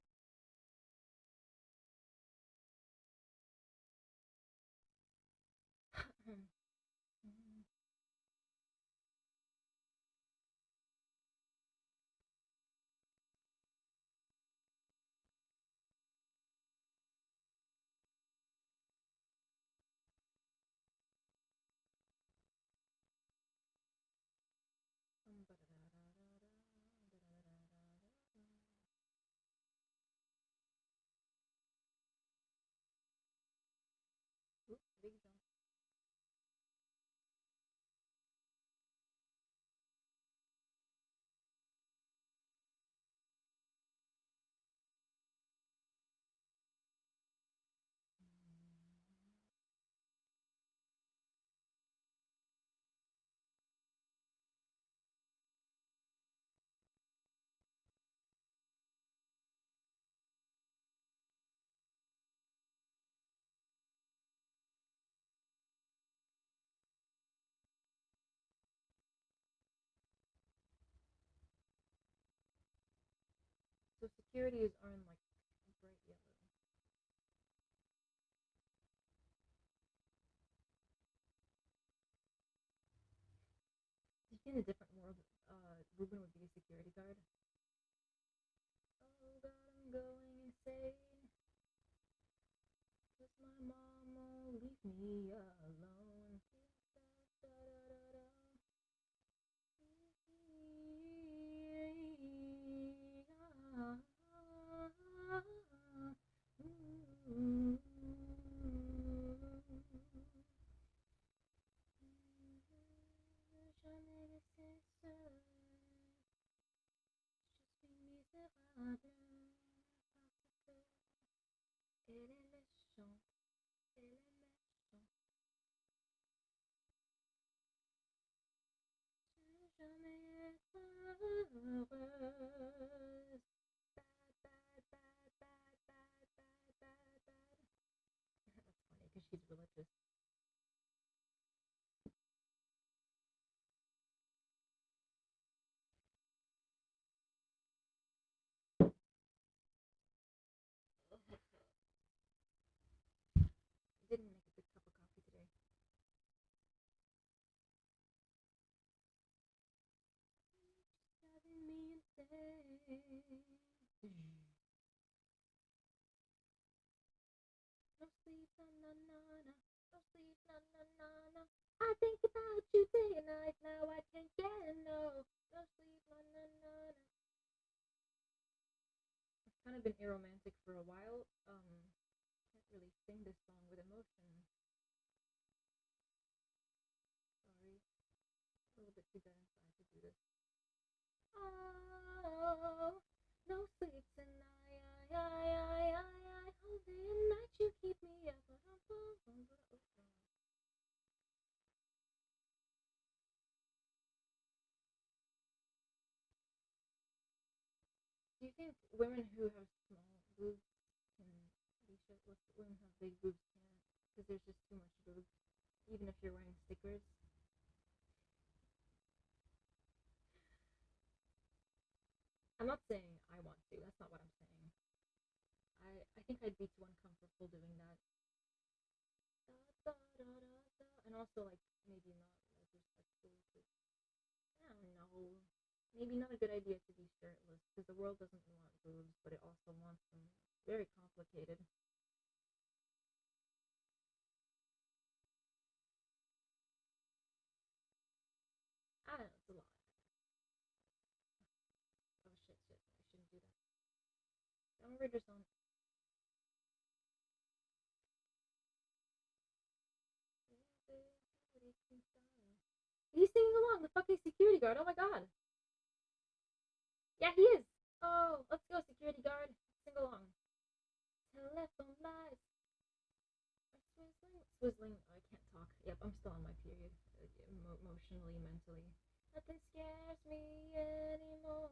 So securities are in like bright yellow. Do you think in a different world, Ruben would be a security guard? Oh God, I'm going insane. 'Cause my mom won't leave me alone. Jamais ne cesse. Je suis misérable parce que elle est méchante, elle est méchante. Je n'ai jamais être heureuse. Bad, bad, bad, bad, bad, bad, bad, bad. That's funny because she's religious. I didn't make a good cup of coffee today. Driving me insane. No sleep, na na na na. No sleep, na na na na. I think about you day and night. Now I can't get enough. No sleep, na na na na. I've kind of been aromantic for a while. Can't really sing this song with emotion. Sorry, a little bit too dead inside to do this. Oh, no sleep tonight. Whole day and night you keep me up. Do you think women who have small boobs can be shirtless, but women who have big boobs can't? Because there's just too much boobs, even if you're wearing stickers. I'm not saying I want to. That's not what I'm saying. I think I'd be too uncomfortable doing that. And also, like, maybe not as respectful. Cause, I don't know. Maybe not a good idea to be shirtless because the world doesn't want boobs, but it also wants them. It's very complicated. I don't know. It's a lot. Oh shit! I shouldn't do that. Remember just on. He's singing along, the fucking security guard. Oh my god. Yeah, he is. Oh, let's go, security guard. Sing along. Telephone lies. Swizzling. Oh, I can't talk. Yep, I'm still on my period. Emotionally, mentally. Nothing scares me anymore.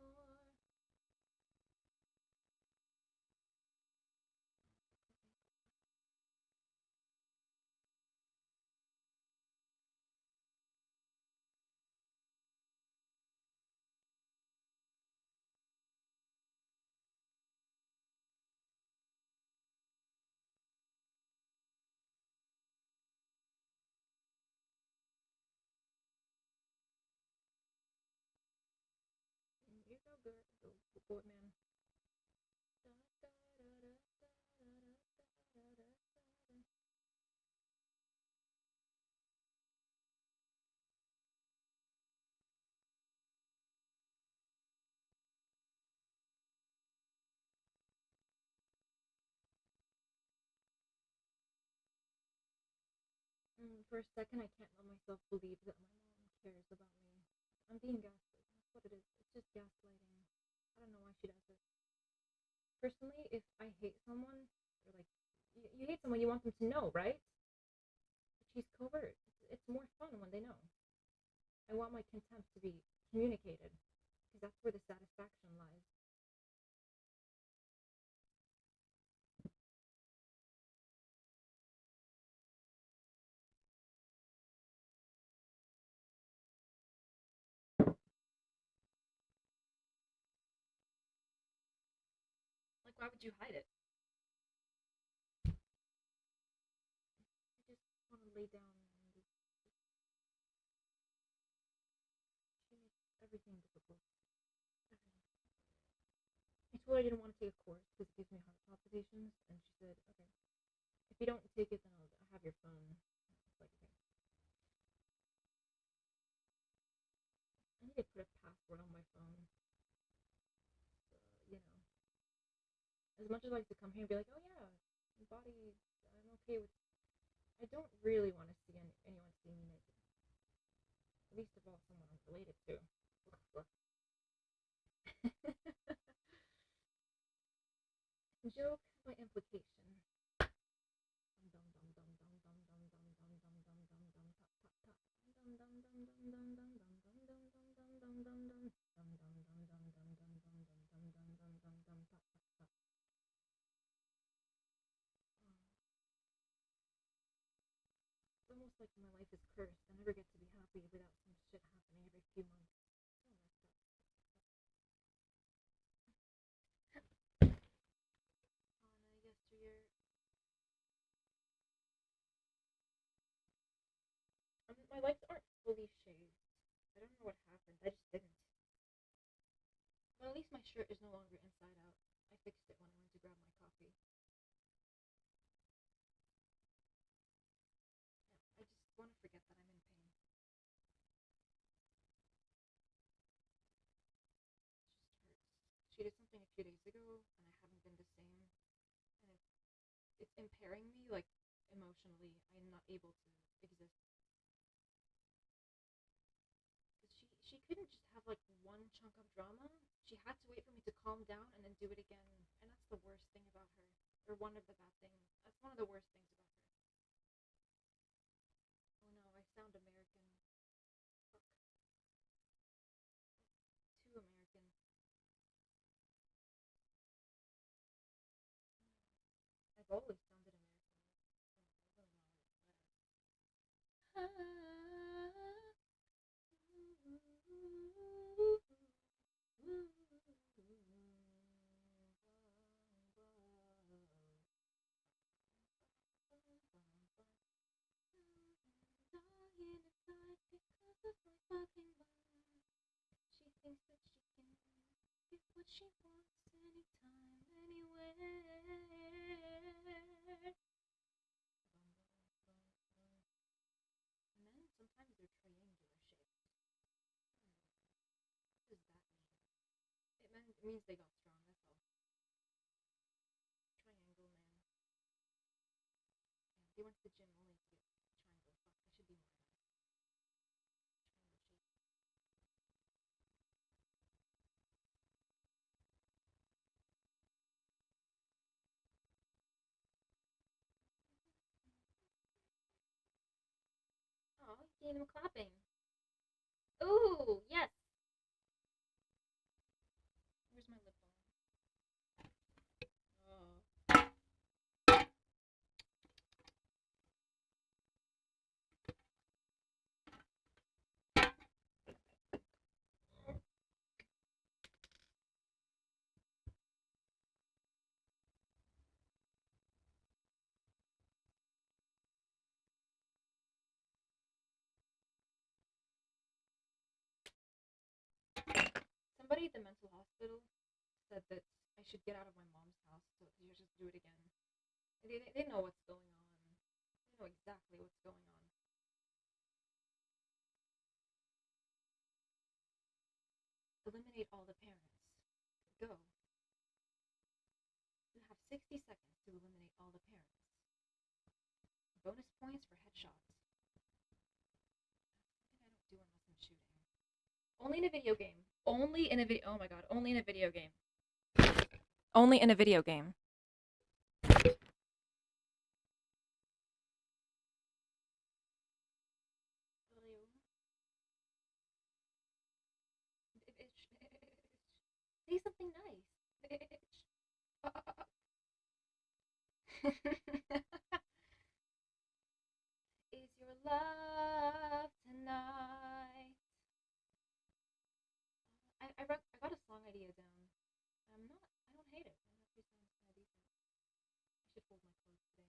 Here you go, girl. Go, boy, man. For a second, I can't let myself believe that my mom cares about me. I'm being gaslit. That's what it is. It's just gaslighting. I don't know why she does it. Personally, if I hate someone, or like, you hate someone, you want them to know, right? But she's covert. It's more fun when they know. I want my contempt to be communicated, because that's where the satisfaction lies. Why would you hide it? I just want to lay down and just she makes everything difficult. Everything. I told her I didn't want to take a course because it gives me heart palpitations, and she said, okay, if you don't take it, then I'll have your phone. It's like, okay. I need to put a password on my phone. You know, as much as I like to come here and be like, oh yeah, my body, I'm okay with. I don't really want to see anyone see me naked. Least of all, someone I'm related to. Joke by implication. It's almost like my life is cursed. I never get to be happy without some shit happening every few months. So messed up. Anna, yesteryear. My legs aren't fully shaved. I don't know what happened. I just didn't. But at least my shirt is no longer inside out. I fixed it when I went to grab my coffee. Yeah, I just want to forget that I'm in pain. It just hurts. She did something a few days ago, and I haven't been the same. And it's impairing me, like, emotionally. I'm not able to exist. Because she couldn't just have, like, one chunk of drama. She had to wait for me to calm down and then do it again. And that's the worst thing about her. Or one of the bad things. That's one of the worst things about her. Oh no, I sound American. Fuck. Too American. I've always sounded American. So I really know it. She thinks that she can get what she wants anytime, anywhere. Men, sometimes they're triangular shaped. What does that mean? It means they got strong, that's all. Triangle man. Yeah, they went to the gym only to get triangle. Fuck, I should be more of that. Triangle shape. Oh, you gave them clapping. Ooh, yes. Where's my lip balm? Oh. Somebody at the mental hospital said that I should get out of my mom's house so you just do it again. They know what's going on. They know exactly what's going on. Eliminate all the parents. Go. You have 60 seconds to eliminate all the parents. Bonus points for headshots. Something I don't do unless I'm shooting. Only in a video game. Only in a video. Oh my god. Only in a video game. Only in a video game. Say something nice. Is your love tonight? I got a song idea down. I don't hate it. I have 3 songs. should fold my clothes today.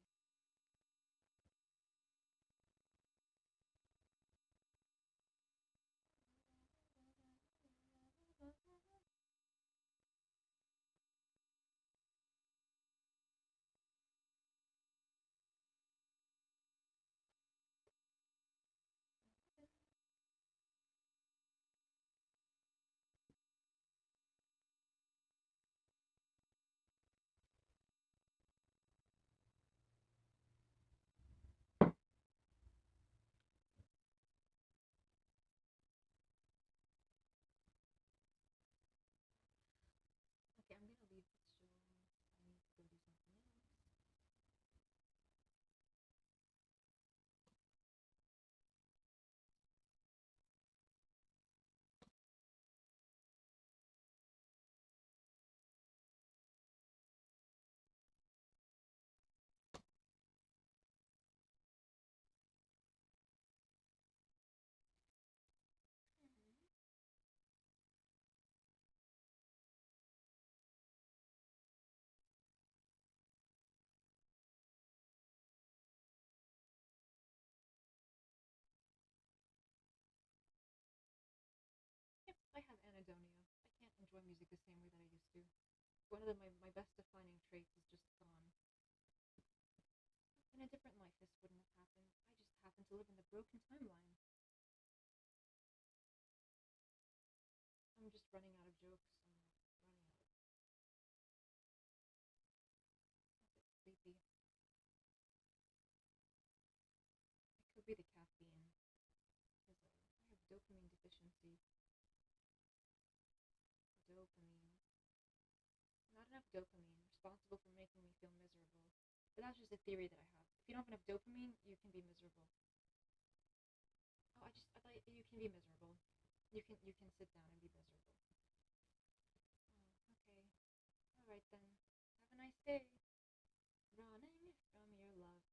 Okay, I'm gonna leave this show. I need to go do something else. Yep, I have anhedonia. I can't enjoy music the same way that I used to. One of my best defining traits is just gone. In a different life, this wouldn't have happened. I just happen to live in the broken timeline. I'm just running out of jokes. I'm running out of. I'm a bit sleepy. It could be the caffeine, because I have dopamine deficiency. Dopamine. Not enough dopamine, responsible for making me feel miserable. But that's just a theory that I have. If you don't have enough dopamine, you can be miserable. Oh, I thought you can be miserable. You can sit down and be miserable. Oh, okay. Alright then. Have a nice day. Running from your love.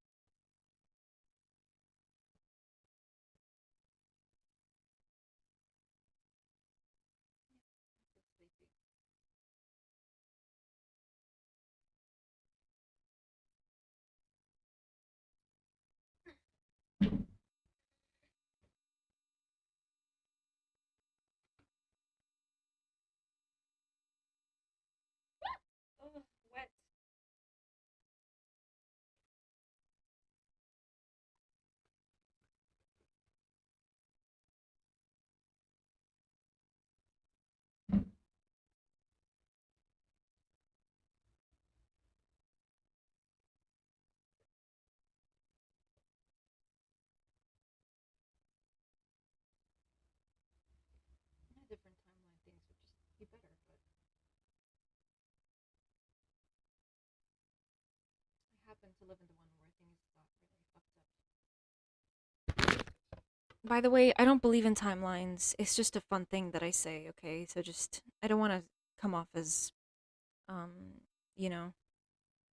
Yeah, I feel sleepy. Oh, wet. In a different timeline, things would just be better, but I happen to live in the one where things got really fucked up. By the way, I don't believe in timelines. It's just a fun thing that I say, okay? So just, I don't want to come off as, um, you know,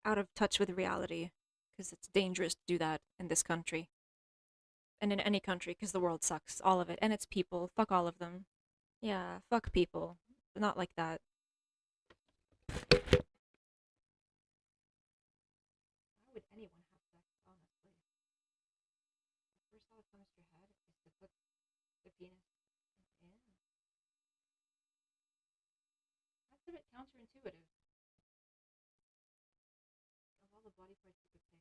out of touch with reality, because it's dangerous to do that in this country. And in any country, because the world sucks. All of it. And it's people. Fuck all of them. Yeah, fuck people. Not like that. Why would anyone have sex, honestly? The first thought that comes to your head is to put the penis in. That's a bit counterintuitive. Of all the body parts you could pick,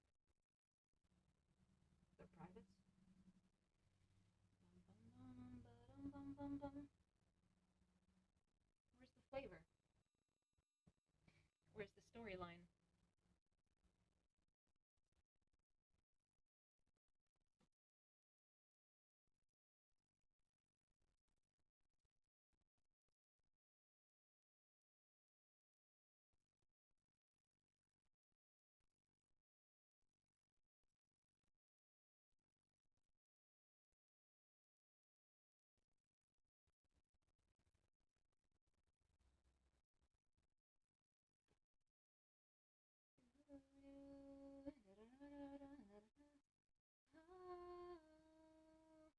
the privates. Where's the flavor? Where's the storyline?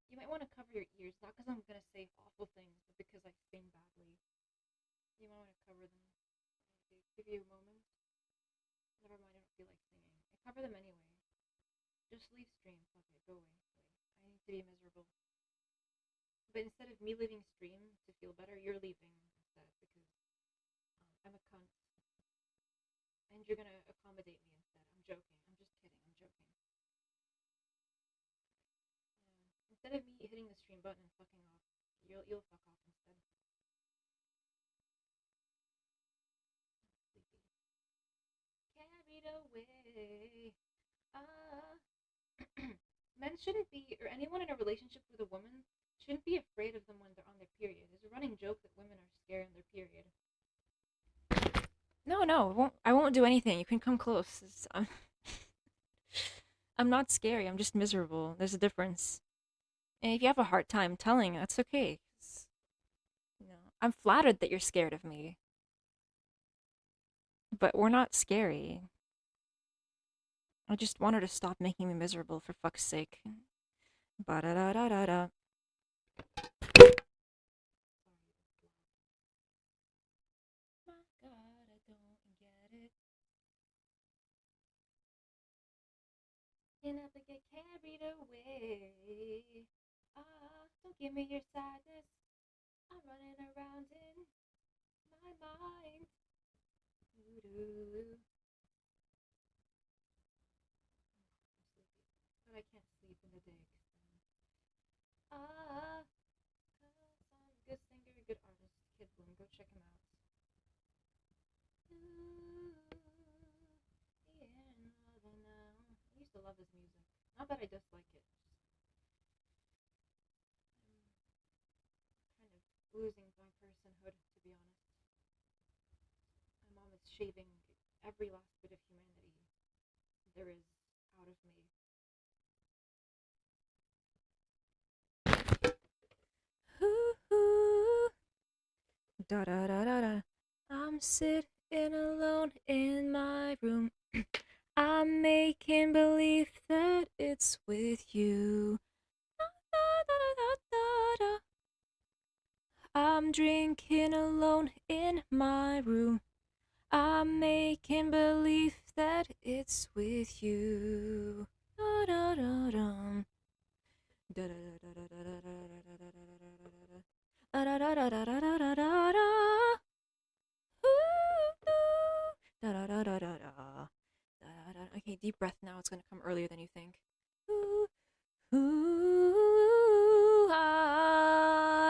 You might want to cover your ears, not because I'm gonna say awful things, but because I sing badly. You might want to cover them. Give you a moment. Never mind, I don't feel like singing. Cover them anyway. Just leave stream. Fuck it, go away. I need to be miserable. But instead of me leaving stream to feel better, you're leaving instead because I'm a cunt. And you're gonna accommodate me instead. I'm joking. I'm just kidding. I'm joking. Yeah. Instead of me hitting the stream button and fucking off, you'll fuck off instead. Carried away. Men shouldn't be, or anyone in a relationship with a woman shouldn't be afraid of them when they're on their period. There's a running joke that women are scared on their period. No, I won't do anything. You can come close. I'm not scary. I'm just miserable. There's a difference. And if you have a hard time telling, that's okay. I'm flattered that you're scared of me. But we're not scary. I just want her to stop making me miserable, for fuck's sake. Ba-da-da-da-da-da. My God, I don't get it. Can't help but get carried away. Don't give me your sadness. I'm running around in my mind. Doo-doo. But I can't sleep in the day. Cause I'm a good singer, a good artist. Kid Bloom, go check him out. I used to love his music. Not that I dislike it. I'm kind of losing my personhood, to be honest. My mom is shaving every last bit of humanity there is out of me. Da da da da da. I'm sitting alone in my room. I'm making believe that it's with you. I'm drinking alone in my room. I'm making believe that it's with you. Da da da da. Da da da da da da da da da. Okay, deep breath now. It's gonna come earlier than you think.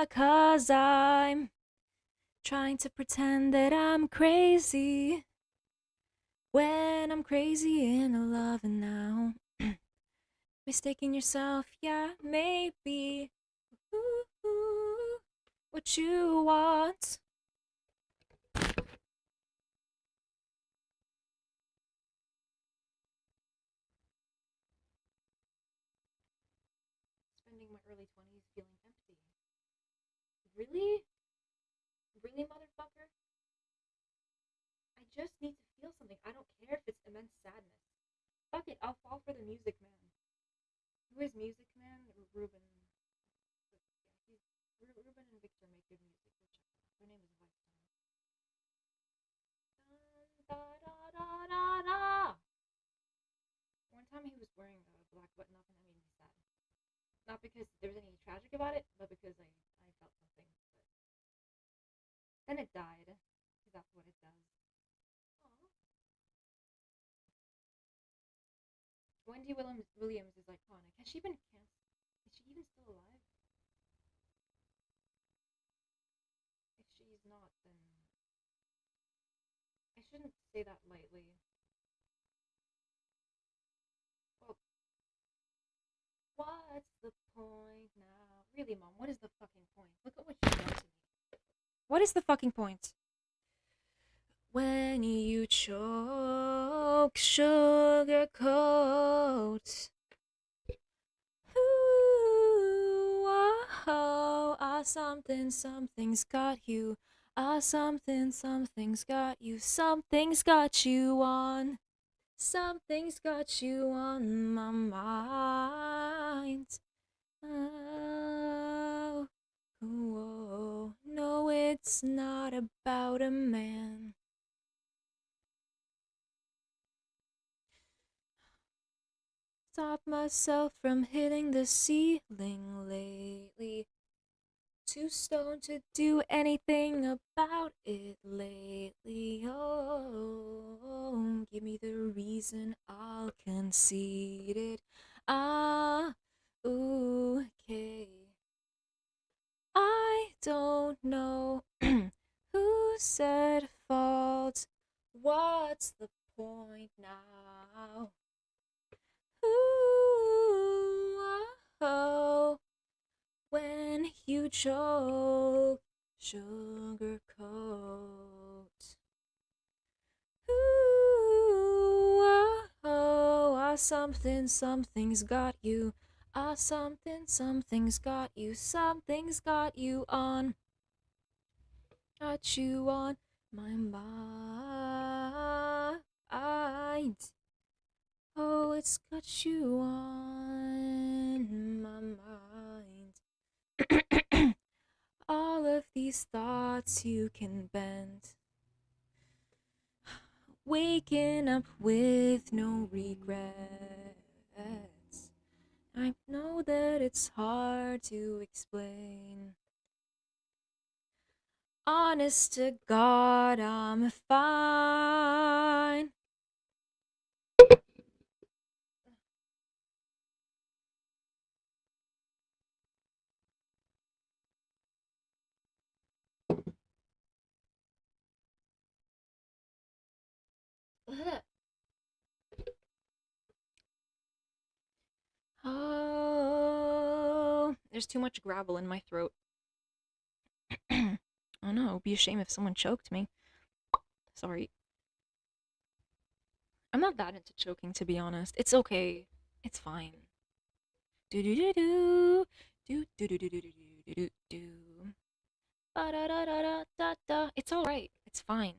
Cause I'm trying to pretend that I'm crazy when I'm crazy in love now. Mistaking yourself, yeah, maybe. What you want. Spending my early 20s feeling empty. Really? Really, motherfucker? I just need to feel something. I don't care if it's immense sadness. Fuck it, I'll fall for the Music Man. Who is Music Man? Ruben. Yeah, Ruben and Victor make good music. Go check them out. Their name is Lifetime. Da da da da da. One time he was wearing a black button up and that made me sad. Not because there was anything tragic about it, but because I felt something. But then it died, because that's what it does. Aww. Wendy Williams is iconic. Has she been canceled? Is she even still alive? If she's not, then I shouldn't say that lightly. Well, what's the point now? Really, Mom, what is the fucking point? Look at what you've done to me. What is the fucking point? When you choke, sugarcoat. Ooh, oh, something's got you. Something's got you. Something's got you on. Something's got you on my mind. Oh, whoa. No, it's not about a man. stop myself from hitting the ceiling lately. Too stoned to do anything about it lately. Oh, give me the reason, I'll concede it. Ah, okay. I don't know who said fault. What's the point now? Ooh, oh, when you choke, sugarcoat. Ooh, something's got you. Something's got you. Something's got you on. Got you on my mind. Oh, it's got you on my mind. All of these thoughts you can bend. Waking up with no regrets. I know that it's hard to explain. Honest to God, I'm fine. Oh, there's too much gravel in my throat. Oh no, it'd be a shame if someone choked me. Sorry. I'm not that into choking, to be honest. It's okay. It's fine. Do do do do do do do do do do do do. Ba da da da da da da. It's all right. It's fine.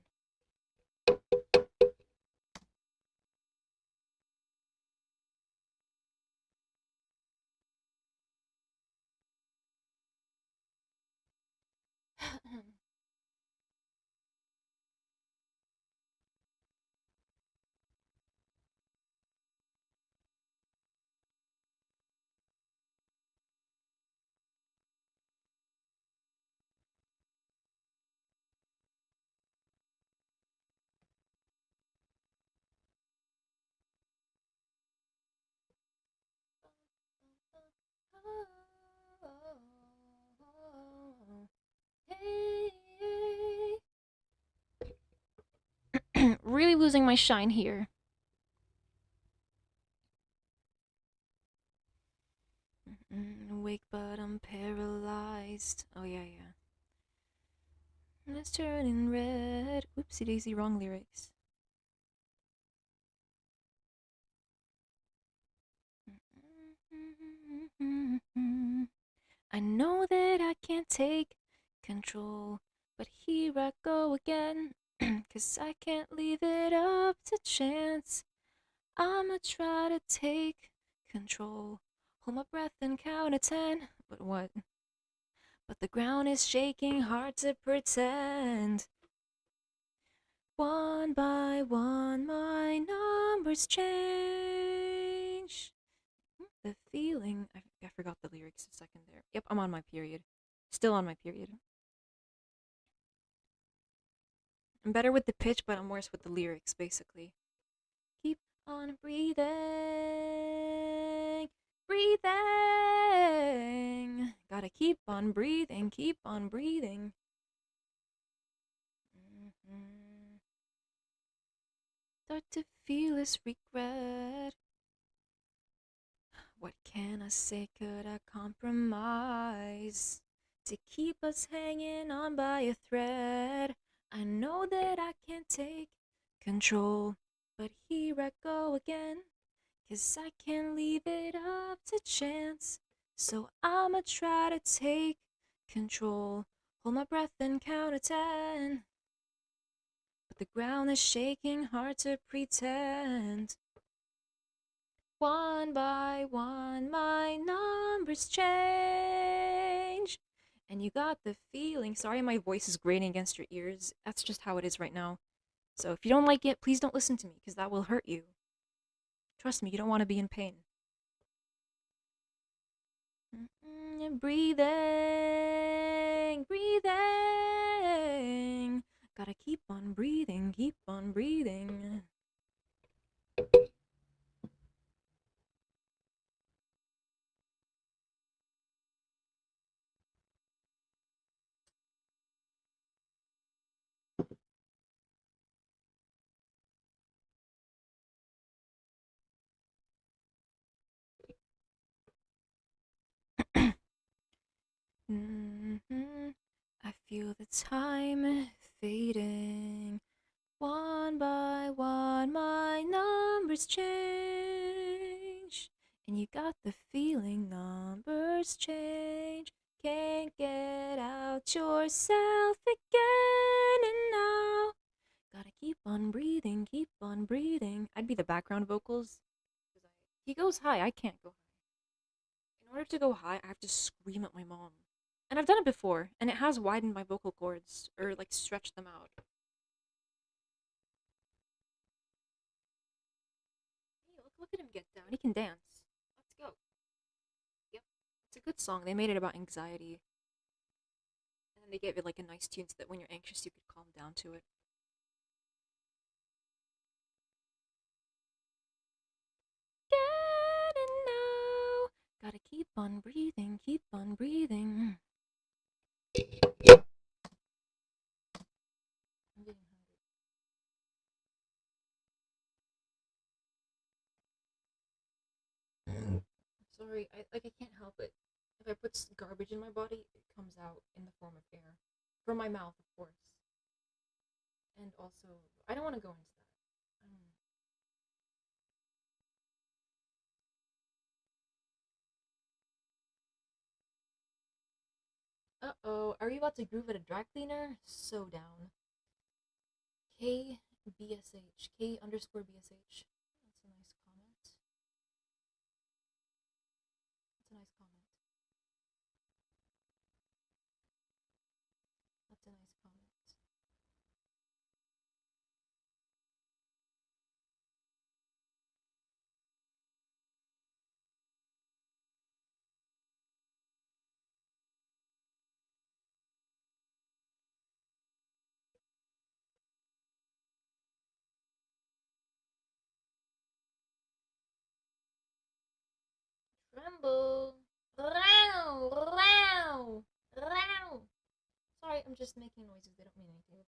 Really losing my shine here. Awake, but I'm paralyzed. Oh, yeah, yeah. It's turning red. Oopsie daisy, wrong lyrics. I know that I can't take control, but here I go again. 'Cause I can't leave it up to chance. I'ma try to take control. Hold my breath and count to 10. But what? But the ground is shaking, hard to pretend. One by one, my numbers change. The feeling. I forgot the lyrics a second there. Yep, I'm on my period. Still on my period. I'm better with the pitch, but I'm worse with the lyrics, basically. Keep on breathing. Breathing. Gotta keep on breathing, keep on breathing. Start to feel this regret. What can I say? Could I compromise to keep us hanging on by a thread? I know that I can't take control, but here I go again. 'Cause I can't leave it up to chance. So I'ma try to take control. Hold my breath and count to 10. But the ground is shaking, hard to pretend. One by one, my numbers change. And you got the feeling. Sorry, my voice is grating against your ears. That's just how it is right now. So if you don't like it, please don't listen to me, because that will hurt you. Trust me, you don't want to be in pain. Breathing, breathing. Gotta keep on breathing, keep on breathing. I feel the time fading. One by one, my numbers change. And you got the feeling numbers change. Can't get out yourself again. And now, gotta keep on breathing, keep on breathing. I'd be the background vocals. He goes high, I can't go high. In order to go high, I have to scream at my mom. And I've done it before, and it has widened my vocal cords, or like stretched them out. Hey, look at him get down. He can dance. Let's go. Yep. It's a good song. They made it about anxiety. And then they gave it like a nice tune so that when you're anxious, you could calm down to it. Get it now. Gotta keep on breathing, keep on breathing. I'm getting hungry. Sorry, I can't help it. If I put garbage in my body, it comes out in the form of air. From my mouth, of course. And also, I don't want to go into that. Uh-oh, are you about to groove at a dry cleaner? So down. KBSH. K underscore BSH. That's a nice comment. That's a nice comment. That's a nice comment. Tremble. Row, row, row. Sorry, I'm just making noises. They don't mean anything.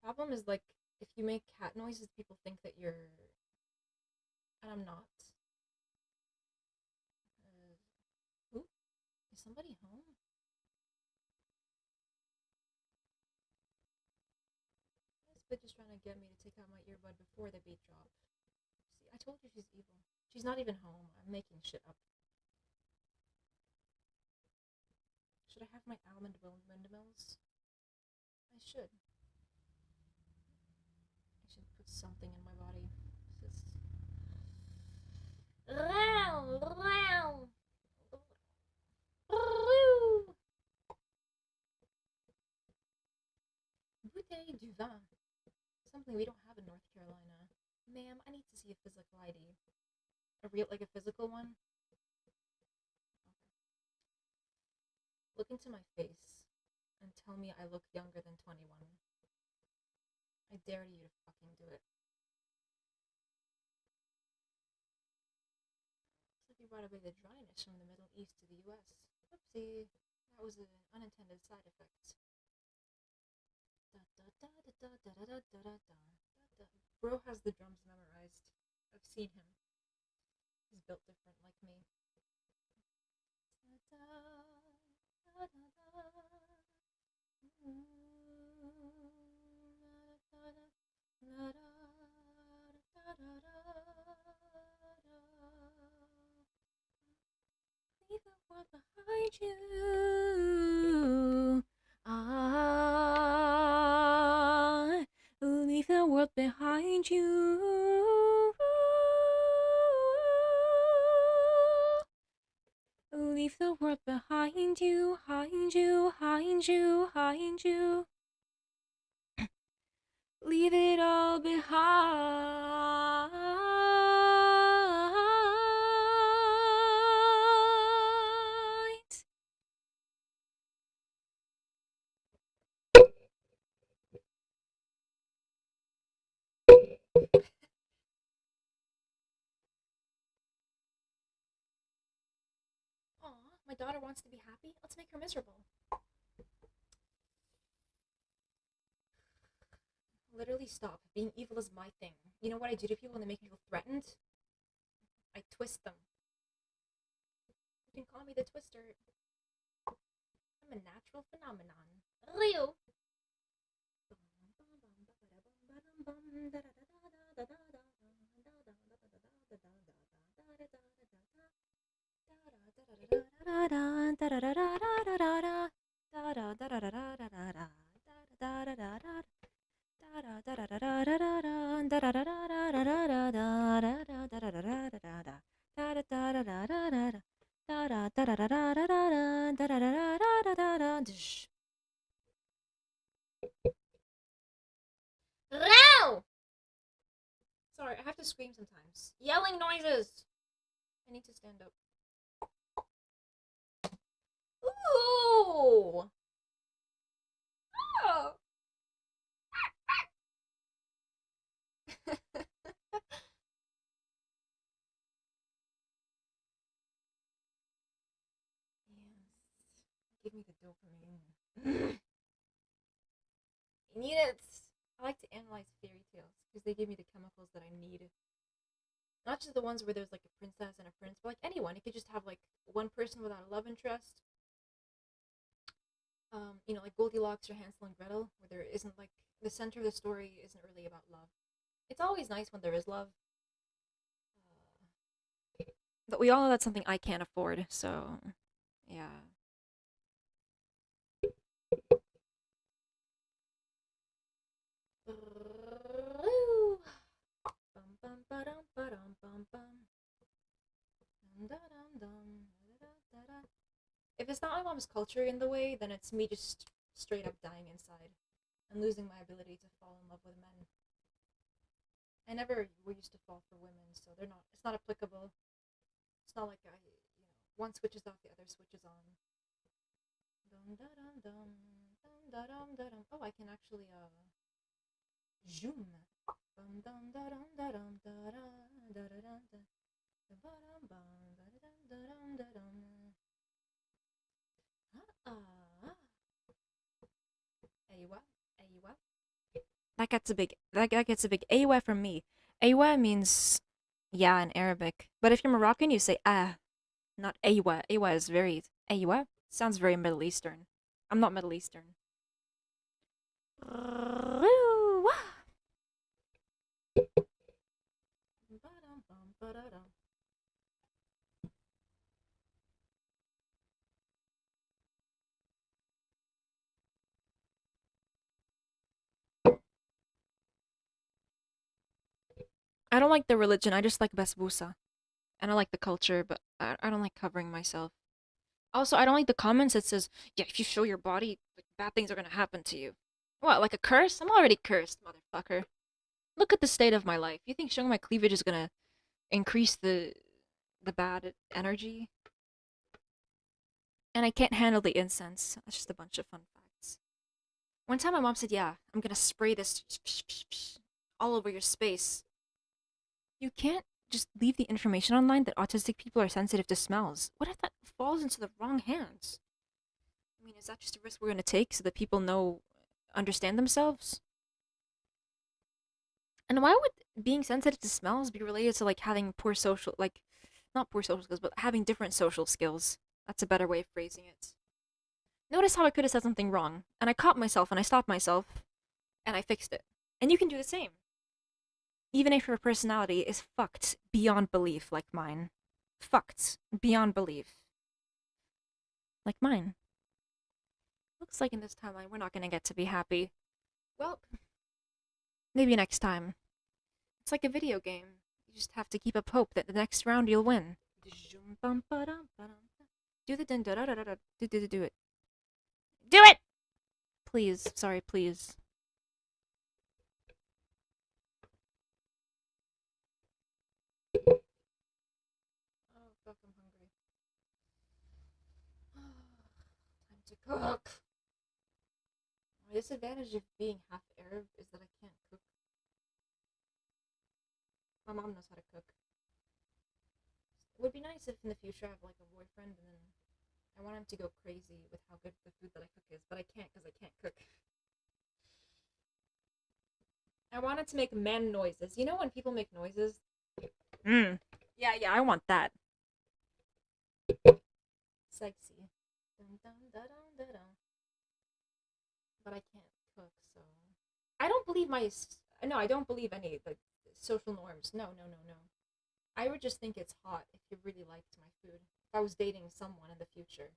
Problem is, like, if you make cat noises, people think that you're. And I'm not. Who? Is somebody home? This bitch is trying to get me to take out my earbud before the beat drop. See, I told you she's evil. She's not even home. I'm making shit up. Should I have my almond windmills? I should. I should put something in my body. This is... Bouteille du vin. Something we don't have in North Carolina. Ma'am, I need to see a physical ID. Like a physical one? Okay. Look into my face and tell me I look younger than 21. I dare you to fucking do it. Looks like you brought away the dryness from the Middle East to the US. Oopsie. That was an unintended side effect. Bro has the drums memorized. I've seen him. He's built different like me. Leave the world behind you. Leave the world behind you. Leave the world behind you, behind you, behind you, behind you. Leave it all behind. My daughter wants to be happy. Let's make her miserable. Literally stop. Being evil is my thing. You know what I do to people when they make me feel threatened? I twist them. You can call me the twister. I'm a natural phenomenon. Real. Row! Sorry, I have to scream sometimes. Yelling noises! I need to stand up. Ooh! Oh! Yes. Give me the dopamine. I need it. I like to analyze fairy tales because they give me the chemicals that I need. Not just the ones where there's like a princess and a prince, but like anyone. It could just have like one person without a love interest. Like Goldilocks or Hansel and Gretel, where there isn't like the center of the story isn't really about love. It's always nice when there is love. But we all know that's something I can't afford, so yeah. If it's not my mom's culture in the way, then it's me just straight up dying inside and losing my ability to fall in love with men. I never were used to fall for women, so they're not. It's not applicable. It's not like one switches off, the other switches on. Oh, I can actually zoom. Aywa, aywa. That gets a big aywa from me. Aywa means yeah in Arabic, but if you're Moroccan, you say ah, not aywa. Aywa is very aywa. Sounds very Middle Eastern. I'm not Middle Eastern. I don't like the religion. I just like basbousa. And I like the culture, but I don't like covering myself. Also, I don't like the comments that says, "Yeah, if you show your body, like, bad things are gonna happen to you." What, like a curse? I'm already cursed, motherfucker. Look at the state of my life. You think showing my cleavage is gonna increase the bad energy? And I can't handle the incense. That's just a bunch of fun facts. One time my mom said, "Yeah, I'm gonna spray this all over your space." You can't just leave the information online that autistic people are sensitive to smells. What if that falls into the wrong hands? I mean, is that just a risk we're going to take so that people understand themselves? And why would being sensitive to smells be related to like having poor social, like, not poor social skills, but having different social skills? That's a better way of phrasing it. Notice how I could have said something wrong, and I caught myself and I stopped myself, and I fixed it. And you can do the same. Even if your personality is fucked beyond belief like mine. Fucked beyond belief. Like mine. Looks like in this timeline we're not gonna get to be happy. Well, maybe next time. It's like a video game. You just have to keep up hope that the next round you'll win. Do the din da da da da do it. Do it! Please, sorry, please. Oh, fuck, I'm hungry. Time to cook. The disadvantage of being half Arab is that I can't cook. My mom knows how to cook. It would be nice if in the future I have like a boyfriend and then I want him to go crazy with how good the food that I cook is, but I can't because I can't cook. I wanted to make man noises. You know when people make noises? Yeah, I want that. Sexy. Dun, dun, dun, dun, dun. But I can't cook, so I don't believe I don't believe any like social norms. No. I would just think it's hot if you really liked my food. If I was dating someone in the future,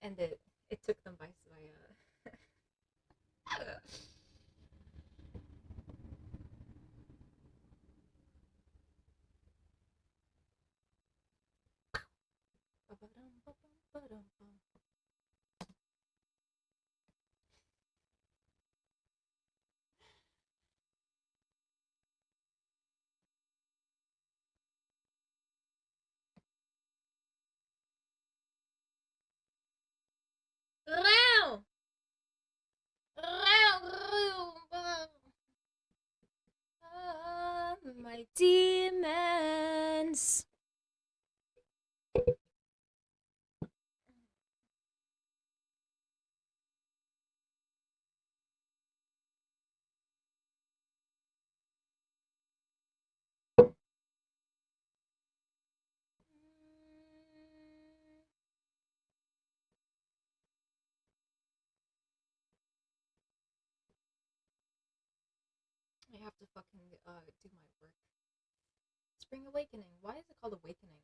and it took them by my demons. I have to fucking do my work. Spring Awakening. Why is it called Awakening?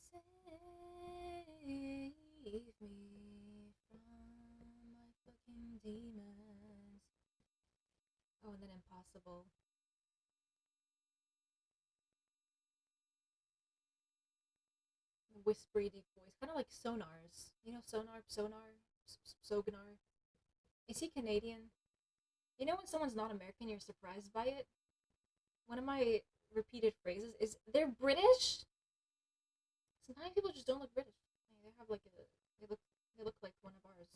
Save me from my fucking demons. Oh, and then Impossible. Whispery deep voice, kind of like Sonars. You know Sonar. Is he Canadian? You know when someone's not American, you're surprised by it. One of my repeated phrases is they're British. Sometimes people just don't look British. They have like they look like one of ours.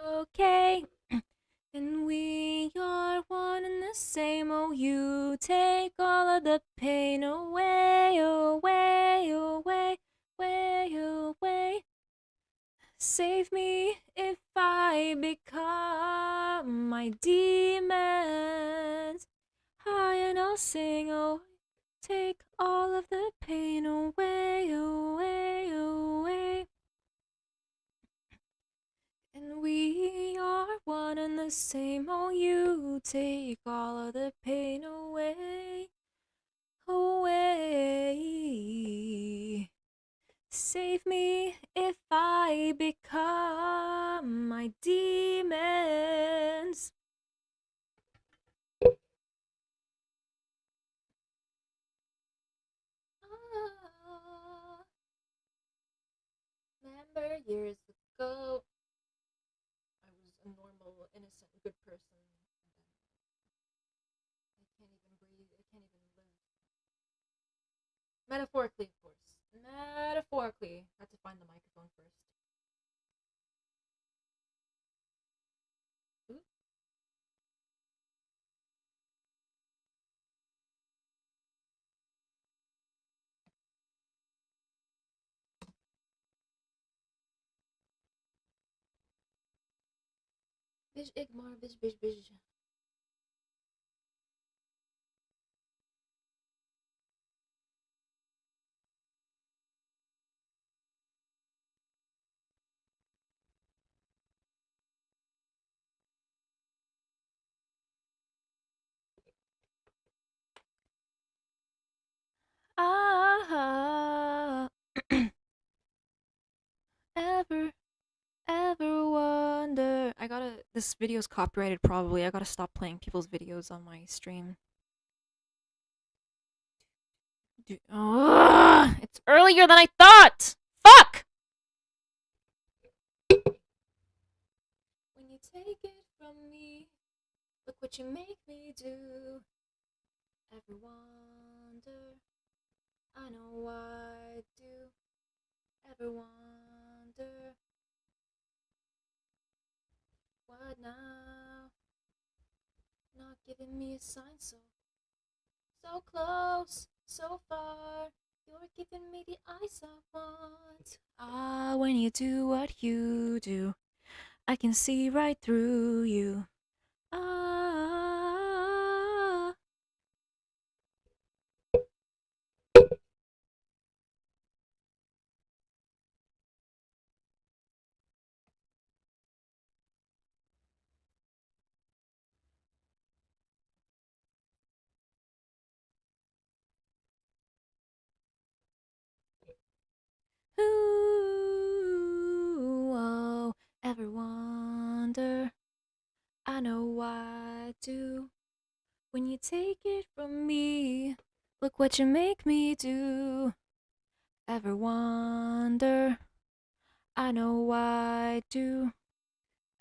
Okay. And we are one and the same. Oh, you take all of the pain away, away, away, away, away. Save me if I become my demons. High and I'll sing, oh, take all of the pain away, away, away. And we are one and the same. Oh, you take all of the pain away, away. Save me if I become my demons. Remember years ago, I was a normal, innocent, good person. I can't even breathe. I can't even live. Metaphorically, of course. Metaphorically. I had to find the microphone first. Ooh. Bish Igmar, bish. Ah, ever wonder. This video's copyrighted probably. I gotta stop playing people's videos on my stream. It's earlier than I thought! Fuck! When you take it from me, look what you make me do. Ever wonder? I know I do. Ever wonder what now? Not giving me a sign, so close, so far. You're giving me the eyes I want. Ah, when you do what you do, I can see right through you. Ah. Ooh, oh, ever wonder? I know I do. When you take it from me, look what you make me do. Ever wonder? I know I do.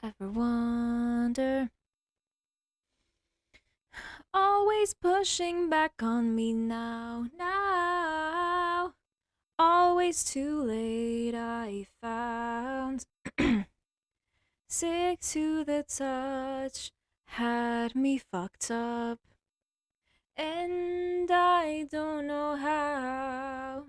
Ever wonder? Always pushing back on me now. Always too late, I found. Sick to the touch, had me fucked up. And I don't know how.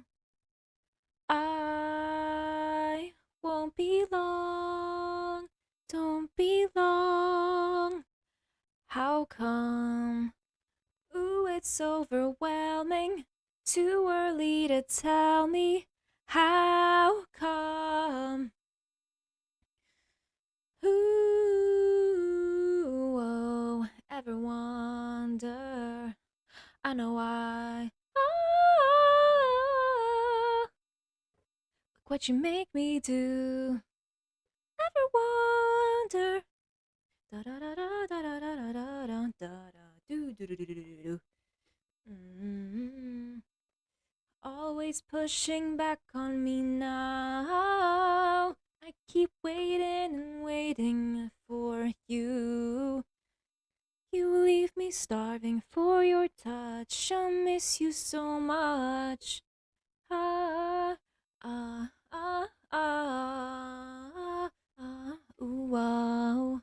I won't be long, don't be long. How come? Ooh, it's overwhelming. Too early to tell me. How come? Ooh, oh, ever wonder? I know why. Ah, look what you make me do. Ever wonder? Da da da da da da da da da da da do do do do do do. Always pushing back on me now. I keep waiting and waiting for you. You leave me starving for your touch. I'll miss you so much. Ah, ah, ah, ah, ah, ooh, wow.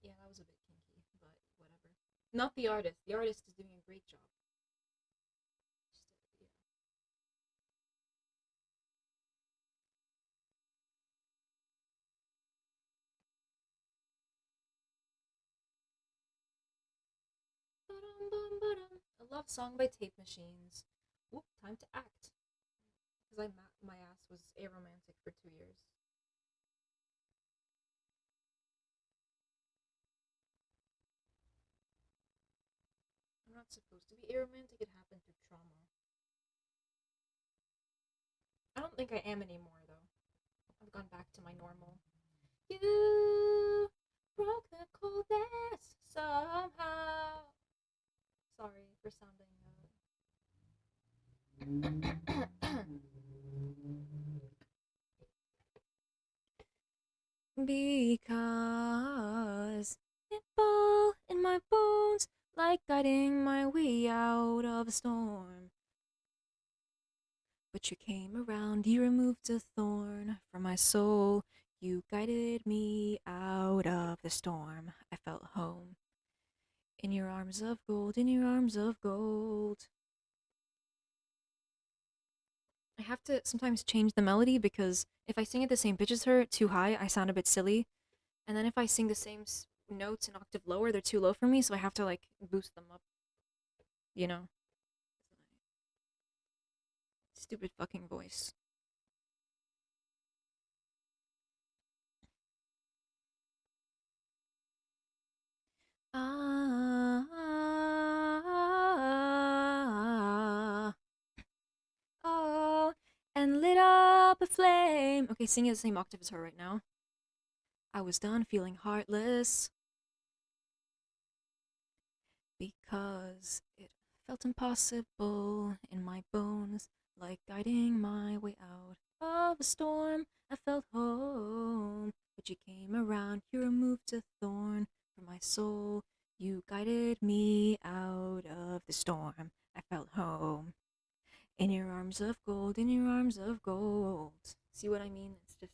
Yeah, that was a bit kinky, but whatever. Not the artist. The artist is doing a great job. A love song by Tape Machines. Whoop, time to act. Because my ass was aromantic for 2 years. I'm not supposed to be aromantic. It happened through trauma. I don't think I am anymore, though. I've gone back to my normal. You broke the coldness somehow. Sorry for sounding. Because it ball in my bones, like guiding my way out of a storm. But you came around, you removed a thorn from my soul. You guided me out of the storm. I felt home. In your arms of gold, in your arms of gold. I have to sometimes change the melody because if I sing at the same pitch as her too high, I sound a bit silly. And then if I sing the same notes an octave lower, they're too low for me, so I have to like boost them up. You know? Stupid fucking voice. Ah, oh, and lit up a flame. Okay, singing the same octave as her right now. I was done feeling heartless because it felt impossible in my bones, like guiding my way out of a storm. I felt home, but you came around, you removed a thorn from my soul. You guided me out of the storm. I felt home. In your arms of gold, in your arms of gold. See what I mean? It's just.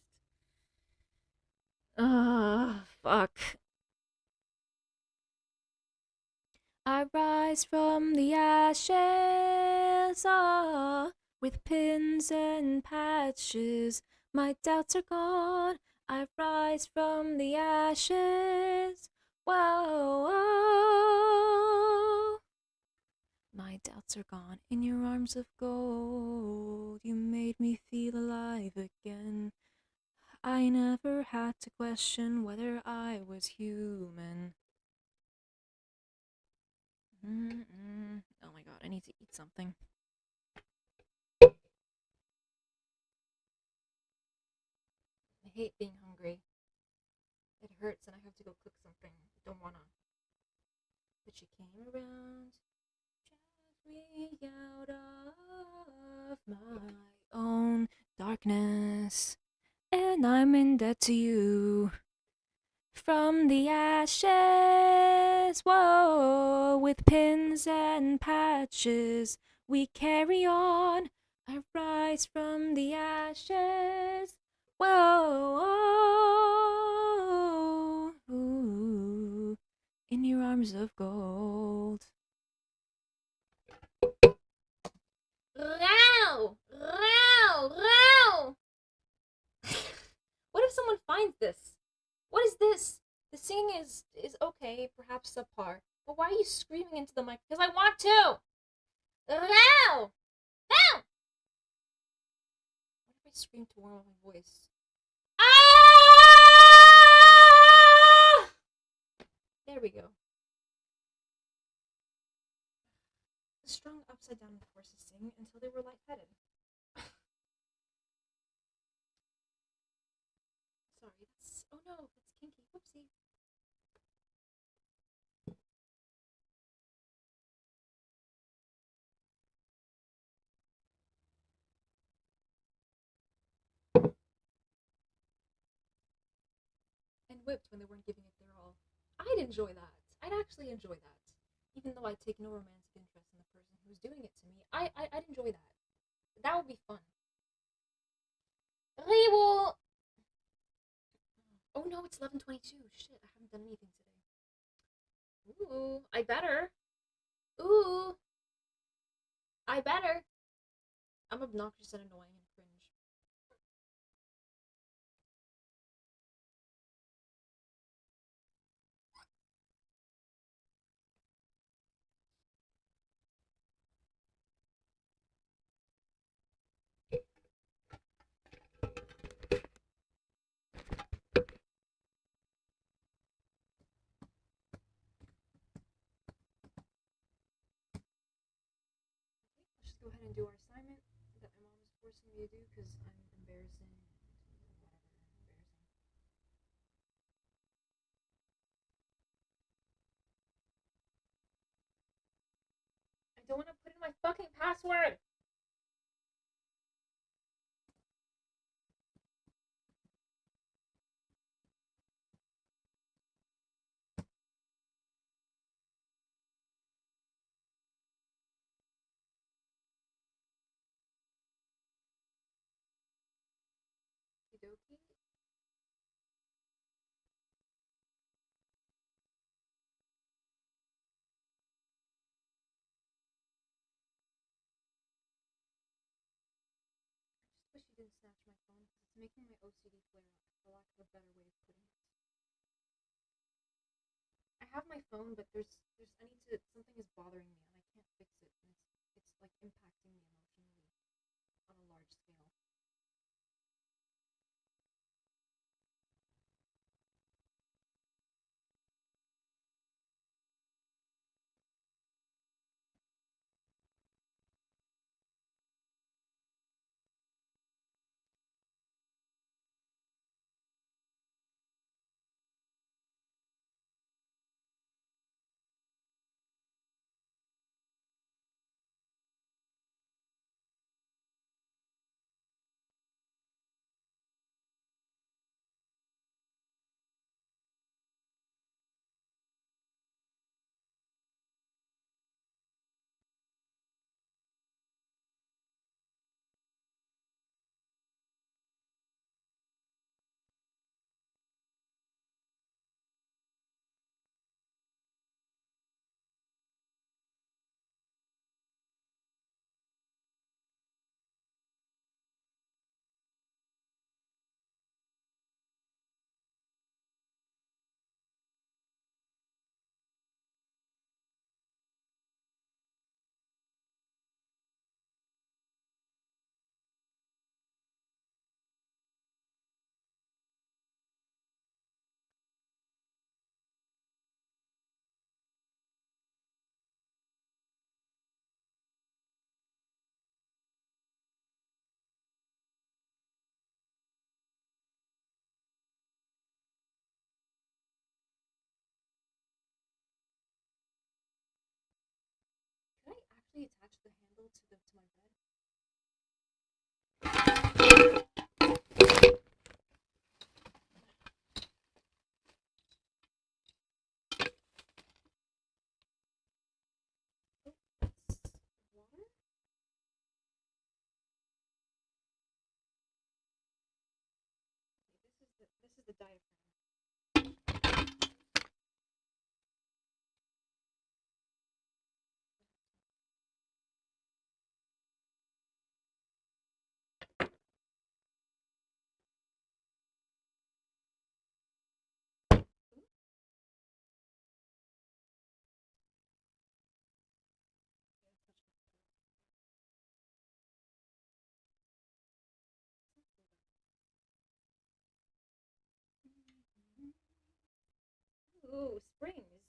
Fuck. I rise from the ashes, with pins and patches. My doubts are gone. I rise from the ashes. Whoa, whoa. My doubts are gone in your arms of gold. You made me feel alive again. I never had to question whether I was human. Oh my god, I need to eat something. I hate being hungry. It hurts and I have to go cook something. I don't wanna. But she came around, dragged me out of my own darkness. And I'm in debt to you. From the ashes, whoa, with pins and patches, we carry on. I rise from the ashes, whoa, in your arms of gold. Row, row, row. What if someone finds this? What is this? The singing is okay, perhaps subpar. But why are you screaming into the mic? Because I want to! Ow! Ow! What if I scream to warm up my voice? Ah! There we go. Strung upside down horses sing until they were lightheaded. Sorry, that's. Oh no, that's kinky. Whoopsie. And whipped when they weren't giving it their all. I'd enjoy that. I'd actually enjoy that. Even though I take no romantic interest in the person who's doing it to me, I'd enjoy that. That would be fun. We will. Oh no, it's 11:22. Shit, I haven't done anything today. Ooh, I better. Ooh, I better. I'm obnoxious and annoying and cringe. Let's just go ahead and do our assignment that my mom is forcing me to do because I'm embarrassing. I don't want to put in my fucking password. Okie dokie. I just wish you didn't snatch my phone because it's making my OCD flare up, for lack of a better way of putting it. I have my phone, but I need to. Something is bothering me, and I can't fix it, and it's like impacting me emotionally on a large scale. to my bed. Water? This is the diaphragm. Ooh, springs.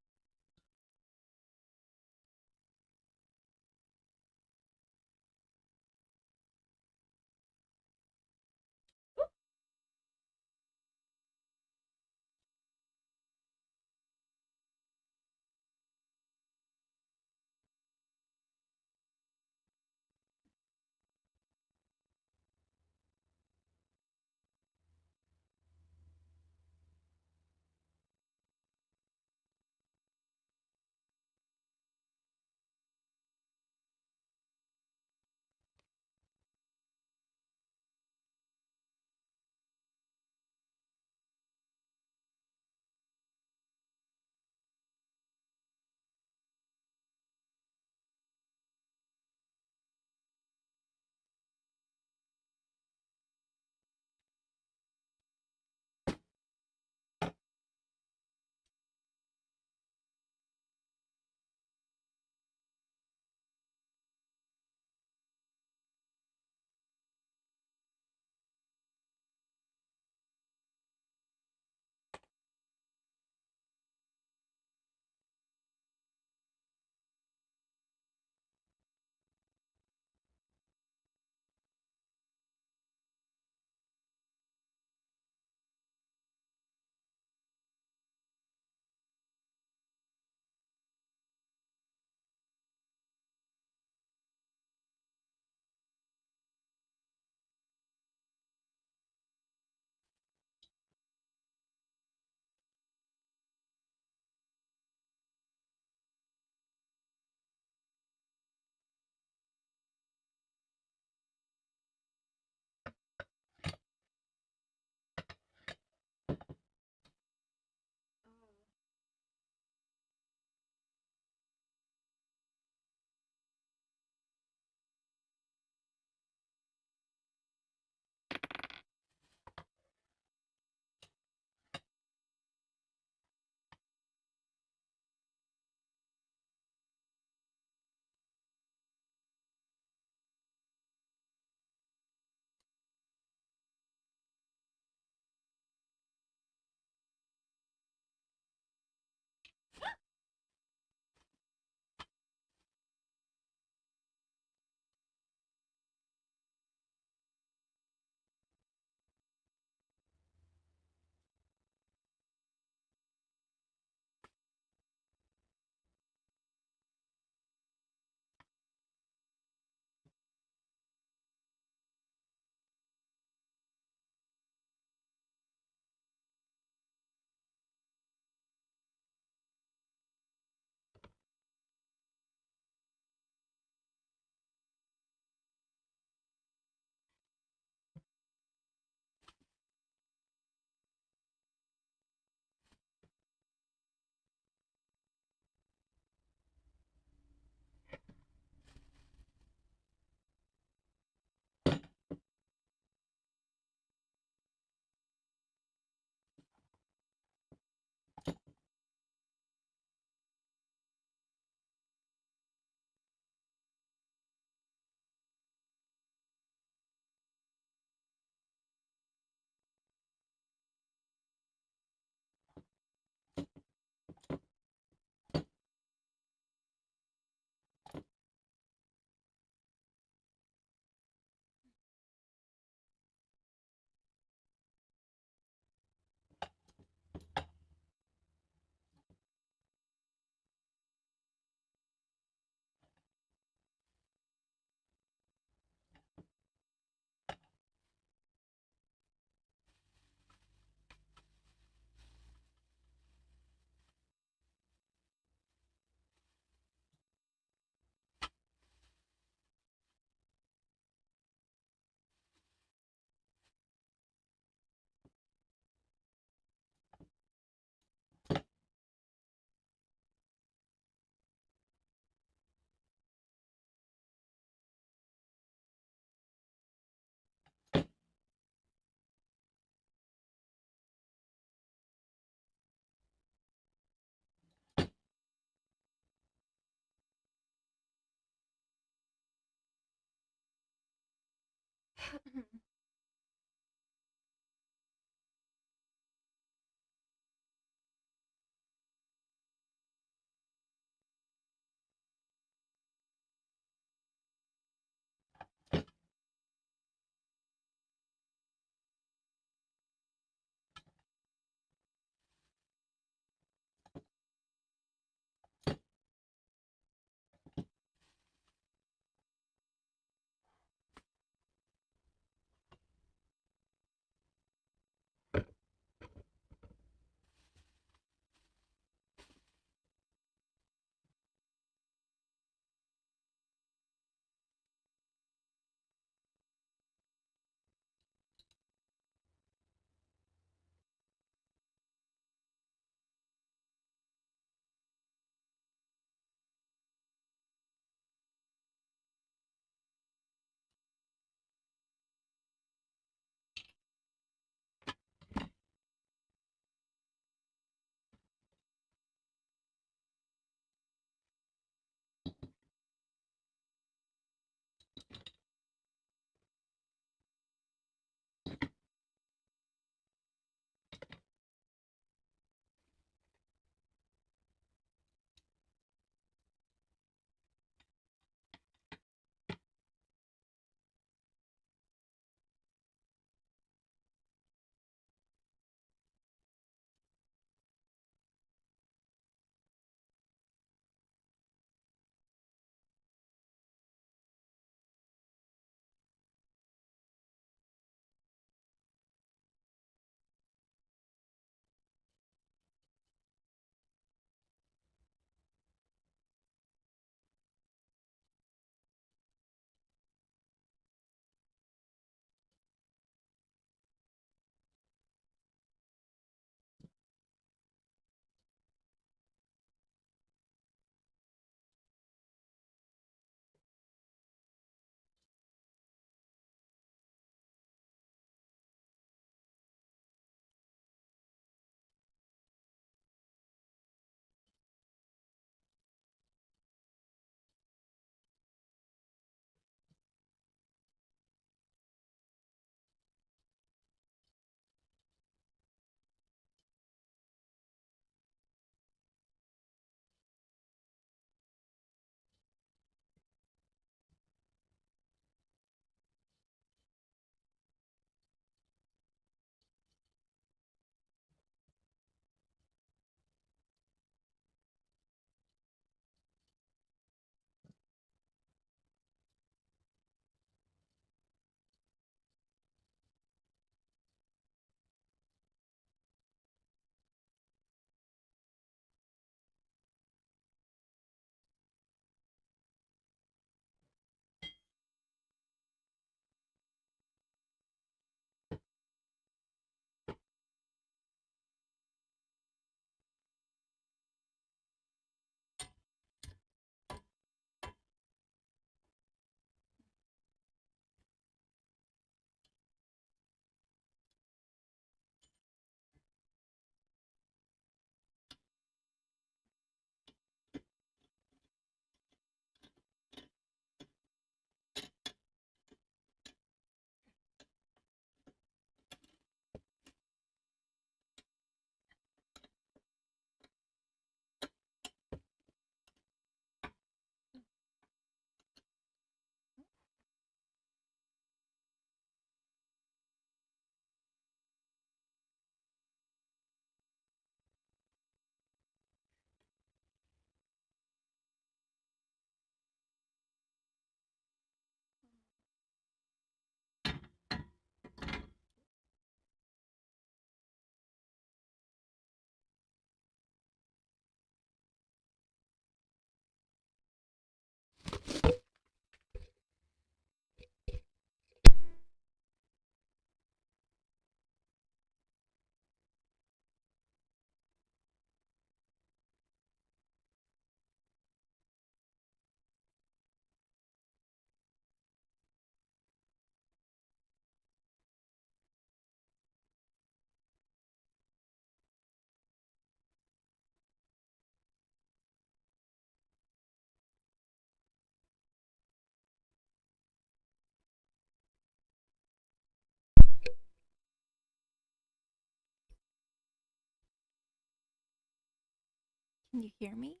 Can you hear me?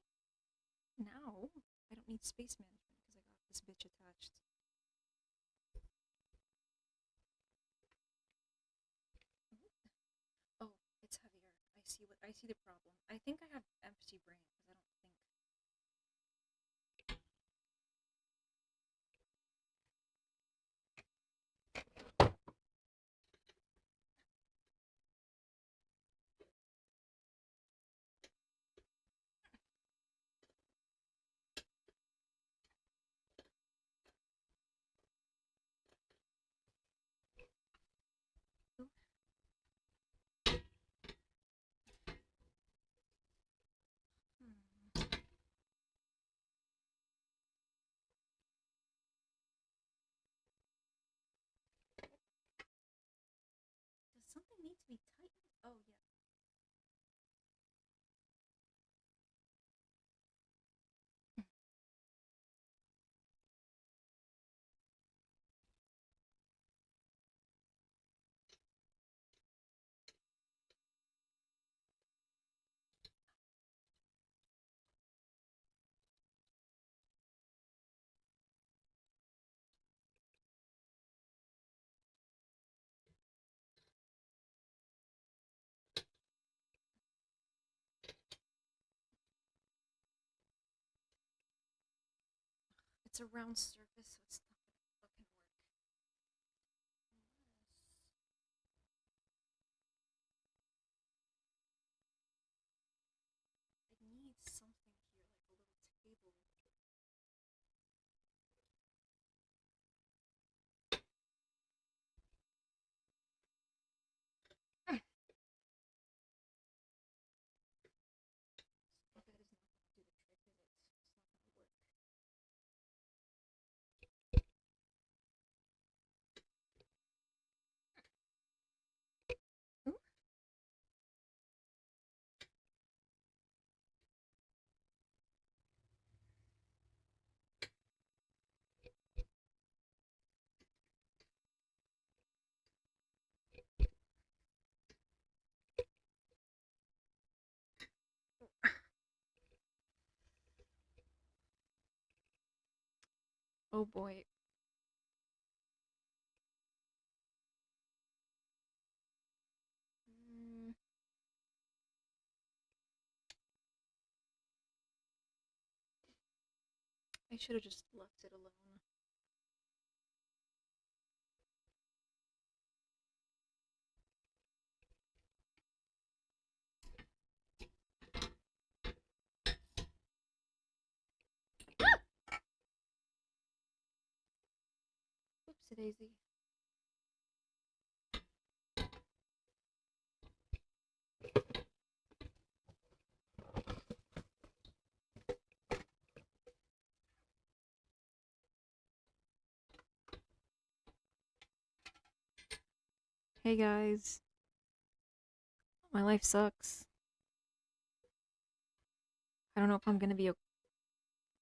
Now? I don't need space management because I got this bitch attached. Oh, it's heavier. I see the problem. I think I have empty brain because I don't think. Hmm. Does something need to be tightened? Oh, yeah. It's a round surface, so it's not gonna fucking work. Unless I need something here, like a little table. That is not gonna do the trick, is it? It's not gonna work. Ooh. Oh boy. Mm, I should have just left it alone. Whoopsie daisy. Hey guys. My life sucks. I don't know if I'm gonna be.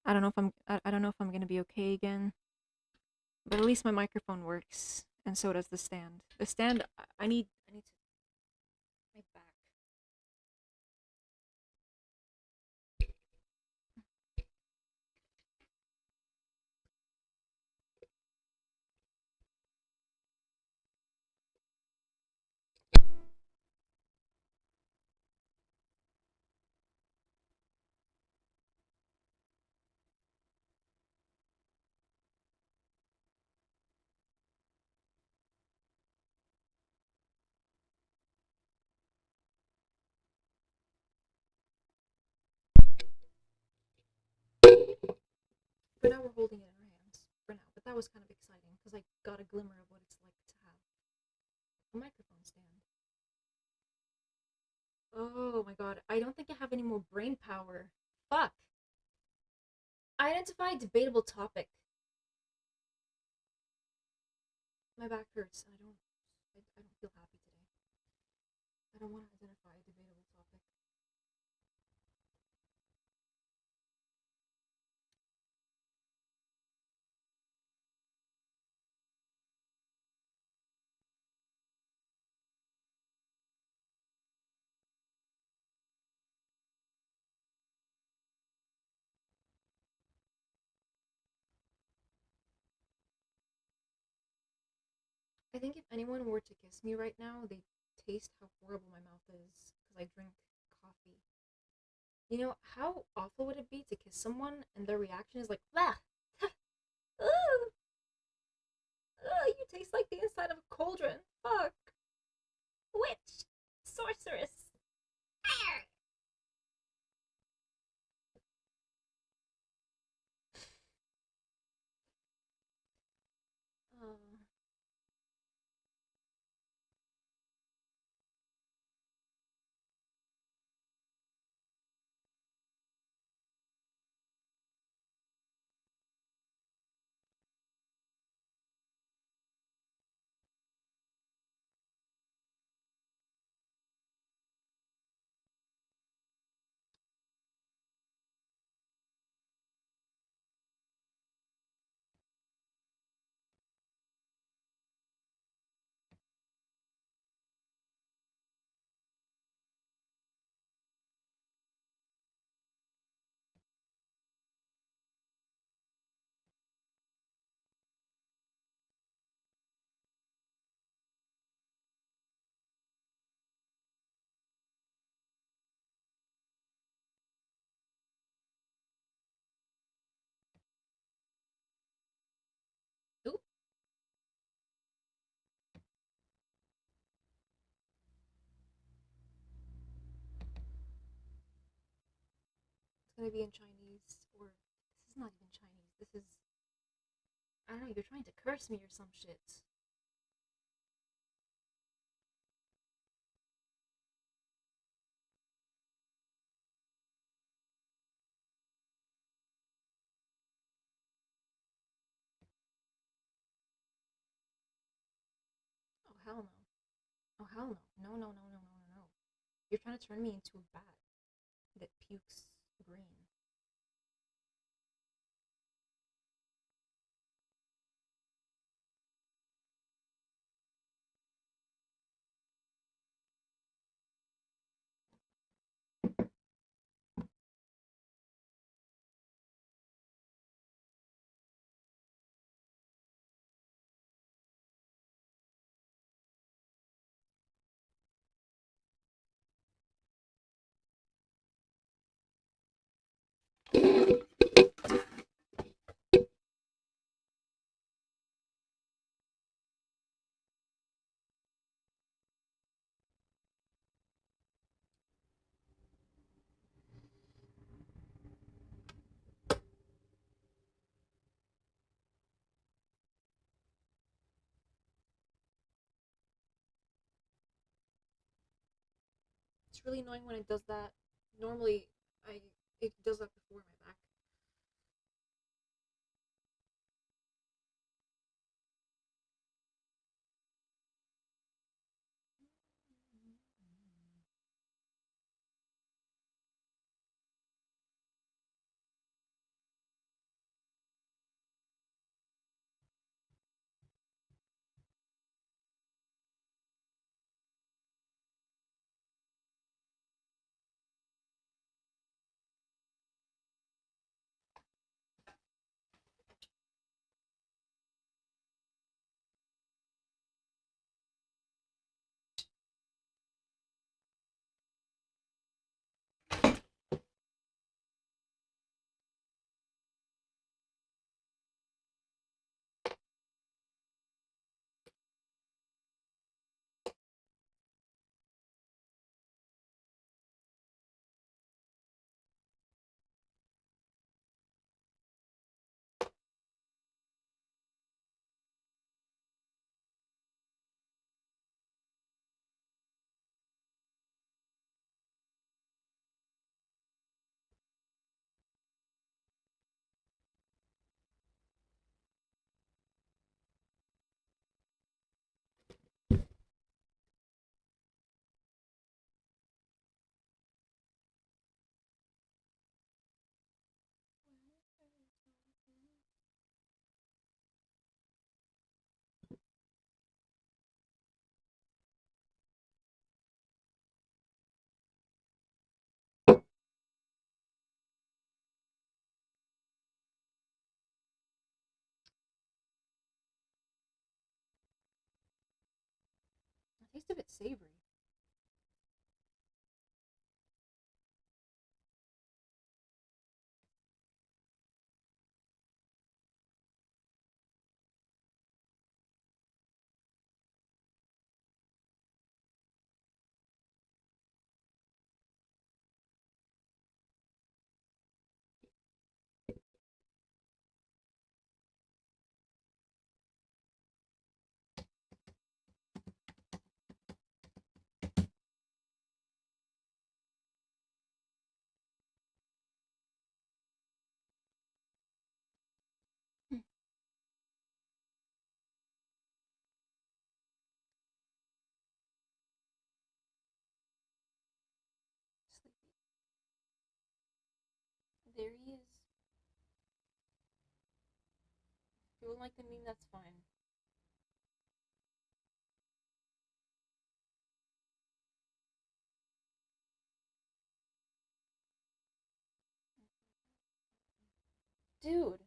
I don't know if I'm. I don't know if I'm gonna be okay again. But at least my microphone works, and so does the stand. The stand. I need. I need to. My back. For now, we're holding it in our hands. For now, but that was kind of exciting because I got a glimmer of what it's like to have a microphone stand. Oh my god, I don't think I have any more brain power. Fuck. Identify a debatable topic. My back hurts. I don't feel happy today. I don't want to identify a debatable topic. I think if anyone were to kiss me right now, they'd taste how horrible my mouth is because I drink coffee. You know, how awful would it be to kiss someone and their reaction is like, "Bah, ugh, ugh, you taste like the inside of a cauldron. Fuck, witch, sorceress." Uh, Ooh, it's gonna be in Chinese, or this is not even Chinese. This is, I don't know. You're trying to curse me or some shit. Oh hell no. Oh hell no. No no no no no no no. You're trying to turn me into a bat that pukes green. It's really annoying when it does that. Normally, I it does that before my back. least if it's savory. Sleepy. There he is. If you don't like the meme, that's fine. Dude.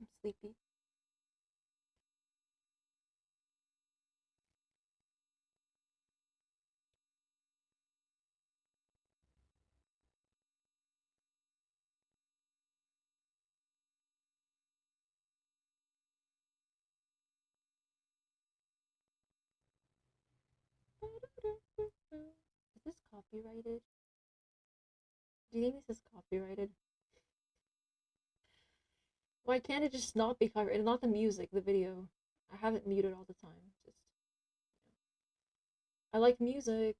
I'm sleepy. Is this copyrighted? Do you think this is copyrighted? Why can't it just not be copyrighted? Not the music, the video. I have it muted all the time. Just I like music.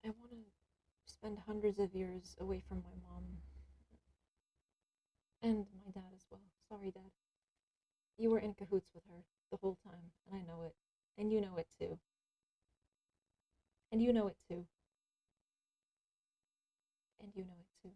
I want to spend hundreds of years away from my mom and my dad as well. Sorry, Dad. You were in cahoots with her the whole time, and I know it. And you know it too. And you know it too. And you know it too.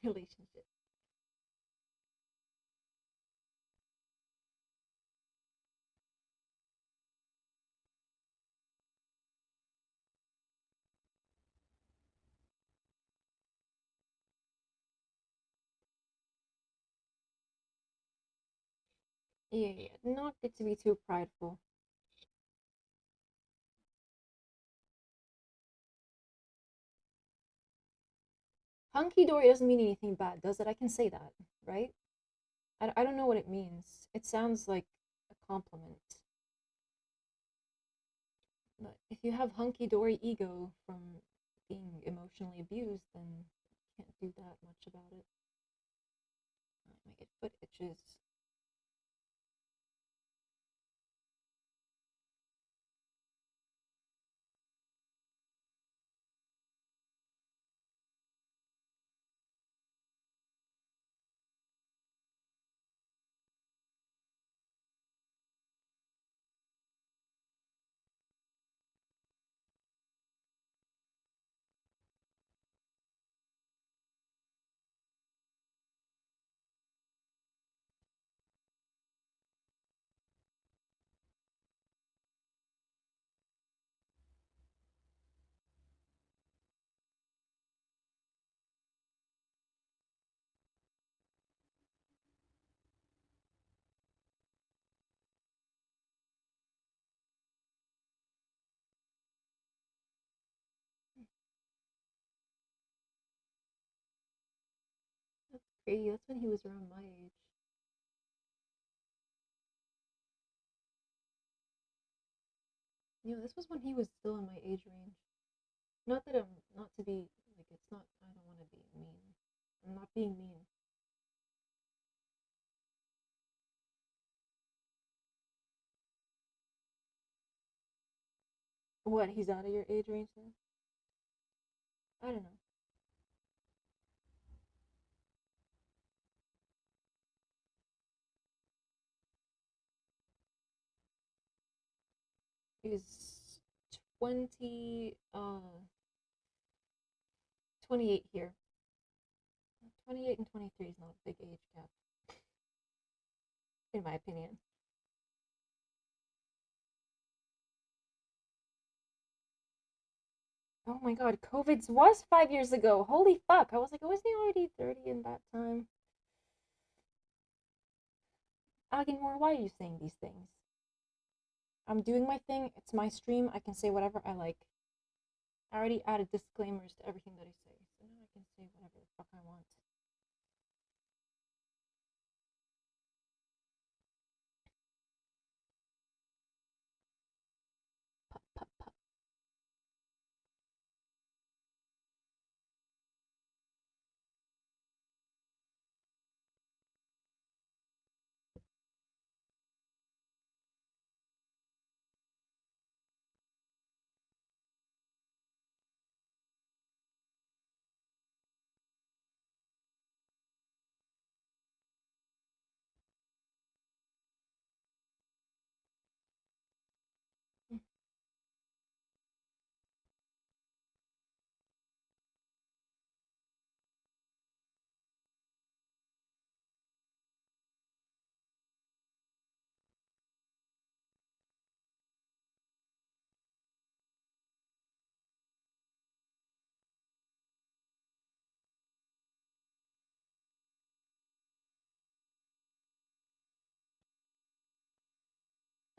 Relationship. Yeah. Not get to be too prideful. Hunky dory doesn't mean anything bad, does it? I can say that, right? I don't know what it means. It sounds like a compliment. But if you have hunky dory ego from being emotionally abused, then you can't do that much about it. My foot itches. 23. That's when he was around my age. This was when he was still in my age range. Not that I'm not to be like it's not. I don't want to be mean. I'm not being mean. What? He's out of your age range then? I don't know. He's 28 here. 28 and 23 is not a big age gap, in my opinion. Oh my god, COVID's was 5 years ago. Holy fuck. I was like, wasn't he already 30 in that time? Alginroare, why are you saying these things? I'm doing my thing. It's my stream. I can say whatever I like. I already added disclaimers to everything that I say, so now I can say whatever the fuck I want. Pop, pop, pop.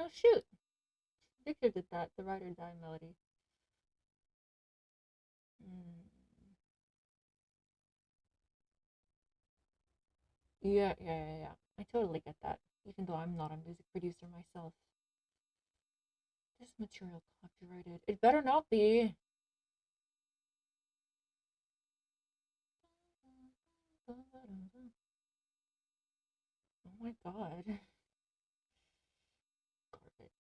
Oh shoot! Victor did that, the Ride or Die melody. Yeah. I totally get that, even though I'm not a music producer myself. This material copyrighted. It better not be. Oh my god. Garbage.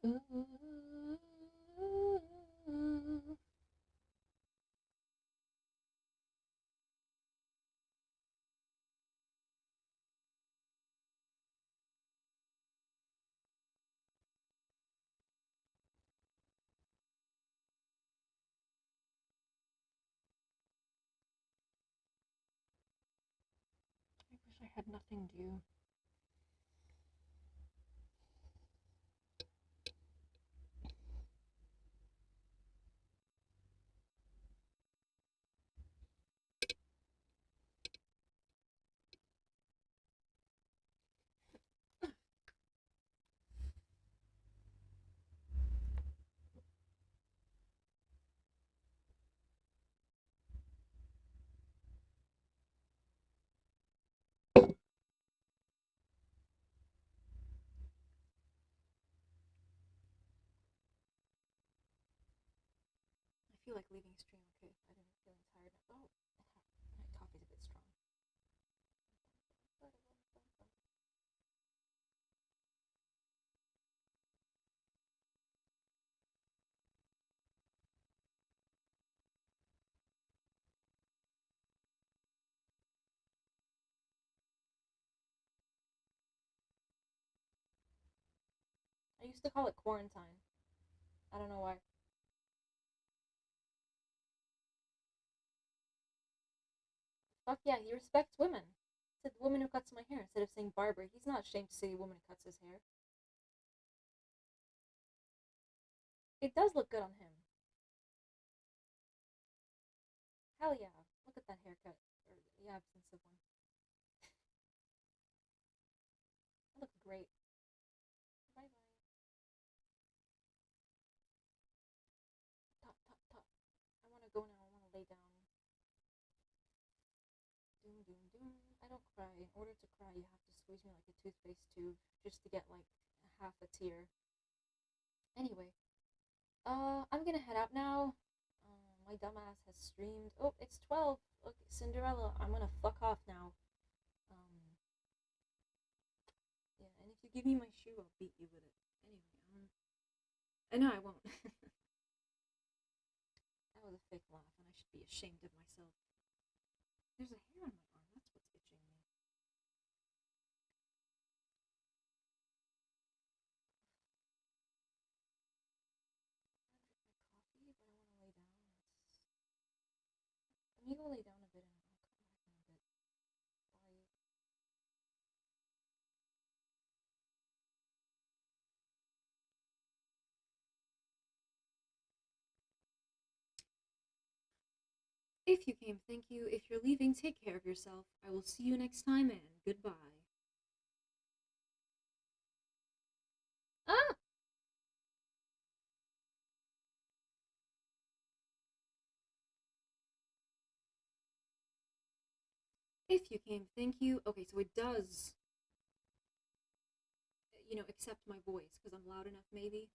Ooh. I wish I had nothing due. I feel like leaving stream, okay, I didn't feel tired. Oh, my coffee's a bit strong. I used to call it quarantine. I don't know why. Fuck yeah, he respects women. He said the woman who cuts my hair instead of saying barber. He's not ashamed to say the woman who cuts his hair. It does look good on him. Hell yeah. Look at that haircut. Or the absence of one. That looks great. Bye bye. Top, top, top. I want to go now. I want to lay down. Doom, doom, doom. I don't cry. In order to cry, you have to squeeze me like a toothpaste tube just to get like half a tear. Anyway, I'm gonna head out now. My dumbass has streamed. Oh, it's 12. Look, Cinderella. I'm gonna fuck off now. Um, yeah, and if you give me my shoe, I'll beat you with it. Anyway, I know I won't. That was a fake laugh, and I should be ashamed of myself. There's a hair on my arm. That's what's itching me. I want to drink my coffee, but I want to lay down. Let me go lay down a bit, and I'll come back in a bit. Bye. If you came, thank you. If you're leaving, take care of yourself. I will see you next time, and goodbye. Ah! If you came, thank you. Okay, so it does, accept my voice because I'm loud enough, maybe.